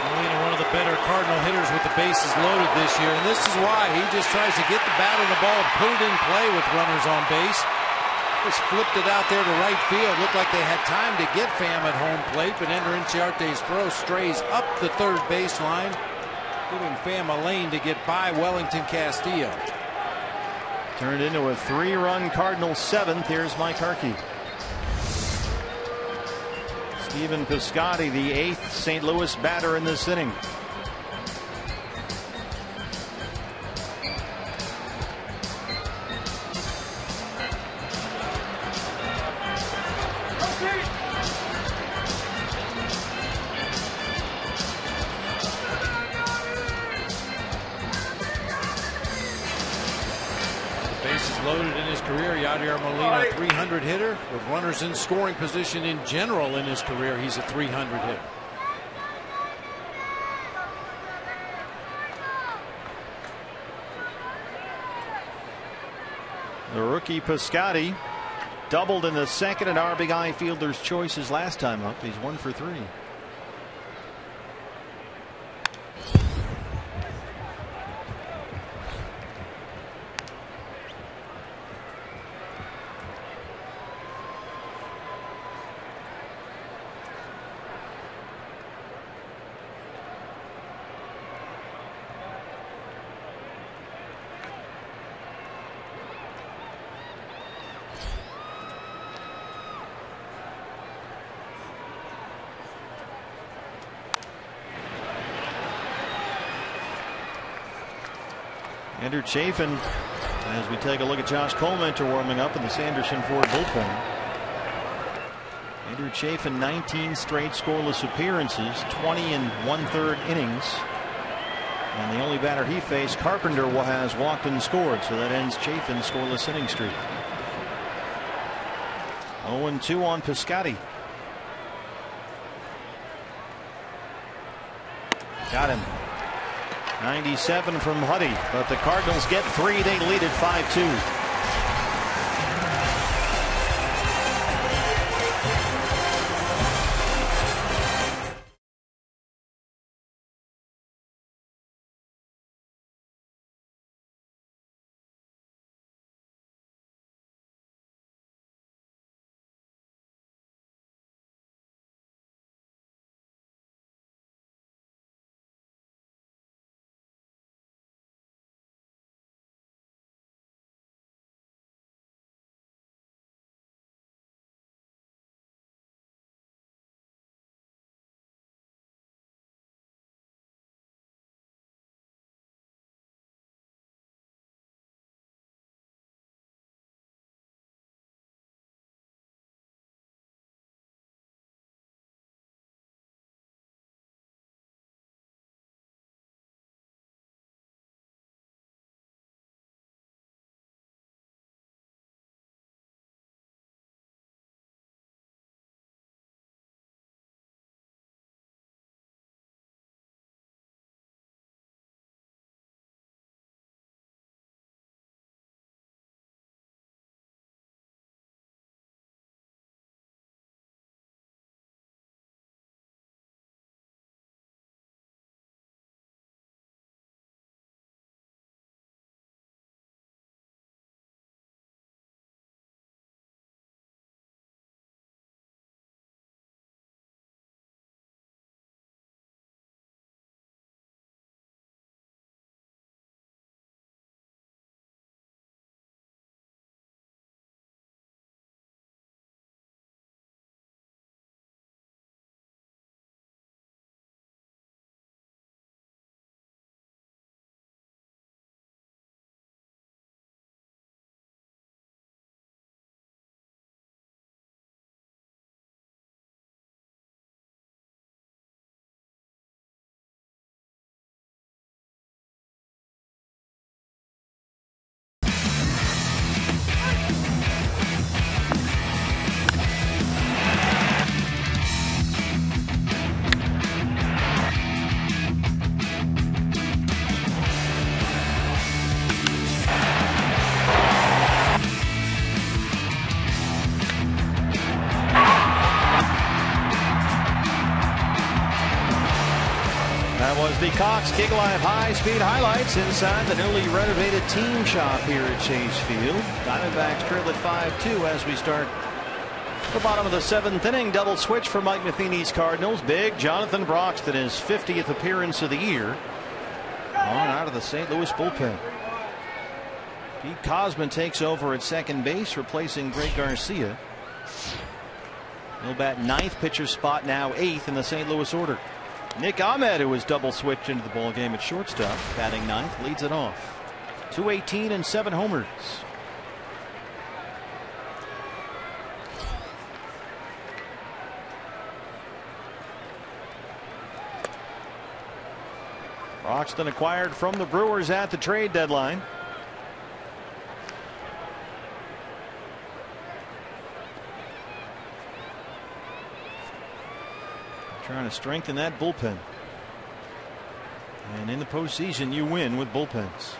Molina, one of the better Cardinal hitters with the bases loaded this year, and this is why he just tries to get the bat on the ball and put it in play with runners on base. Just flipped it out there to right field. Looked like they had time to get Pham at home plate, but Ender Inciarte's throw strays up the third baseline, giving Pham a lane to get by Wellington Castillo. Turned into a 3-run Cardinals 7th. Here's Mike Harkey. Stephen Piscotty, the 8th St. Louis batter in this inning. Loaded in his career. Yadier Molina, 300 hitter with runners in scoring position in general in his career. He's a 300 hitter. The rookie Piscotty doubled in the second at RBI Fielder's Choice his last time up. He's 1 for 3. Andrew Chafin, as we take a look at Josh Colmenter warming up in the Sanderson Ford bullpen. Andrew Chafin, 19 straight scoreless appearances, 20 1/3 innings. And the only batter he faced, Carpenter, has walked and scored, so that ends Chafin's scoreless inning streak. 0-2 on Piscotty. Got him. 97 from Huddy, but the Cardinals get 3. They lead at 5-2. Was the Cox Gig Live high-speed highlights inside the newly renovated team shop here at Chase Field. Diamondbacks trail at 5-2 as we start the bottom of the 7th inning. Double switch for Mike Matheny's Cardinals. Big Jonathan Broxton, his 50th appearance of the year, on out of the St. Louis bullpen. Pete Cosman takes over at second base, replacing Greg Garcia. He'll bat ninth, pitcher spot now eighth in the St. Louis order. Nick Ahmed, who was double switched into the ball game at shortstop, batting ninth, leads it off. 218 and 7 homers. Roxton acquired from the Brewers at the trade deadline. Trying to strengthen that bullpen. And in the postseason, you win with bullpens.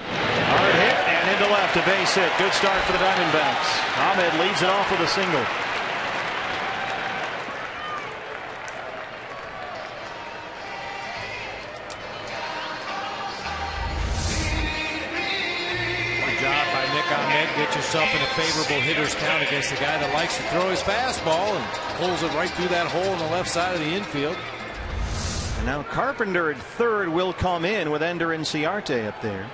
Hard hit and into left, a base hit. Good start for the Diamondbacks. Ahmed leads it off with a single. Get yourself in a favorable hitter's count against the guy that likes to throw his fastball and pulls it right through that hole on the left side of the infield. And now Carpenter at third will come in with Ender and Ciarte up there.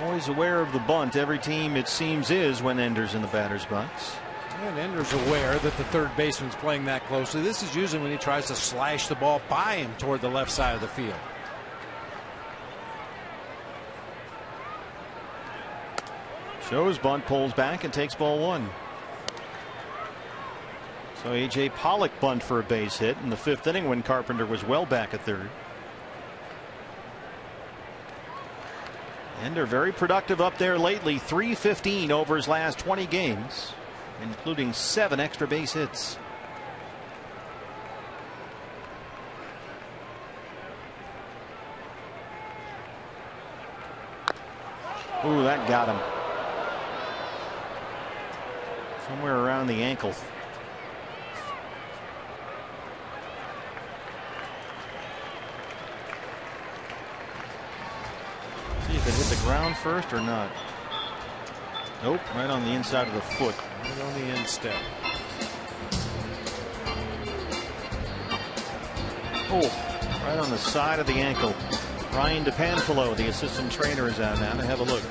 Always aware of the bunt. Every team, it seems, is when Ender's in the batter's box. And Ender's aware that the third baseman's playing that closely. This is usually when he tries to slash the ball by him toward the left side of the field. Shows bunt, pulls back and takes ball one. So A.J. Pollock bunt for a base hit in the fifth inning when Carpenter was well back at third. Ender very productive up there lately. .315 over his last 20 games, including 7 extra base hits. Ooh, that got him. Somewhere around the ankle. See if it hit the ground first or not. Nope, right on the inside of the foot. Right on the instep. Oh, right on the side of the ankle. Ryan DePanfilo, the assistant trainer, is out now to have a look.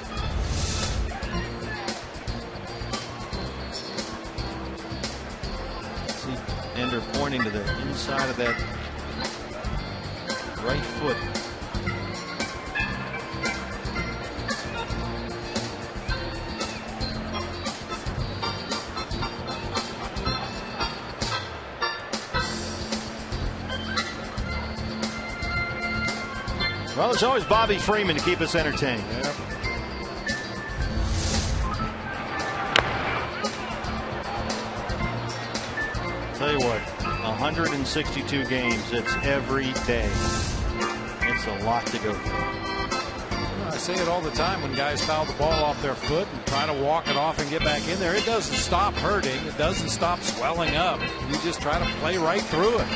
Ender pointing to the inside of that right foot. Well, there's always Bobby Freeman to keep us entertained. Yeah. Tell you what, 162 games, it's every day. It's a lot to go through. I say it all the time when guys foul the ball off their foot and try to walk it off and get back in there. It doesn't stop hurting. It doesn't stop swelling up. You just try to play right through it.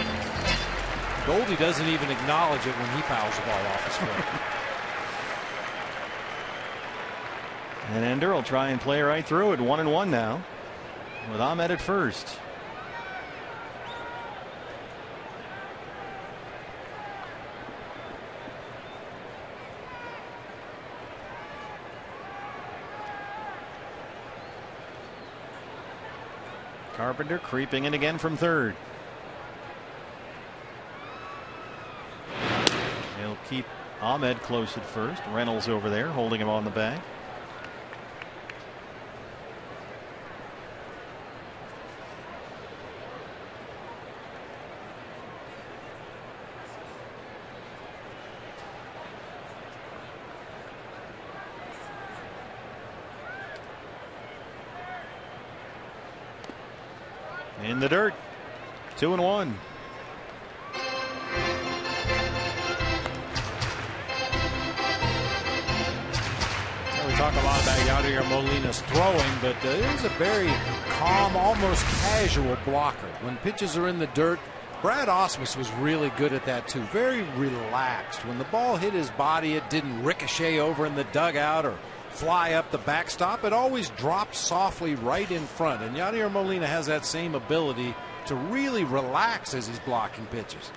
Goldie doesn't even acknowledge it when he fouls the ball off his foot. And Ender will try and play right through it. 1-1 now with Ahmed at first. Carpenter creeping in again from third. He'll keep Ahmed close at first. Reynolds over there holding him on the bag. In the dirt. 2-1. We talk a lot about Yadier Molina's throwing, but it is a very calm, almost casual blocker. When pitches are in the dirt, Brad Ausmus was really good at that too. Very relaxed. When the ball hit his body, it didn't ricochet over in the dugout or fly up the backstop. It always dropped softly right in front. And Yadier Molina has that same ability to really relax as he's blocking pitches.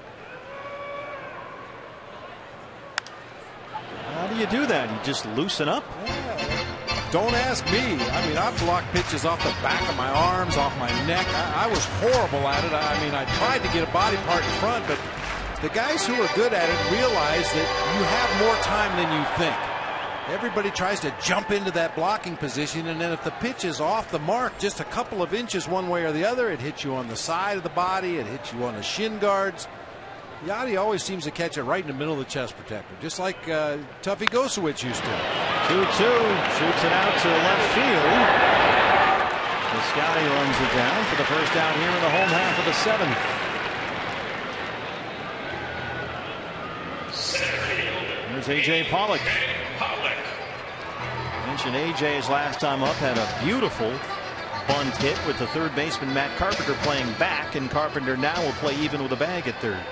do you do that? You just loosen up? Yeah. Don't ask me. I mean, I've blocked pitches off the back of my arms, off my neck. I was horrible at it. I mean, I tried to get a body part in front, but the guys who are good at it realize that you have more time than you think. Everybody tries to jump into that blocking position, and then if the pitch is off the mark just a couple of inches one way or the other, it hits you on the side of the body, it hits you on the shin guards. Yachty always seems to catch it right in the middle of the chest protector, just like Tuffy Gosewicz used to. 2-2, shoots it out to left field. Scotty runs it down for the first out here in the home half of the seventh. There's A.J. Pollock. Mentioned A.J.'s last time up, had a beautiful bunt hit with the third baseman Matt Carpenter playing back, and Carpenter now will play even with a bag at third.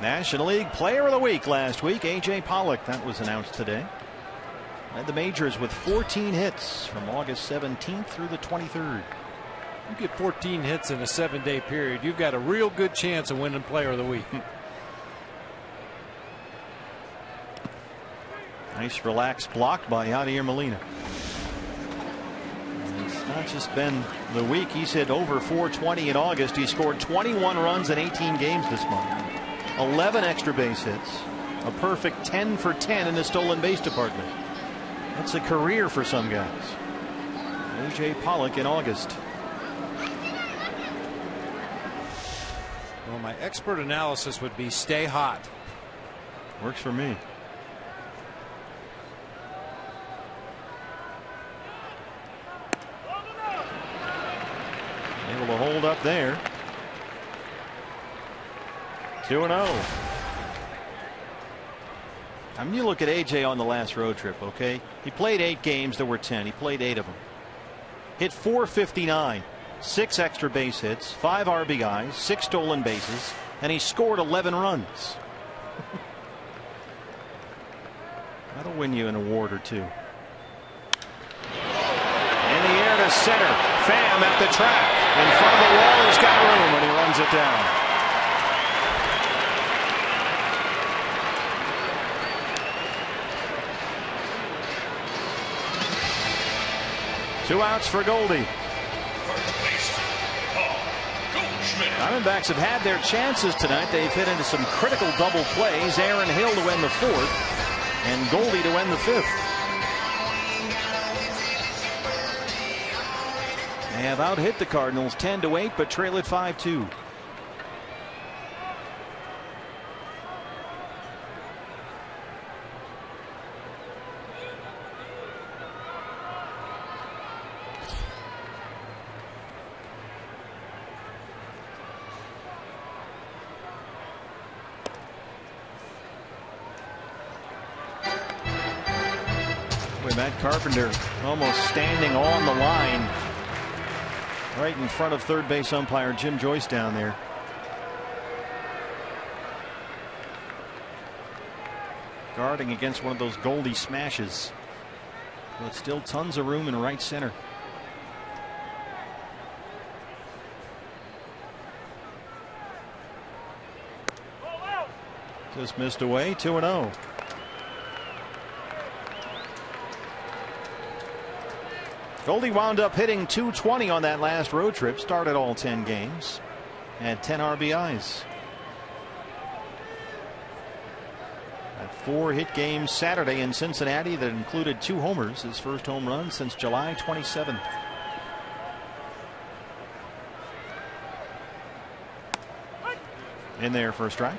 National League Player of the Week last week, A.J. Pollock. That was announced today. Led the majors with 14 hits from August 17th through the 23rd. You get 14 hits in a 7-day period, you've got a real good chance of winning Player of the Week. Nice relaxed block by Yadier Molina. It's not just been the week. He's hit over 420 in August. He scored 21 runs in 18 games this month. 11 extra base hits. A perfect 10 for 10 in the stolen base department. That's a career for some guys. A.J. Pollock in August. Well, my expert analysis would be stay hot. Works for me. Able to hold up there. 2-0. I mean, you look at AJ on the last road trip, okay? He played 8 games. There were 10. He played 8 of them. Hit .459, 6 extra base hits, 5 RBIs, 6 stolen bases, and he scored 11 runs. That'll win you an award or two. In the air to center. Pham at the track. In front of the wall, he's got room, and he runs it down. Two outs for Goldie. Diamondbacks have had their chances tonight. They've hit into some critical double plays. Aaron Hill to end the 4th, and Goldie to end the 5th. They have out-hit the Cardinals 10-8, but trail it 5-2. Matt Carpenter almost standing on the line right in front of third base umpire Jim Joyce down there. Guarding against one of those Goldie smashes. But still tons of room in right center. Just missed away. 2-0. Goldie wound up hitting .220 on that last road trip. Started all 10 games. Had 10 RBIs. Had 4 hit games Saturday in Cincinnati that included 2 homers. His first home run since July 27th. In there for a strike.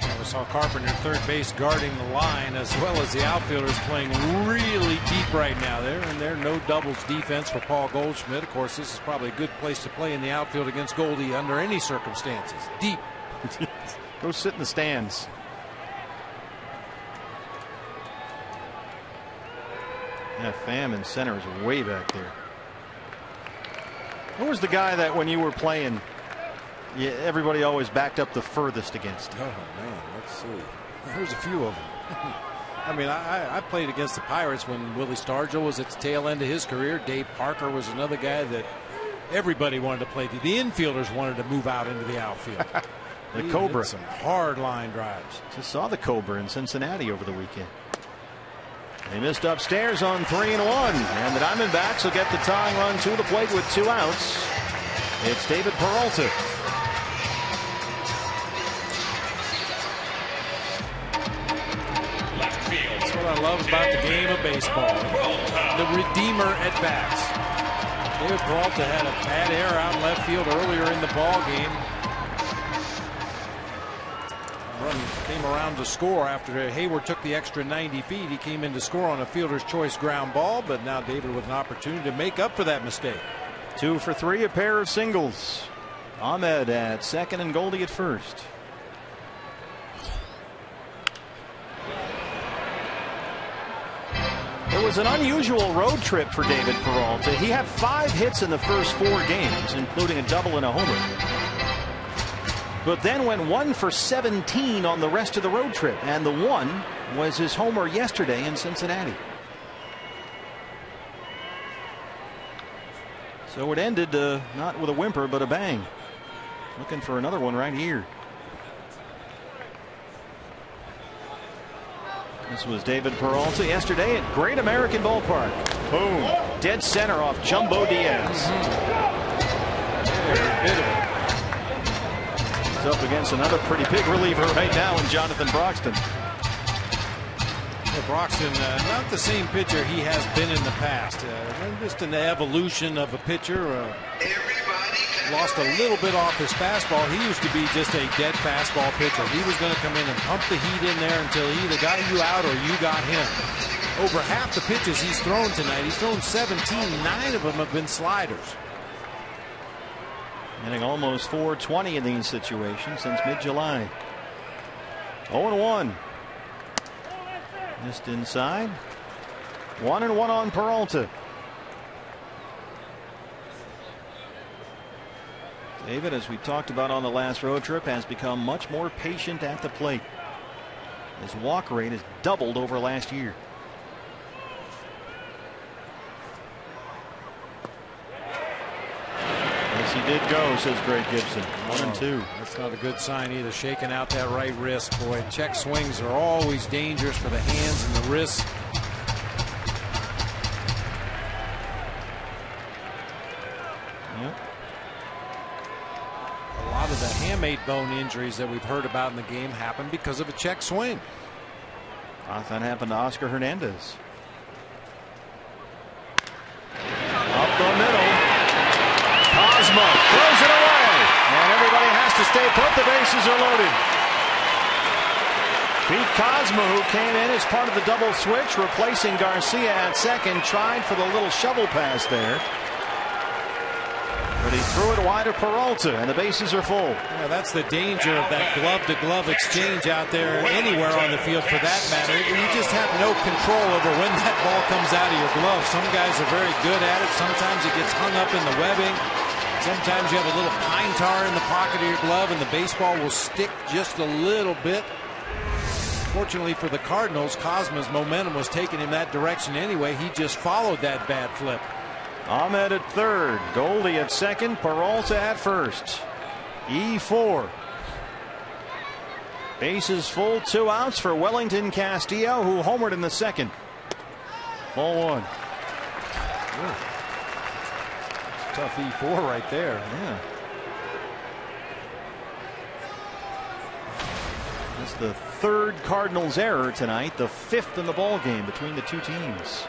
We saw Carpenter third base guarding the line, as well as the outfielders playing really deep right now. There no doubles defense for Paul Goldschmidt. Of course, this is probably a good place to play in the outfield against Goldie under any circumstances. Deep. Go sit in the stands. Yeah, Pham in center is way back there. Who was the guy that when you were playing, everybody always backed up the furthest against? Oh man, let's see. There's a few of them. I mean, I played against the Pirates when Willie Stargell was at the tail end of his career. Dave Parker was another guy that Everybody wanted to play. The infielders wanted to move out into the outfield. The Cobra. Some hard line drives. Just saw the Cobra in Cincinnati over the weekend. They missed upstairs on 3-1, and the Diamondbacks will get the tying run to the plate with 2 outs. It's David Peralta. That's what I love about the game of baseball. The redeemer at bats. David Peralta had a bad error out in left field earlier in the ball game. Run came around to score after Hayward took the extra 90 feet. He came in to score on a fielder's choice ground ball, but now David with an opportunity to make up for that mistake. 2 for 3, a pair of singles. Ahmed at second and Goldie at first. It was an unusual road trip for David Peralta. He had 5 hits in the first 4 games, including a double and a homer. But then went 1 for 17 on the rest of the road trip, and the one was his homer yesterday in Cincinnati. So it ended not with a whimper but a bang. Looking for another one right here. This was David Peralta yesterday at Great American Ballpark. Boom. Dead center off Jumbo Diaz. Every bit of it. He's up against another pretty big reliever right now in Jonathan Broxton. Yeah, Broxton, not the same pitcher he has been in the past. Just an evolution of a pitcher. Lost a little bit off his fastball. He used to be just a dead fastball pitcher. He was going to come in and pump the heat in there until he either got you out or you got him. Over half the pitches he's thrown tonight, he's thrown 17. 9 of them have been sliders. Hitting almost 420 in these situations since mid-July. 0-1. Missed inside. 1-1 on Peralta. David, as we talked about on the last road trip, has become much more patient at the plate. His walk rate has doubled over last year. Yes, he did go, says Greg Gibson. 1-2. That's not a good sign either. Shaking out that right wrist. Boy, check swings are always dangerous for the hands and the wrists. Yep. A lot of the hamate bone injuries that we've heard about in the game happen because of a check swing. I thought that happened to Oscar Hernandez. Up the middle. Cosmo throws it away. And everybody has to stay put. The bases are loaded. Pete Cosmo, who came in as part of the double switch, replacing Garcia at second, tried for the little shovel pass there. But he threw it wide of Peralta, and the bases are full. Yeah, that's the danger of that glove-to-glove exchange out there anywhere on the field for that matter. You just have no control over when that ball comes out of your glove. Some guys are very good at it. Sometimes it gets hung up in the webbing. Sometimes you have a little pine tar in the pocket of your glove, and the baseball will stick just a little bit. Fortunately for the Cardinals, Cosmo's momentum was taking him that direction anyway. He just followed that bad flip. Ahmed at third, Goldie at second, Peralta at first. E4. Bases full, 2 outs for Wellington Castillo, who homered in the second. Ball 1. Tough E4 right there. Yeah. That's the 3rd Cardinals error tonight, the 5th in the ball game between the two teams.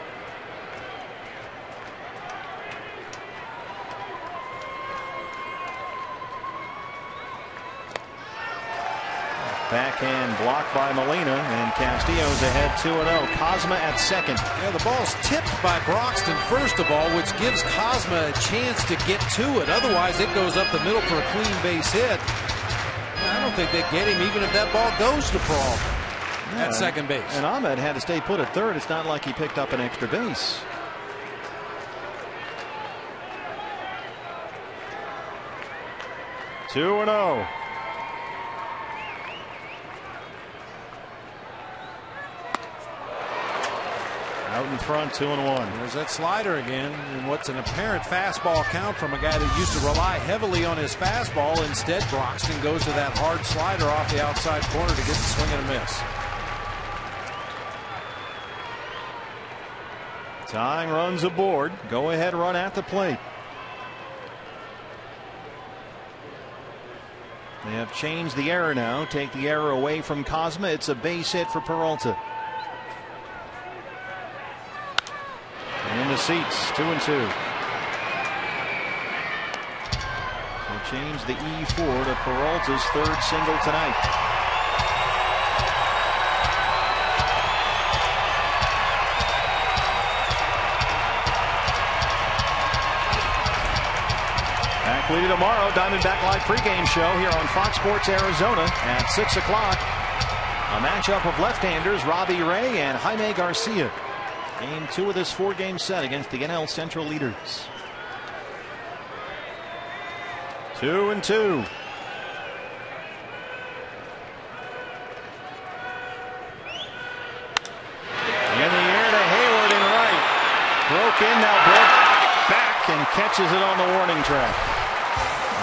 Backhand blocked by Molina, and Castillo's ahead 2-0. Cosma at second. Yeah, the ball's tipped by Broxton first of all, which gives Cosma a chance to get to it. Otherwise, it goes up the middle for a clean base hit. I don't think they get him even if that ball goes to Peralta at second base. And Ahmed had to stay put at third. It's not like he picked up an extra base. Two and 0. Out in front, 2-1. There's that slider again, and what's an apparent fastball count from a guy that used to rely heavily on his fastball. Instead, Broxton goes to that hard slider off the outside corner to get the swing and a miss. Tying runs aboard. Go ahead run at the plate. They have changed the error now. Take the error away from Cosma. It's a base hit for Peralta. In the seats, 2-2. So change the E4 to Peralta's third single tonight. Back with you tomorrow. Diamondback Live pregame show here on Fox Sports Arizona at 6 o'clock. A matchup of left-handers Robbie Ray and Jaime Garcia. Game 2 of this 4-game set against the NL Central leaders. 2-2. In the air to Hayward in right. Broke in, now broke back and catches it on the warning track.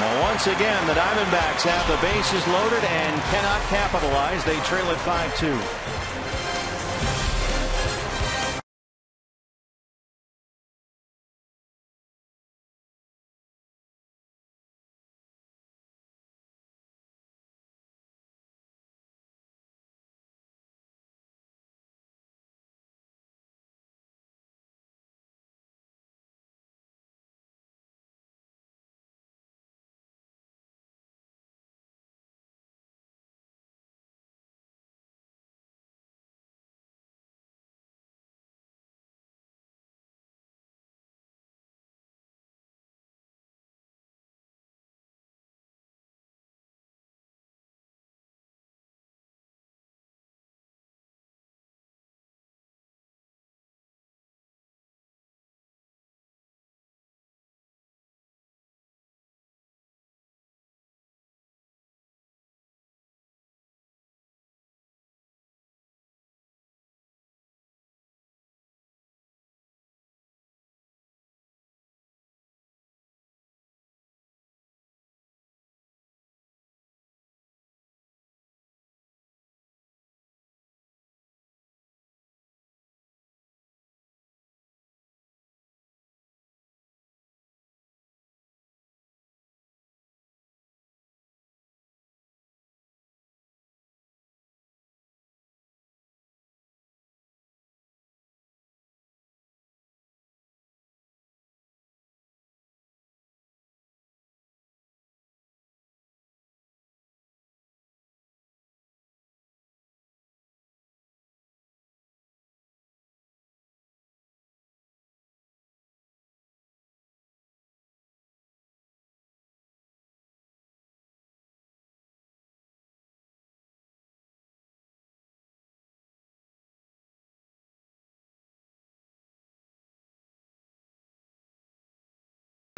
Now once again, the Diamondbacks have the bases loaded and cannot capitalize. They trail at 5-2.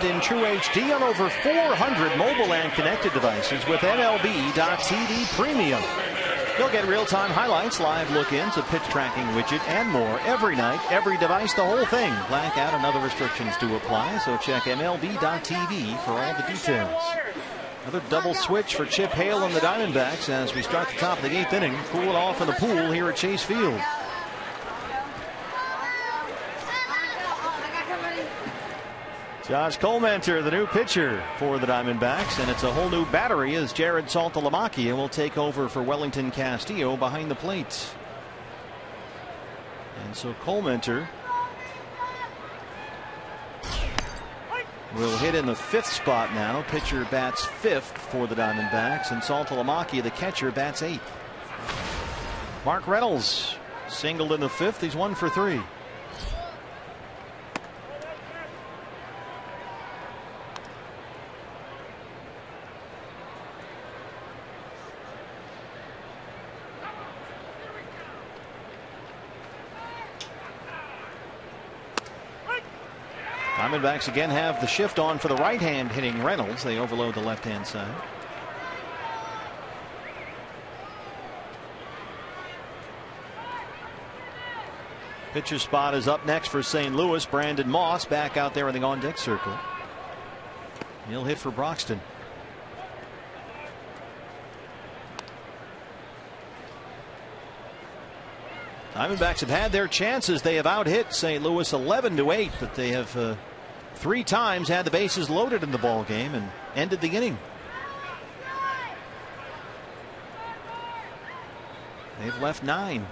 In true HD on over 400 mobile and connected devices with MLB.TV Premium. You'll get real-time highlights, live look-ins, a pitch tracking widget, and more every night, every device, the whole thing. Blackout and other restrictions do apply, so check MLB.TV for all the details. Another double switch for Chip Hale and the Diamondbacks as we start the top of the 8th inning. Cool it off in the pool here at Chase Field. Josh Colmenter, the new pitcher for the Diamondbacks, and it's a whole new battery as Jared Saltalamacchia will take over for Wellington Castillo behind the plate. And so Colmenter will hit in the 5th spot now. Pitcher bats 5th for the Diamondbacks, and Saltalamacchia, the catcher, bats 8th. Mark Reynolds singled in the 5th. He's 1 for 3. Diamondbacks again have the shift on for the right-hand hitting Reynolds. They overload the left-hand side. Pitcher spot is up next for St. Louis. Brandon Moss back out there in the on-deck circle. He'll hit for Broxton. Diamondbacks have had their chances. They have out-hit St. Louis 11-8, but they have 3 times had the bases loaded in the ball game and ended the inning. They've left 9.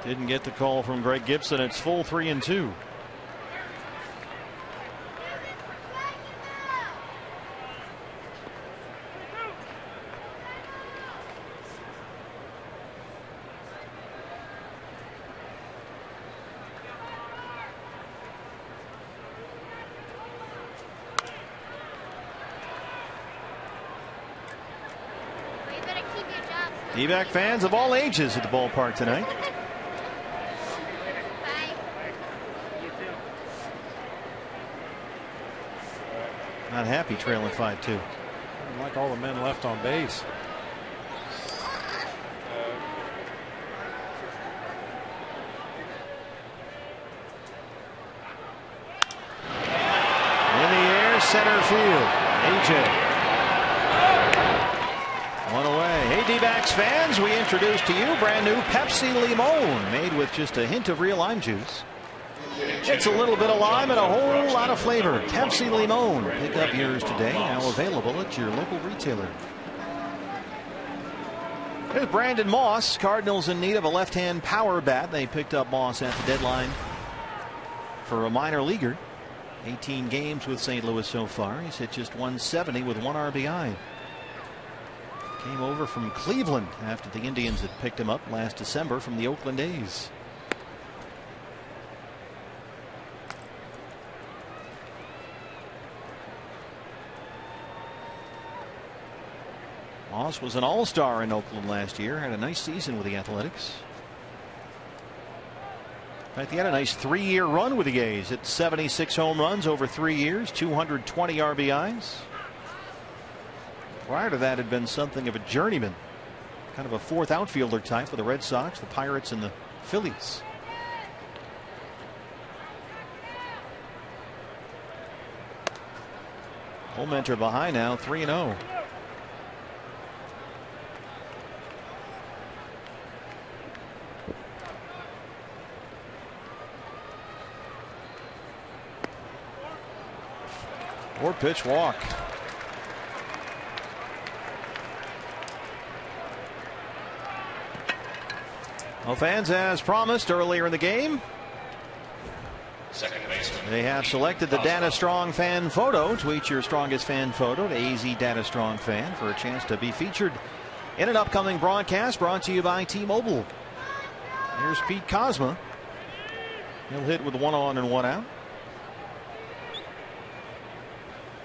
Didn't get the call from Greg Gibson. It's full 3-2. D-back fans of all ages at the ballpark tonight. Not happy trailing 5-2. Like all the men left on base. In the air, center field. AJ. One away. Hey, D-backs fans, we introduce to you brand new Pepsi Limon, made with just a hint of real lime juice. It's a little bit of lime and a whole lot of flavor. Pepsi Limon. Pick up yours today. Now available at your local retailer. Here's Brandon Moss. Cardinals in need of a left-hand power bat. They picked up Moss at the deadline for a minor leaguer. 18 games with St. Louis so far. He's hit just 170 with 1 RBI. Came over from Cleveland after the Indians had picked him up last December from the Oakland A's. Moss was an all-star in Oakland last year. Had a nice season with the Athletics. In fact, he had a nice 3-year run with the A's. Hit 76 home runs over 3 years, 220 RBIs. Prior to that had been something of a journeyman, kind of a fourth outfielder type for the Red Sox, the Pirates, and the Phillies. Holmenter behind now, 3-0. Or pitch walk. Well, fans, as promised earlier in the game, they have selected the Data Strong fan photo. Tweet your strongest fan photo to AZ Data Strong fan for a chance to be featured in an upcoming broadcast brought to you by T-Mobile. Here's Pete Kozma. He'll hit with 1 on and 1 out.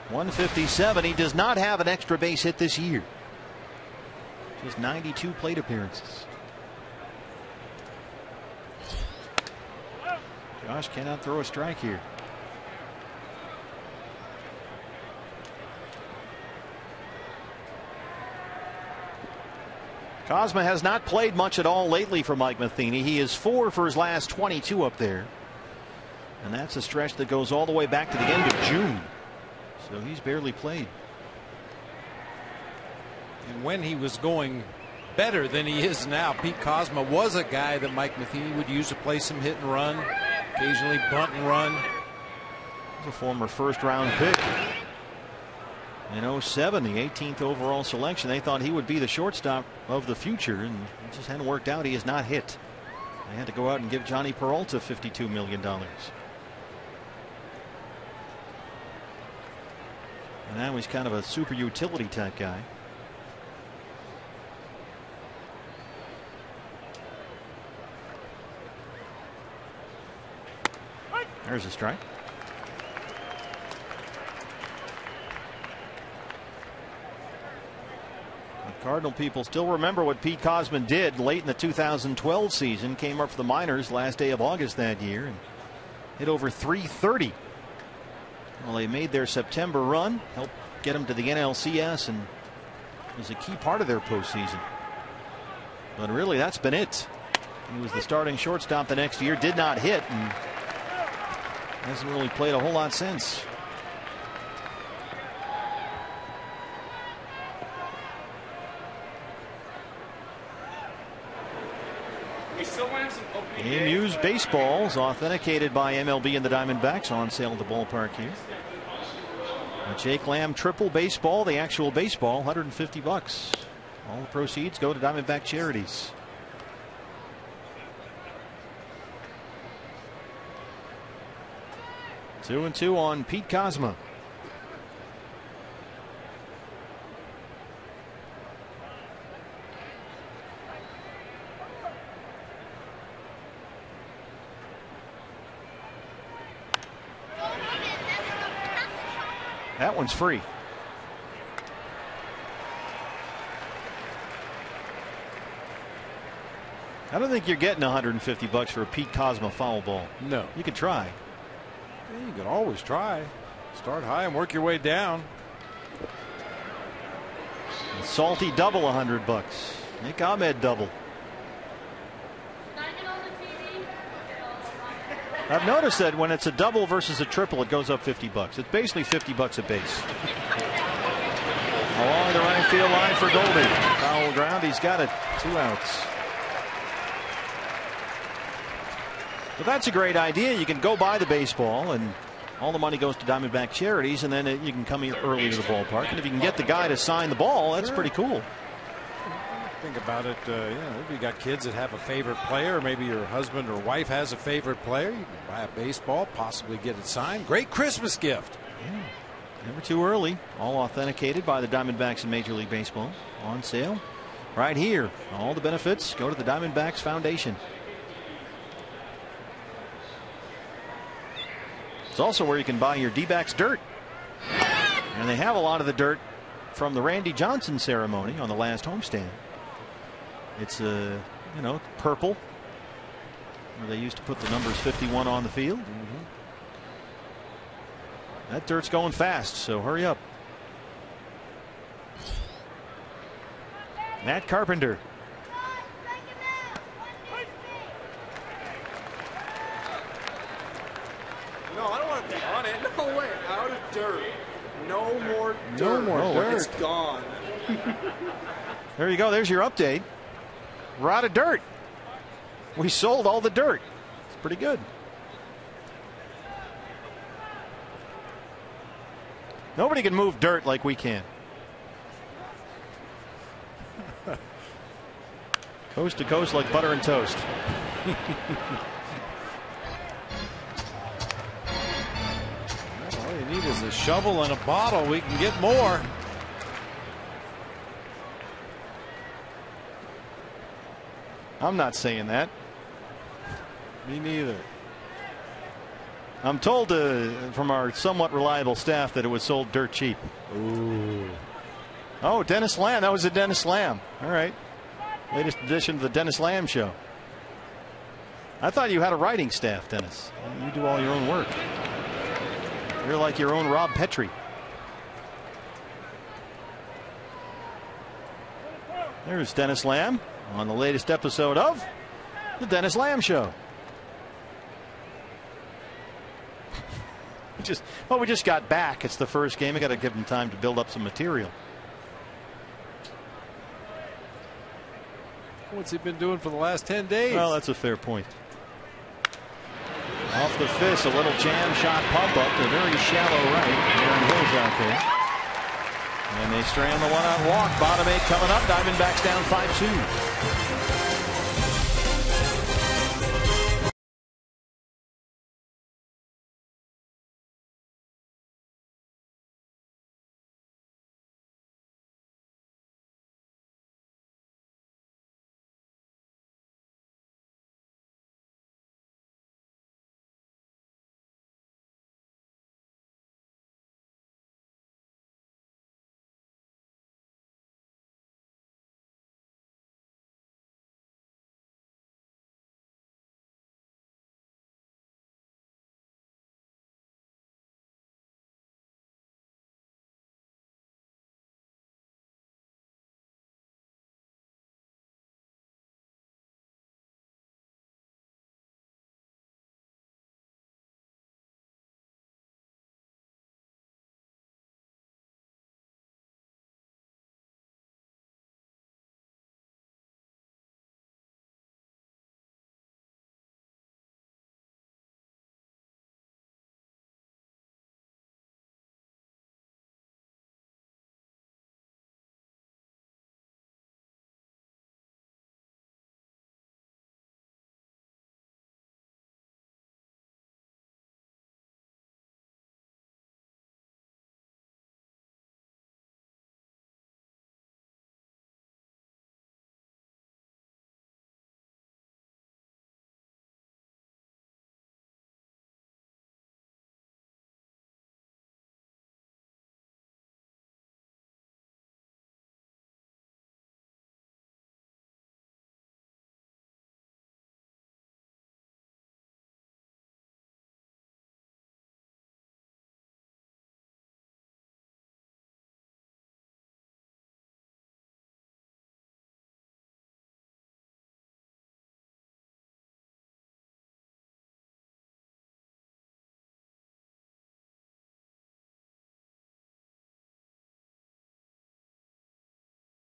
157. He does not have an extra base hit this year. Just 92 plate appearances. Josh cannot throw a strike here. Kozma has not played much at all lately for Mike Matheny. He is 4 for his last 22 up there. And that's a stretch that goes all the way back to the end of June. So he's barely played. And when he was going better than he is now, Pete Kozma was a guy that Mike Matheny would use to play some hit and run, occasionally bunt and run. He's a former first-round pick. In 07, the 18th overall selection. They thought he would be the shortstop of the future, and it just hadn't worked out. He has not hit. They had to go out and give Johnny Peralta $52 million. And now he's kind of a super utility type guy. There's a strike. Cardinal people still remember what Pete Cosman did late in the 2012 season. Came up for the minors last day of August that year and hit over .330. Well, they made their September run, helped get them to the NLCS, and was a key part of their postseason. But really, that's been it. He was the starting shortstop the next year, did not hit, and hasn't really played a whole lot since. Game-used baseballs authenticated by MLB and the Diamondbacks on sale at the ballpark here. A Jake Lamb triple baseball, the actual baseball, $150. All the proceeds go to Diamondback charities. 2-2 on Pete Cosma. That one's free. I don't think you're getting $150 for a Pete Cosma foul ball. No. You could try. You can always try. Start high and work your way down. A salty double, $100. Nick Ahmed double. I've noticed that when it's a double versus a triple, it goes up $50. It's basically $50 a base. Along the right field line for Goldie. Foul ground. He's got it. 2 outs. But that's a great idea. You can go buy the baseball, and all the money goes to Diamondback charities, and then you can come here early to the ballpark. And if you can get the guy to sign the ball, that's pretty cool. Think about it. If you got kids that have a favorite player, or maybe your husband or wife has a favorite player, you can buy a baseball, possibly get it signed. Great Christmas gift. Yeah. Never too early. All authenticated by the Diamondbacks in Major League Baseball. On sale right here. All the benefits go to the Diamondbacks Foundation. It's also where you can buy your D-backs dirt. And they have a lot of the dirt from the Randy Johnson ceremony on the last homestand. It's purple, where they used to put the numbers 51 on the field. That dirt's going fast, so hurry up. Matt Carpenter. No, I don't want to be on it. No way. Out of dirt. No more dirt. No more dirt. It's gone. There you go. There's your update. We're out of dirt. We sold all the dirt. It's pretty good. Nobody can move dirt like we can. Coast to coast like butter and toast. All you need is a shovel and a bottle. We can get more. I'm not saying that. Me neither. I'm told from our somewhat reliable staff that it was sold dirt cheap. Ooh. Oh, Dennis Lamb. That was a Dennis Lamb. All right. Latest edition of the Dennis Lamb Show. I thought you had a writing staff, Dennis. You do all your own work. You're like your own Rob Petrie. There's Dennis Lamb on the latest episode of the Dennis Lamb Show. We just got back. It's the first game. I got to give him time to build up some material. What's he been doing for the last 10 days? Well, that's a fair point. Off the fist, a little jam shot pump up to very shallow right. Aaron Hill's out there. And they strand the one-out walk. Bottom 8 coming up. Diamondbacks down 5-2.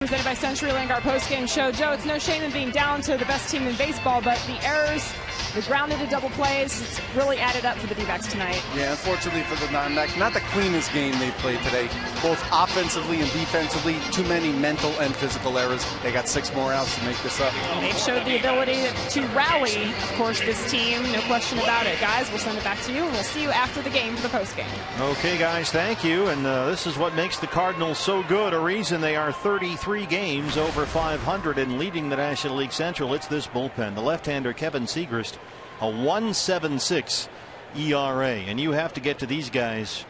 presented by CenturyLink, our post-game show. Joe, it's no shame in being down to the best team in baseball, but the errors, the grounded to double plays, it's really added up for the D-backs tonight. Yeah, unfortunately for the Diamondbacks, not the cleanest game they played today, both offensively and defensively. Too many mental and physical errors. They got 6 more outs to make this up. And they've showed the ability to rally, of course, this team, no question about it. Guys, we'll send it back to you, and we'll see you after the game for the post-game. Okay, guys, thank you. And this is what makes the Cardinals so good, a reason they are 33 games over 500 and leading the National League Central. It's this bullpen. The left-hander Kevin Siegrist, a 1.76 ERA. And you have to get to these guys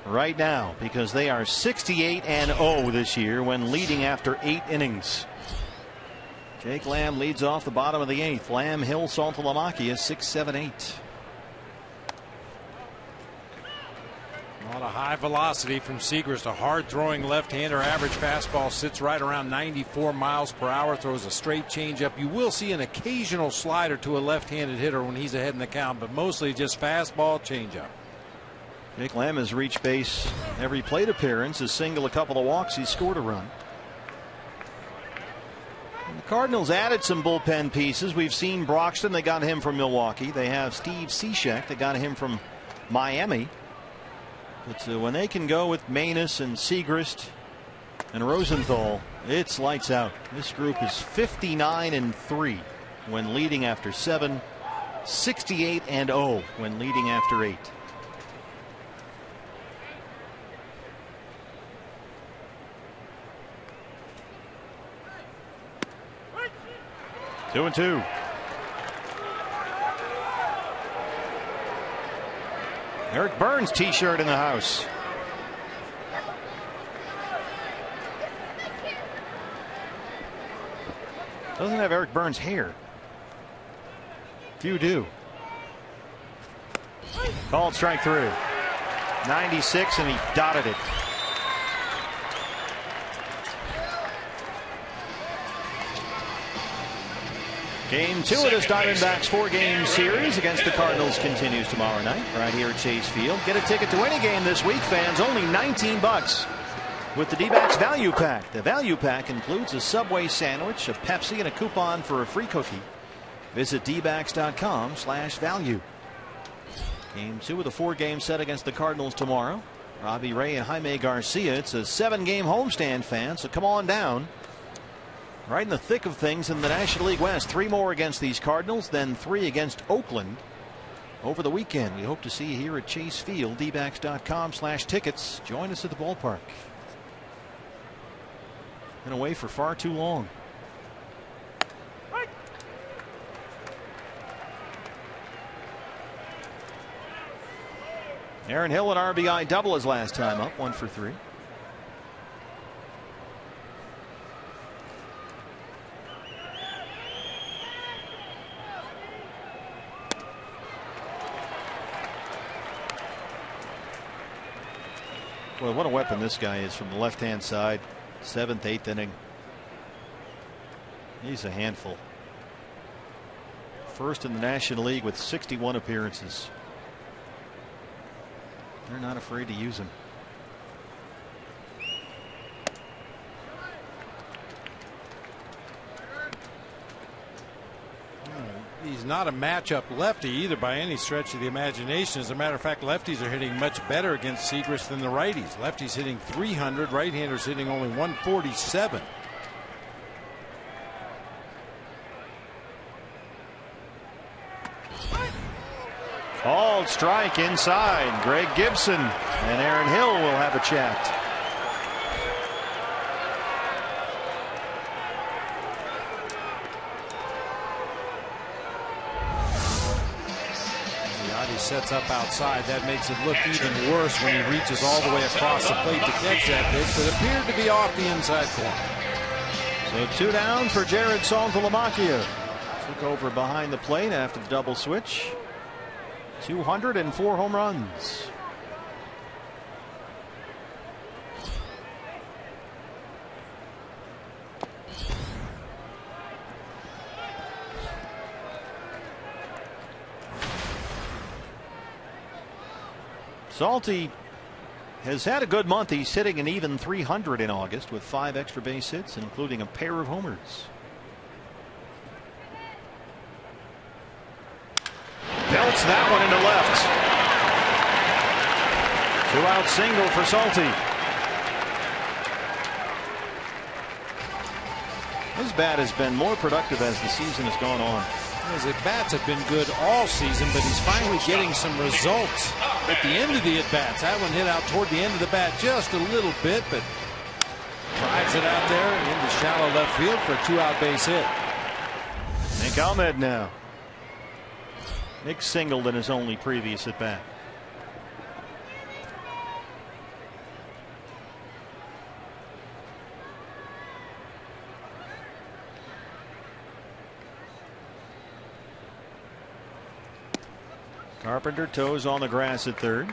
right now because they are 68-0 this year when leading after 8 innings. Jake Lamb leads off the bottom of the 8th. Lamb, Hill, Saltalamacchia 6-7-8. A lot of high velocity from Siegrist, a hard throwing left-hander. Average fastball sits right around 94 miles per hour. Throws a straight changeup. You will see an occasional slider to a left-handed hitter when he's ahead in the count, but mostly just fastball, changeup. Jake Lamb has reached base every plate appearance. Has singled a couple of walks. He's scored a run. And the Cardinals added some bullpen pieces. We've seen Broxton. They got him from Milwaukee. They have Steve Cishek. They got him from Miami. But when they can go with Manus and Siegrist and Rosenthal, it's lights out. This group is 59-3 when leading after 7, 68-0 when leading after 8. Two and two. Eric Burns t-shirt in the house. Doesn't have Eric Burns hair. Few do. Called strike 3. 96 and he dotted it. Game 2 of this Diamondbacks 4-game series against the Cardinals continues tomorrow night right here at Chase Field. Get a ticket to any game this week, fans. Only $19 with the D-backs Value Pack. The Value Pack includes a Subway sandwich, a Pepsi, and a coupon for a free cookie. Visit dbacks.com/value. Game 2 of the 4-game set against the Cardinals tomorrow. Robbie Ray and Jaime Garcia. It's a 7-game homestand, fans, so come on down. Right in the thick of things in the National League West. 3 more against these Cardinals, then 3 against Oakland over the weekend. We hope to see you here at Chase Field. dbacks.com/tickets. Join us at the ballpark. Been away for far too long. Aaron Hill, an RBI double his last time up, 1 for 3. Well, what a weapon this guy is from the left-hand side. 7th, 8th inning. He's a handful. First in the National League with 61 appearances. They're not afraid to use him. He's not a matchup lefty either by any stretch of the imagination. As a matter of fact, lefties are hitting much better against Siegrist than the righties. Lefties hitting 300, right-handers hitting only 147. Called strike inside. Greg Gibson and Aaron Hill will have a chat. Sets up outside. That makes it look even worse when he reaches all the way across the plate to catch that pitch that appeared to be off the inside corner. So 2 down for Jared Saltalamacchia. Took over behind the plate after the double switch. 204 home runs. Salty has had a good month. He's hitting an even .300 in August with 5 extra base hits, including a pair of homers. Belts that one into left. 2-out single for Salty. His bat has been more productive as the season has gone on. His at-bats have been good all season, but he's finally getting some results at the end of the at-bats. That one hit out toward the end of the bat just a little bit, but drives it out there into shallow left field for a 2-out base hit. Nick Ahmed now. Nick singled in his only previous at-bat. Carpenter toes on the grass at third.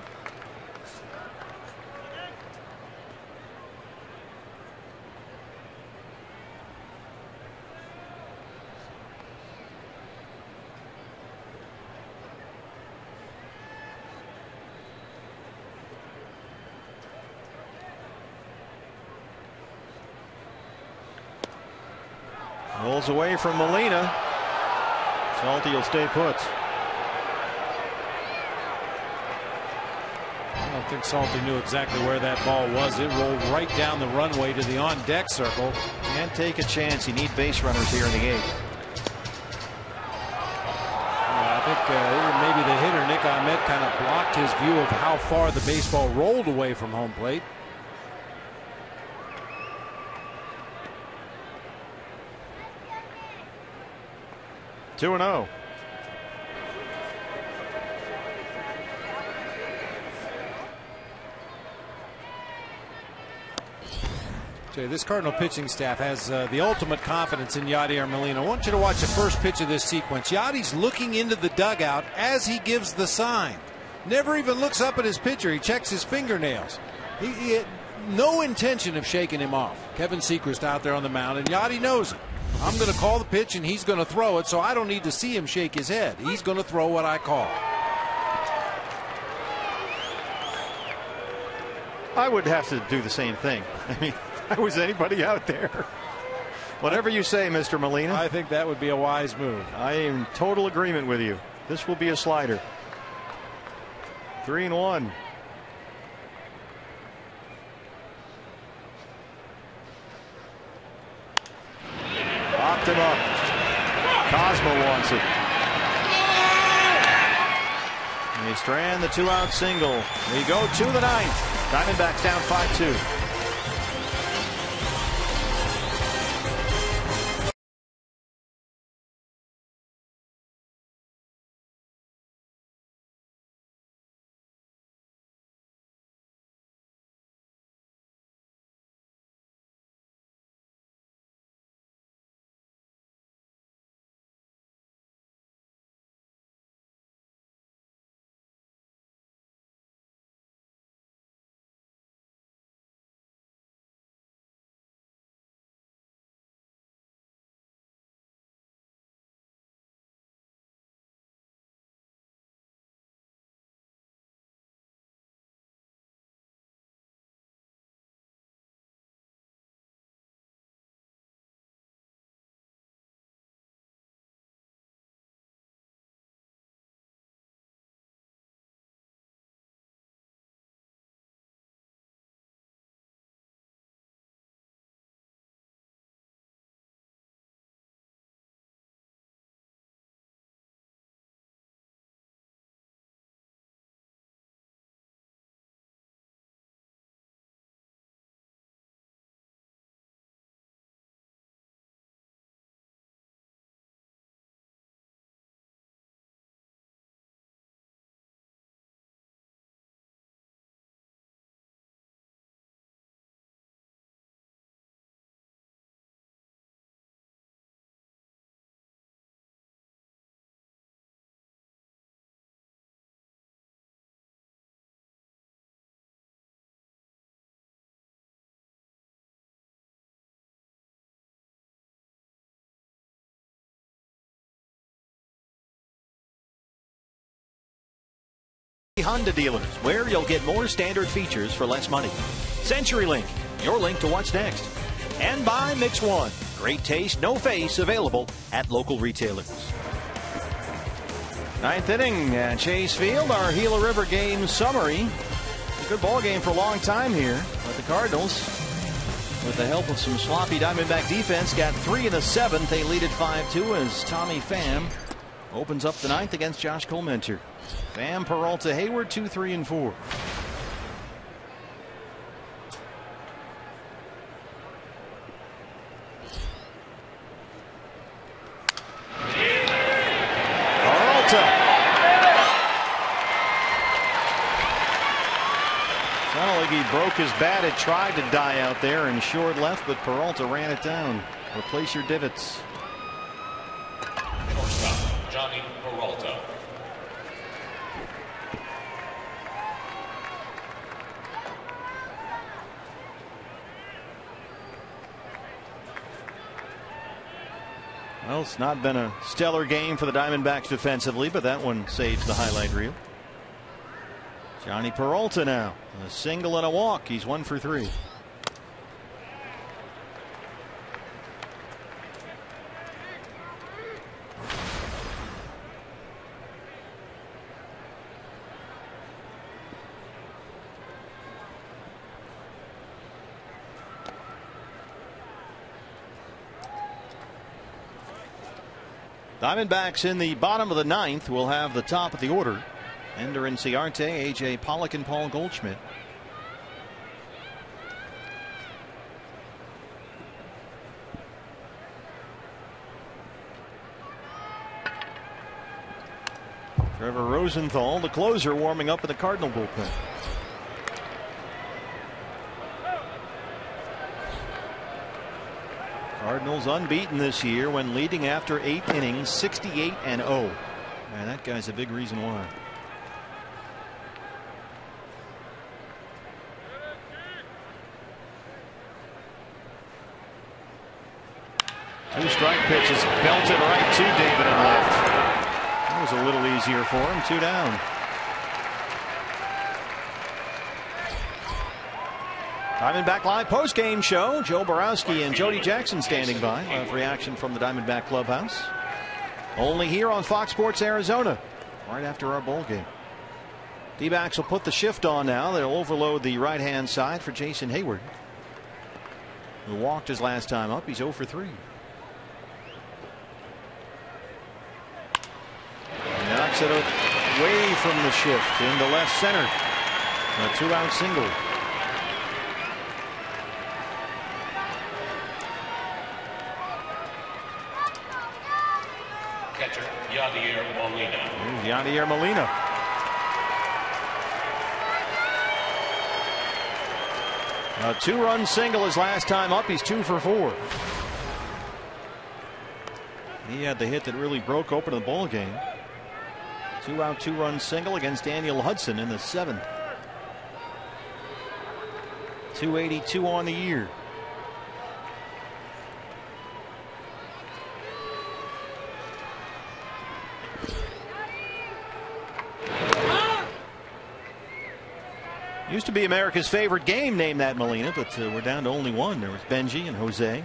Rolls away from Molina. Salty will stay put. I don't think Salty knew exactly where that ball was. It rolled right down the runway to the on-deck circle. Can't take a chance. You need base runners here in the 8th. I think maybe the hitter, Nick Ahmed, kind of blocked his view of how far the baseball rolled away from home plate. Two and 0. This Cardinal pitching staff has the ultimate confidence in Yadier Molina. I want you to watch the first pitch of this sequence. Yadi's looking into the dugout as he gives the sign. Never even looks up at his pitcher. He checks his fingernails. He had no intention of shaking him off. Kevin Sechrist out there on the mound, and Yadi knows it. I'm going to call the pitch, and he's going to throw it, so I don't need to see him shake his head. He's going to throw what I call. I would have to do the same thing. I mean, if I was anybody out there. Whatever you say, Mr. Molina. I think that would be a wise move. I am in total agreement with you. This will be a slider. 3-1. Popped him up. Cosmo wants it. And they strand the 2-out single. We go to the 9th. Diamondbacks down 5-2. Honda dealers, where you'll get more standard features for less money. CenturyLink, your link to what's next. And by Mix One, great taste, no face, available at local retailers. Ninth inning at Chase Field, our Gila River game summary. A good ball game for a long time here, but the Cardinals, with the help of some sloppy Diamondback defense, got 3 in the 7th. They lead at 5-2 as Tommy Pham opens up the 9th against Josh Colmenter. Pham, Peralta, Hayward, 2, 3, and 4. Peralta. Sounded like he broke his bat. It tried to die out there and short left, but Peralta ran it down. Replace your divots. Shortstop, Johnny Peralta. Well, it's not been a stellar game for the Diamondbacks defensively, but that one saves the highlight reel. Johnny Peralta now, a single and a walk. He's 1 for 3. Diamondbacks in the bottom of the 9th will have the top of the order. Ender Inciarte, A.J. Pollock, and Paul Goldschmidt. Trevor Rosenthal, the closer, warming up in the Cardinal bullpen. Cardinals unbeaten this year when leading after 8 innings, 68-0. Man, that guy's a big reason why. Two strike pitches belted right to David and left. That was a little easier for him. 2 down. Diamondback Live post-game show. Joe Borowski and Jody Jackson standing by. We'll have reaction from the Diamondback clubhouse. Only here on Fox Sports Arizona, right after our bowl game. D-backs will put the shift on now. They'll overload the right-hand side for Jason Hayward, who walked his last time up. He's 0 for 3. Knocks it away from the shift into left center. A 2-out single. Catcher, Yadier Molina. Here's Yadier Molina. A 2-run single his last time up. He's 2 for 4. He had the hit that really broke open the ball game. 2-out, 2-run single against Daniel Hudson in the 7th. 282 on the year. Used to be America's favorite game, named that Molina, but we're down to only one. There was Benji and Jose.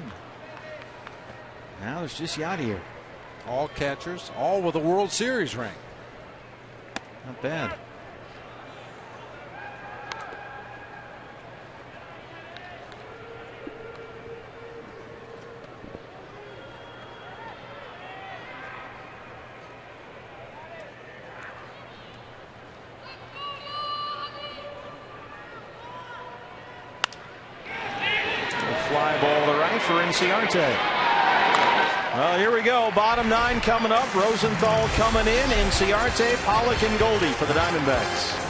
Now it's just Yadier. All catchers, all with a World Series ring. Not bad. Fly ball to right for Inciarte. Well, here we go. Bottom 9 coming up. Rosenthal coming in. Inciarte, Pollock, and Goldie for the Diamondbacks.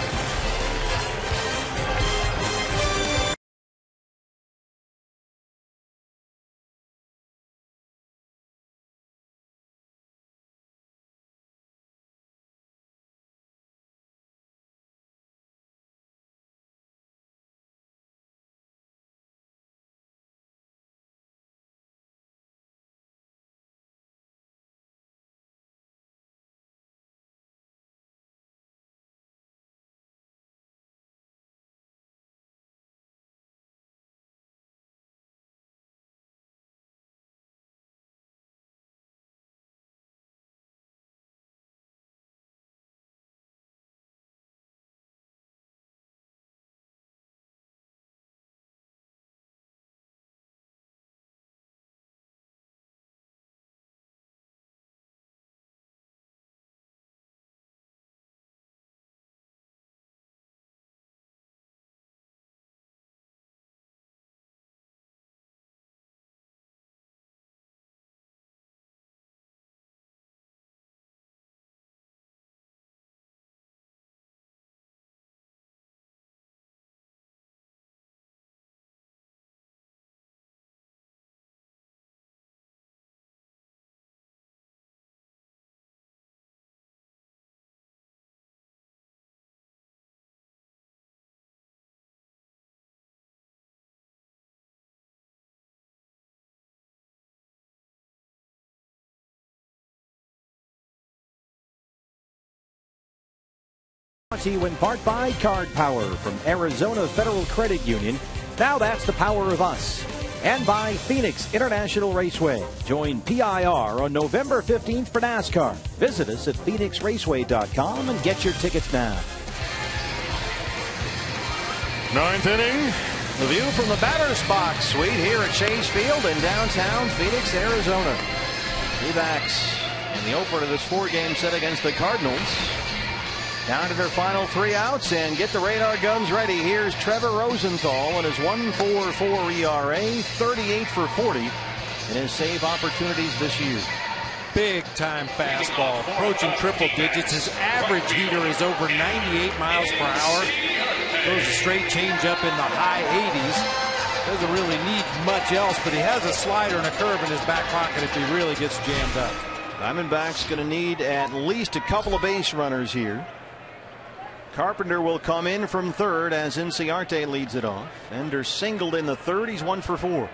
to you in part by Card Power from Arizona Federal Credit Union. Now that's the power of us. And by Phoenix International Raceway. Join PIR on November 15th for NASCAR. Visit us at phoenixraceway.com and get your tickets now. Ninth inning. The view from the batter's box suite here at Chase Field in downtown Phoenix, Arizona. D-backs in the opener of this 4-game set against the Cardinals. Down to their final 3 outs and get the radar guns ready. Here's Trevor Rosenthal and his 1.44 ERA, 38 for 40 in his save opportunities this year. Big time fastball, approaching triple digits. His average heater is over 98 miles per hour. Throws a straight changeup in the high 80s. Doesn't really need much else, but he has a slider and a curve in his back pocket if he really gets jammed up. Diamondbacks going to need at least a couple of base runners here. Carpenter will come in from third as Inciarte leads it off. Ender singled in the third. He's 1 for 4.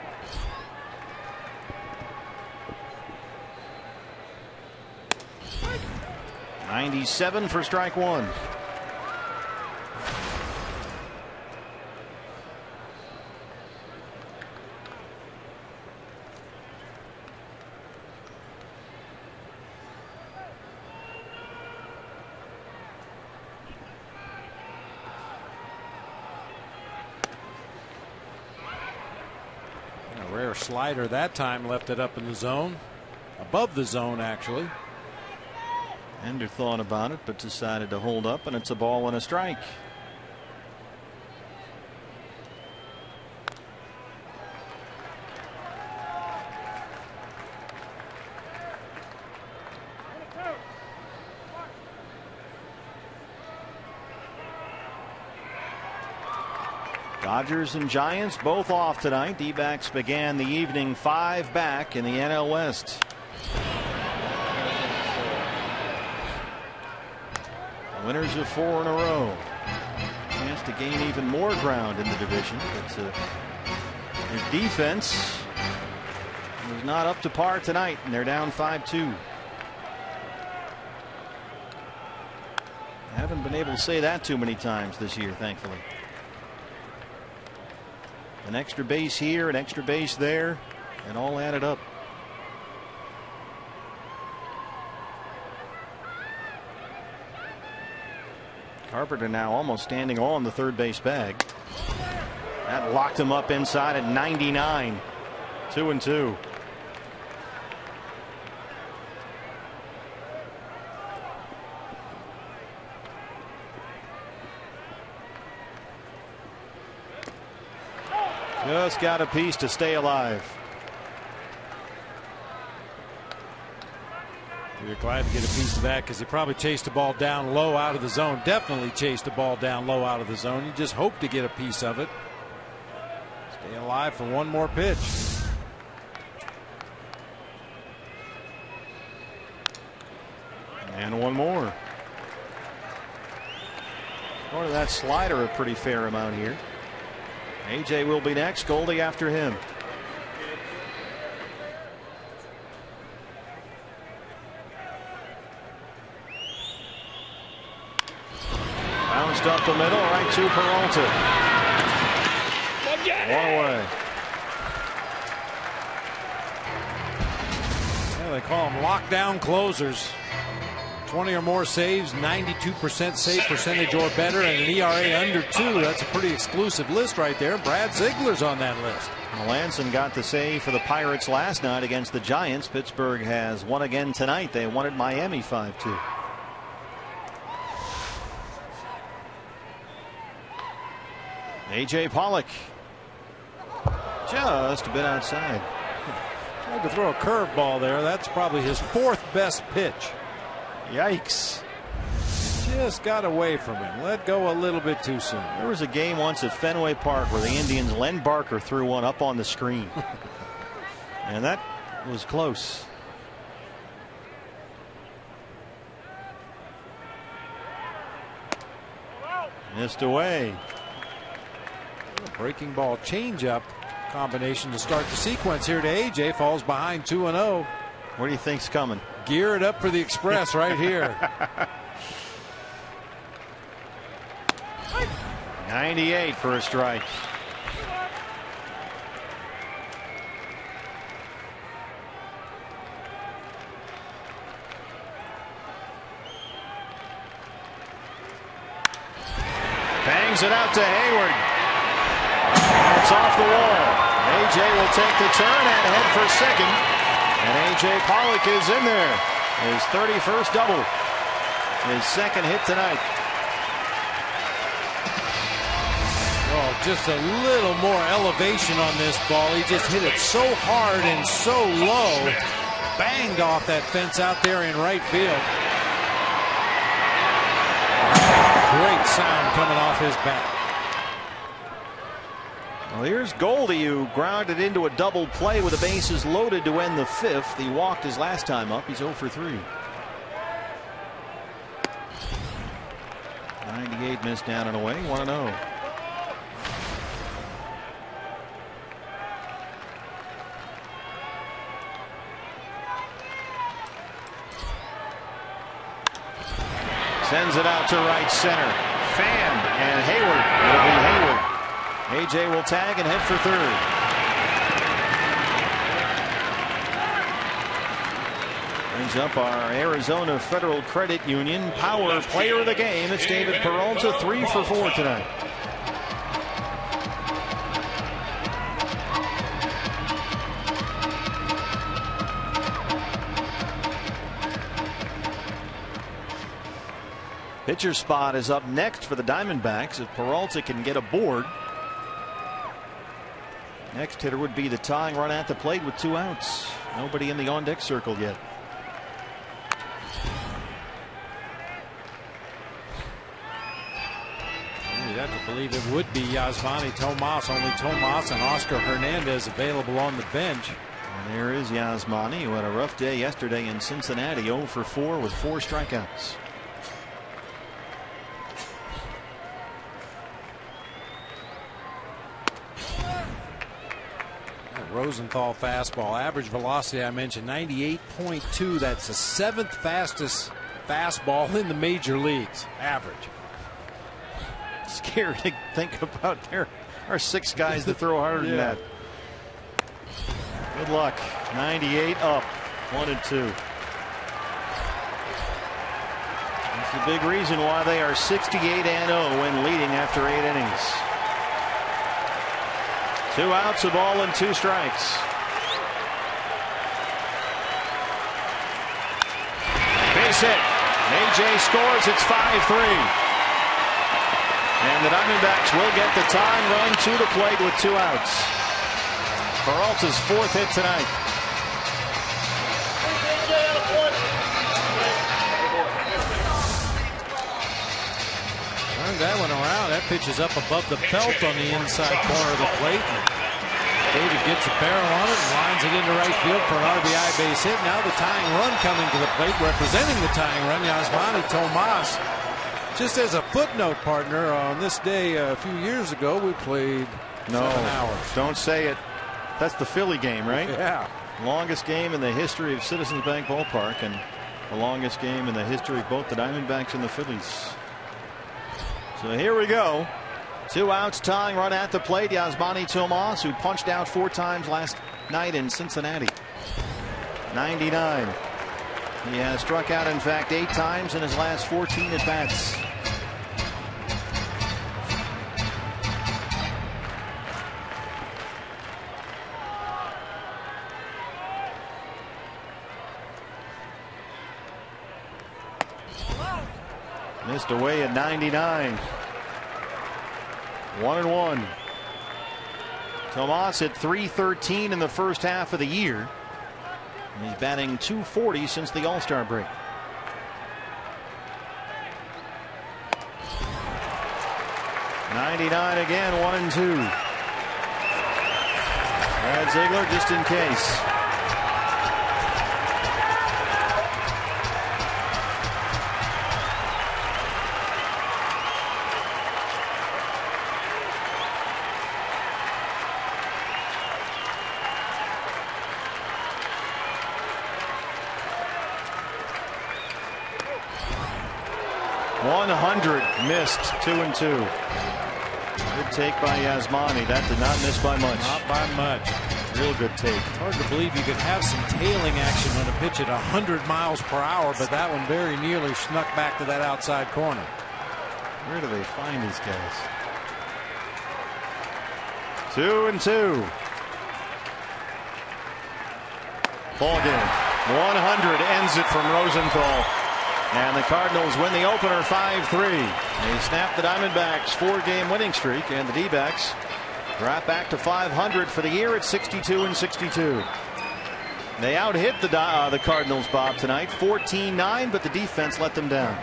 .97 for strike one. Rare slider that time, left it up in the zone, above the zone actually. Ender thought about it but decided to hold up, and it's a ball and a strike. Dodgers and Giants both off tonight. D-backs began the evening 5 back in the NL West. Winners of 4 in a row. Chance to gain even more ground in the division. But their defense was not up to par tonight, and they're down 5-2. Haven't been able to say that too many times this year, thankfully. An extra base here, an extra base there, and all added up. Carpenter now almost standing on the third base bag. That locked him up inside at 99. 2-2. Just got a piece to stay alive. You're glad to get a piece of that because he probably chased the ball down low out of the zone. Definitely chased the ball down low out of the zone. You just hope to get a piece of it. Stay alive for one more pitch. And one more. Or that slider a pretty fair amount here. AJ will be next. Goldie after him. Bounced up the middle, right to Peralta. One away. Yeah, they call them lockdown closers. 20 or more saves, 92% save percentage or better, and an ERA under 2. That's a pretty exclusive list right there. Brad Ziegler's on that list. Melanson got the save for the Pirates last night against the Giants. Pittsburgh has won again tonight. They won at Miami 5-2. AJ Pollock just a bit outside. Tried to throw a curveball there. That's probably his 4th best pitch. Yikes. Just got away from him. Let go a little bit too soon. There was a game once at Fenway Park where the Indians, Len Barker threw one up on the screen. And that was close. Missed away. Breaking ball changeup combination to start the sequence here to AJ. Falls behind 2-0. What do you think's coming? Gear it up for the express right here. 98 for a strike. Bangs it out to Hayward. It's off the wall. AJ will take the turn and head for second. And AJ Pollock is in there. His 31st double. His second hit tonight. Oh, just a little more elevation on this ball. He just hit it so hard and so low. Banged off that fence out there in right field. Great sound coming off his bat. Well, here's Goldie, who grounded into a double play with the bases loaded to end the fifth. He walked his last time up. He's 0 for 3. 98 missed down and away. 1-0. Sends it out to right center. Fan and Hayward. It'll be Hayward. AJ will tag and head for third. Brings up our Arizona Federal Credit Union Power Player of the Game. It's David Peralta, 3 for 4 tonight. Pitcher spot is up next for the Diamondbacks if Peralta can get aboard. Next hitter would be the tying run at the plate with 2 outs. Nobody in the on deck circle yet. You'd have to believe it would be Yasmani Tomas. Only Tomas and Oscar Hernandez available on the bench. And there is Yasmani, who had a rough day yesterday in Cincinnati. 0 for 4 with 4 strikeouts. Rosenthal fastball, average velocity I mentioned 98.2. That's the 7th fastest fastball in the major leagues. Average. Scared to think about there are 6 guys that throw harder than that. Good luck. 98 up. 1-2. That's the big reason why they are 68-0 when leading after 8 innings. 2 outs, a ball and 2 strikes. Base hit. AJ scores. It's 5-3. And the Diamondbacks will get the tying run to the plate with 2 outs. Peralta's 4th hit tonight. Turned that one around. That pitch is up above the belt on the inside corner of the plate. David gets a barrel on it and lines it into right field for an RBI base hit. Now the tying run coming to the plate, representing the tying run, Yasmani Tomas. Just as a footnote, partner, on this day a few years ago, we played 7 hours. Don't say it. That's the Philly game, right? Yeah. Longest game in the history of Citizens Bank Ballpark, and the longest game in the history of both the Diamondbacks and the Phillies. So here we go. 2 outs, tying run at the plate. Yasmani Tomas, who punched out 4 times last night in Cincinnati. 99. He has struck out, in fact, 8 times in his last 14 at bats. Missed away at 99. 1-1. Tomas hit .313 in the first half of the year. And he's batting .240 since the All-Star break. .99 again, 1-2. Brad Ziegler just in case. Missed. 2-2. Good take by Yasmani. That did not miss by much. Not by much. Real good take. It's hard to believe you could have some tailing action on a pitch at 100 miles per hour, but that one very nearly snuck back to that outside corner. Where do they find these guys? 2-2. Ball game. 100 ends it from Rosenthal. And the Cardinals win the opener 5-3. They snap the Diamondbacks' 4-game winning streak, and the D-backs drop back to 500 for the year at 62-62. They out-hit the Cardinals, Bob, tonight, 14-9, but the defense let them down.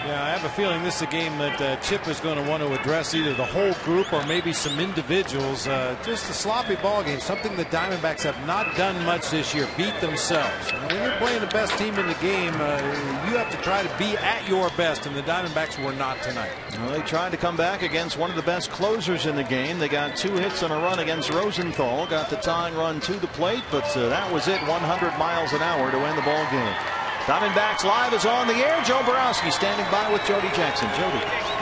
Yeah, I have a feeling this is a game that Chip is going to want to address either the whole group or maybe some individuals. Just a sloppy ball game, something the Diamondbacks have not done much this year, beat themselves. And when you're playing the best team in the game, you have to try to be at your best, and the Diamondbacks were not tonight. Well, they tried to come back against one of the best closers in the game. They got 2 hits on a run against Rosenthal, got the tying run to the plate, but that was it, 100 miles an hour to end the ball game. Diamondbacks Live is on the air. Joe Borowski standing by with Jody Jackson. Jody.